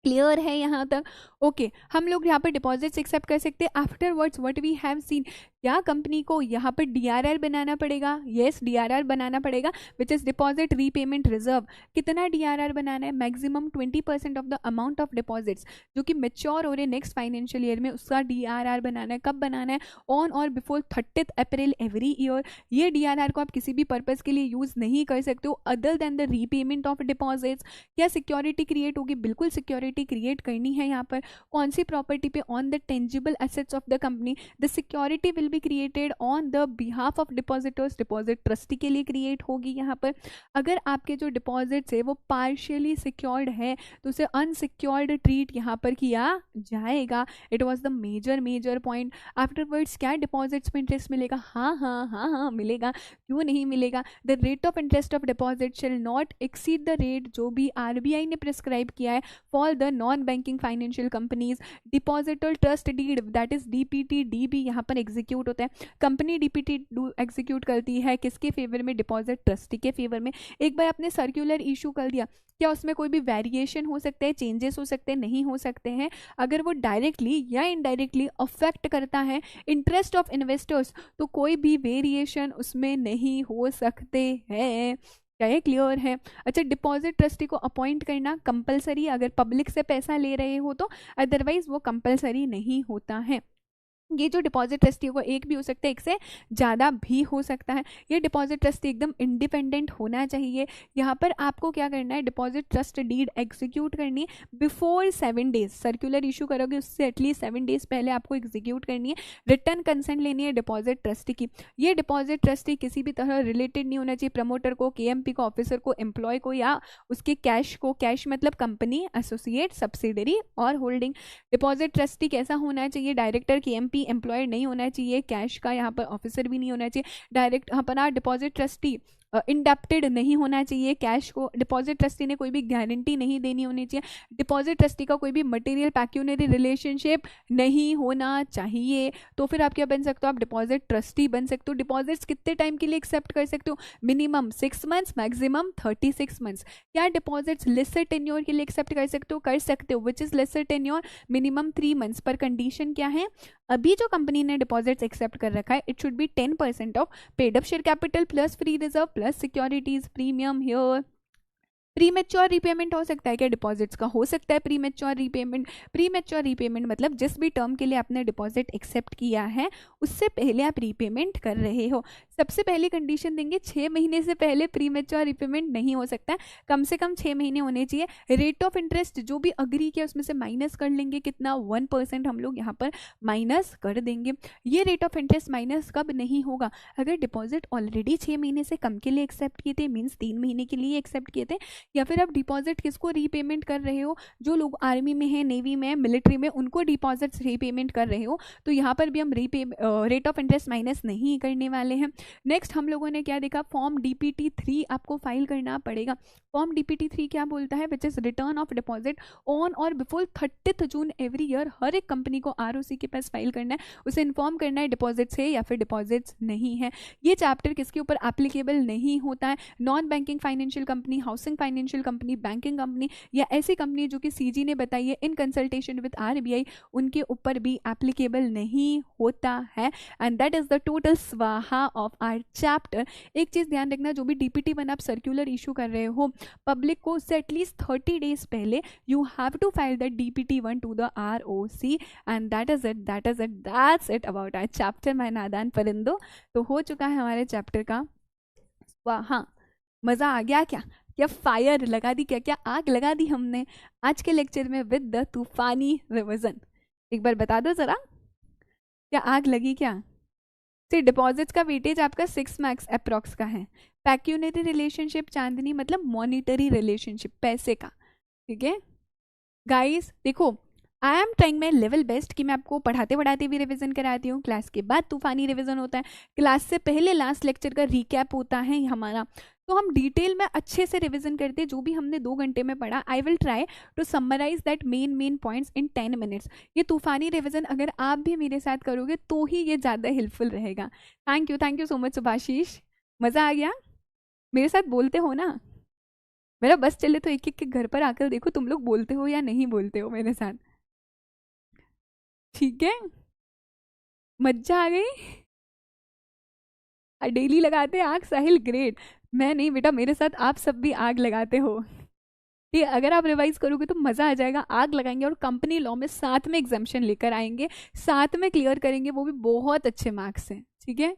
क्लियर है यहाँ तक? ओके हम लोग यहाँ पर डिपॉजिट्स एक्सेप्ट कर सकते हैं। Afterwards what we have seen, क्या कंपनी को यहाँ पर DRR बनाना पड़ेगा, यस DRR बनाना पड़ेगा which is deposit repayment reserve. कितना DRR बनाना है, maximum 20% of the amount of deposits जो कि मेच्योर हो रहे नेक्स्ट फाइनेंशियल ईयर में, उसका DRR बनाना है। कब बनाना है, on or before 30 April every year. ये DRR को आप किसी भी पर्पज के लिए यूज नहीं कर सकते हो other than the repayment of deposits. क्या सिक्योरिटी क्रिएट होगी, बिल्कुल सिक्योरिटी क्रिएट करनी है। यहाँ पर कौन सी प्रॉपर्टी पे, on the tangible assets of the company. The security will be created on the behalf of depositors, deposit trustee के लिए क्रिएट होगी। यहाँ पर अगर आपके जो डिपॉजिट्स है वो पार्शियली सिक्योर्ड है तो उसे अनसिक्योर्ड ट्रीट यहाँ पर किया जाएगा। It was the major point. Afterwards क्या डिपॉजिट्स में इंटरेस्ट मिलेगा, हाँ मिलेगा, क्यों नहीं मिलेगा। The rate of interest of deposit shall not exceed the rate जो भी RBI ने प्रिस्क्राइब किया है for the non banking financial companies. Depositor trust deed that is DPT भी यहाँ पर एग्जीक्यूट होता है। कंपनी DPT एग्जीक्यूट करती है किसके फेवर में, डिपॉजिट ट्रस्टी के फेवर में। एक बार आपने सर्कुलर इशू कर दिया, क्या उसमें कोई भी वेरिएशन हो सकते हैं, चेंजेस हो सकते हैं, नहीं हो सकते हैं। अगर वो डायरेक्टली या इनडायरेक्टली अफेक्ट करता है इंटरेस्ट ऑफ इन्वेस्टर्स तो कोई भी वेरिएशन उसमें नहीं हो सकते हैं। क्या ये क्लियर है? अच्छा डिपॉजिट ट्रस्टी को अपॉइंट करना कंपलसरी अगर पब्लिक से पैसा ले रहे हो तो, अदरवाइज वो कंपलसरी नहीं होता है। ये जो डिपॉजिट ट्रस्टी होगा एक भी हो सकता है, एक से ज़्यादा भी हो सकता है। ये डिपॉजिट ट्रस्टी एकदम इंडिपेंडेंट होना चाहिए। यहाँ पर आपको क्या करना है, डिपॉजिट ट्रस्ट डीड एग्जीक्यूट करनी बिफोर 7 डेज। सर्कुलर इशू करोगे उससे एटलीस्ट 7 डेज पहले आपको एग्जीक्यूट करनी है। रिटर्न कंसेंट लेनी है डिपॉजिट ट्रस्टी की। ये डिपॉजिट ट्रस्टी किसी भी तरह रिलेटेड नहीं होना चाहिए प्रमोटर को, KMP को, ऑफिसर को, एम्प्लॉय को या उसके कैश को। कैश मतलब कंपनी, एसोसिएट, सब्सिडरी और होल्डिंग। डिपॉजिट ट्रस्टी कैसा होना चाहिए, डायरेक्टर, KMP, एम्प्लॉयड नहीं होना चाहिए, कैश का यहाँ पर ऑफिसर भी नहीं होना चाहिए। डायरेक्ट अपना डिपॉजिट ट्रस्टी इंडेप्टेड नहीं होना चाहिए, कैश को डिपॉजिट ट्रस्टी ने कोई भी गारंटी नहीं देनी होनी चाहिए। डिपॉजिट ट्रस्टी का कोई भी मटेरियल पैक्यूनरी रिलेशनशिप नहीं होना चाहिए। तो फिर आप क्या बन सकते हो, आप डिपॉजिट ट्रस्टी बन सकते हो। डिपॉजिट्स कितने टाइम के लिए एक्सेप्ट कर सकते हो, मिनिमम 6 मंथ्स, मैक्सिमम 36 मंथ्स। क्या डिपॉजिट्स लेसर टेन्योर के लिए एक्सेप्ट कर सकते हो, which is lesser tenure, minimum 3 months. पर कंडीशन क्या है, अभी जो कंपनी ने डिपॉजिट्स एक्सेप्ट कर रखा है it should be 10% of paid up share capital plus free reserve plus securities premium. Here premature repayment हो सकता है क्या डिपॉजिट्स का, हो सकता है प्रीमेच्योर रीपेमेंट। प्रीमेच्योर रीपेमेंट मतलब जिस भी टर्म के लिए आपने डिपॉजिट एक्सेप्ट किया है उससे पहले आप रीपेमेंट कर रहे हो। सबसे पहली कंडीशन देंगे 6 महीने से पहले प्रीमेच्योर रीपेमेंट नहीं हो सकता है, कम से कम 6 महीने होने चाहिए। रेट ऑफ इंटरेस्ट जो भी अग्री किया उसमें से माइनस कर लेंगे, कितना 1% हम लोग यहाँ पर माइनस कर देंगे। ये रेट ऑफ इंटरेस्ट माइनस कब नहीं होगा, अगर डिपॉजिट ऑलरेडी 6 महीने से कम के लिए एक्सेप्ट किए थे, मीन्स 3 महीने के लिए एक्सेप्ट किए थे, या फिर आप डिपॉजिट किसको रीपेमेंट कर रहे हो, जो लोग आर्मी में है, नेवी में, मिलिट्री में, उनको डिपॉजिट्स रीपेमेंट कर रहे हो, तो यहाँ पर भी हम रेट ऑफ इंटरेस्ट माइनस नहीं करने वाले हैं। नेक्स्ट हम लोगों ने क्या देखा, फॉर्म DPT3 आपको फाइल करना पड़ेगा। फॉर्म DPT3 क्या बोलता है, which is return of deposit on or before 30 June every year. हर एक कंपनी को ROC के पास फाइल करना है, उसे इन्फॉर्म करना है डिपॉजिट्स है या फिर डिपॉजिट्स नहीं है। ये चैप्टर किसके ऊपर एप्लीकेबल नहीं होता है, non banking financial company, housing financial company, banking company या ऐसी कंपनी जो कि CG ने बताई है इन कंसल्टेशन विद RBI, उनके ऊपर भी एप्लीकेबल नहीं होता है। And that is the total स्वाहा ऑफ आवर चैप्टर। एक चीज ध्यान रखना, जो भी DPT1 आप सर्कुलर इशू कर रहे हो, पब्लिक को उससे एटलीस्ट 30 डेज पहले you have to file the DPT1 to the ROC। And that's it about our chapter my नादान परिंदो। तो हो चुका है हमारे चैप्टर का स्वाहा। मजा आ गया क्या? क्या फायर लगा दी, क्या क्या आग लगा दी हमने आज के लेक्चर में विद द तूफानी रिवीजन। एक बार बता दो जरा, क्या आग लगी क्या? फिर डिपॉजिट्स का वेटेज आपका 6 मार्क्स अप्रॉक्स का है। पैक्यूनरी रिलेशनशिप चांदनी मतलब मॉनिटरी रिलेशनशिप, पैसे का। ठीक है गाइस, देखो I am trying my level best कि मैं आपको पढ़ाते पढ़ाते भी रिवीजन कराती हूँ। क्लास के बाद तूफानी रिवीजन होता है, क्लास से पहले लास्ट लेक्चर का रिकैप होता है हमारा, तो हम डिटेल में अच्छे से रिवीजन करते हैं जो भी हमने 2 घंटे में पढ़ा। I will try to summarise that main points in 10 minutes. ये तूफानी रिवीजन अगर आप भी मेरे साथ करोगे तो ही ये ज़्यादा हेल्पफुल रहेगा। Thank you so much Subhashish, मज़ा आ गया। मेरे साथ बोलते हो ना, मेरा बस चले तो एक एक के घर पर आकर देखो तुम लोग बोलते हो या नहीं बोलते हो मेरे साथ। ठीक है, मज्जा आ गई। डेली लगाते हैं आग, साहिल ग्रेट। मैं नहीं बेटा, मेरे साथ आप सब भी आग लगाते हो। ठीक है, अगर आप रिवाइज करोगे तो मजा आ जाएगा। आग लगाएंगे और कंपनी लॉ में साथ में एग्जाम्शन लेकर आएंगे, साथ में क्लियर करेंगे, वो भी बहुत अच्छे मार्क्स से। ठीक है,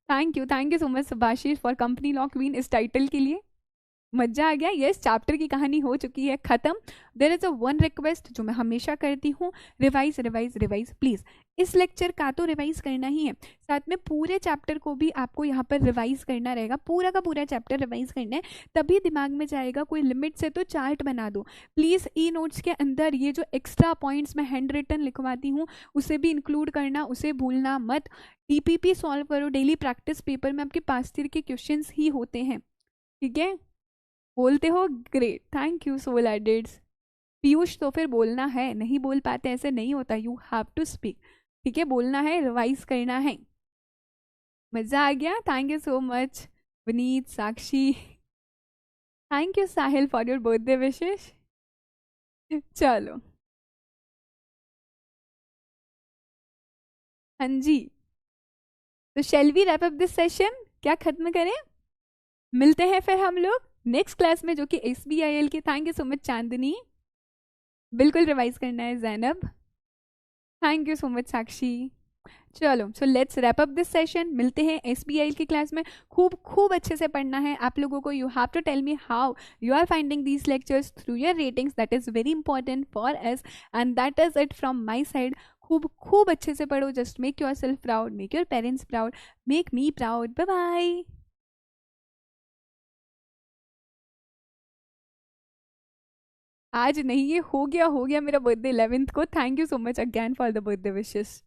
thank you so much Subhashi for company law queen इस टाइटल के लिए। मजा आ गया। यस, चैप्टर की कहानी हो चुकी है खत्म। There is a one request जो मैं हमेशा करती हूँ, रिवाइज प्लीज। इस लेक्चर का तो रिवाइज करना ही है, साथ में पूरे चैप्टर को भी आपको यहाँ पर रिवाइज करना रहेगा। पूरा का पूरा चैप्टर रिवाइज करना है, तभी दिमाग में जाएगा। कोई लिमिट से तो चार्ट बना दो प्लीज। ई नोट्स के अंदर ये जो एक्स्ट्रा पॉइंट्स मैं हैंड रिटन लिखवाती हूँ उसे भी इंक्लूड करना, उसे भूलना मत। TPP सॉल्व करो, डेली प्रैक्टिस पेपर में आपके पास के क्वेश्चन ही होते हैं। ठीक है, बोलते हो, great, thank you soul edits. Piyush तो फिर बोलना है, नहीं बोल पाते ऐसे नहीं होता, यू हैव टू स्पीक। ठीक है, बोलना है, रिवाइज करना है। मजा आ गया, thank you so much Vineet, Sakshi, thank you Sahil for your birthday विशेष। चलो हाँ जी, तो shall we wrap up this session, क्या खत्म करें? मिलते हैं फिर हम लोग नेक्स्ट क्लास में जो कि SBIL की। Thank you so much Chandni, बिल्कुल रिवाइज करना है Zainab, thank you so much Sakshi. चलो, so let's wrap up this session. मिलते हैं SBIL की क्लास में। खूब खूब अच्छे से पढ़ना है आप लोगों को। You have to tell me how you are finding these lectures through your ratings, that is very important for us and that is it from my side. खूब खूब अच्छे से पढ़ो, just make yourself proud, make your parents proud, make me proud. Bye bye. आज नहीं, ये हो गया मेरा बर्थडे 11th को। Thank you so much again for the birthday wishes.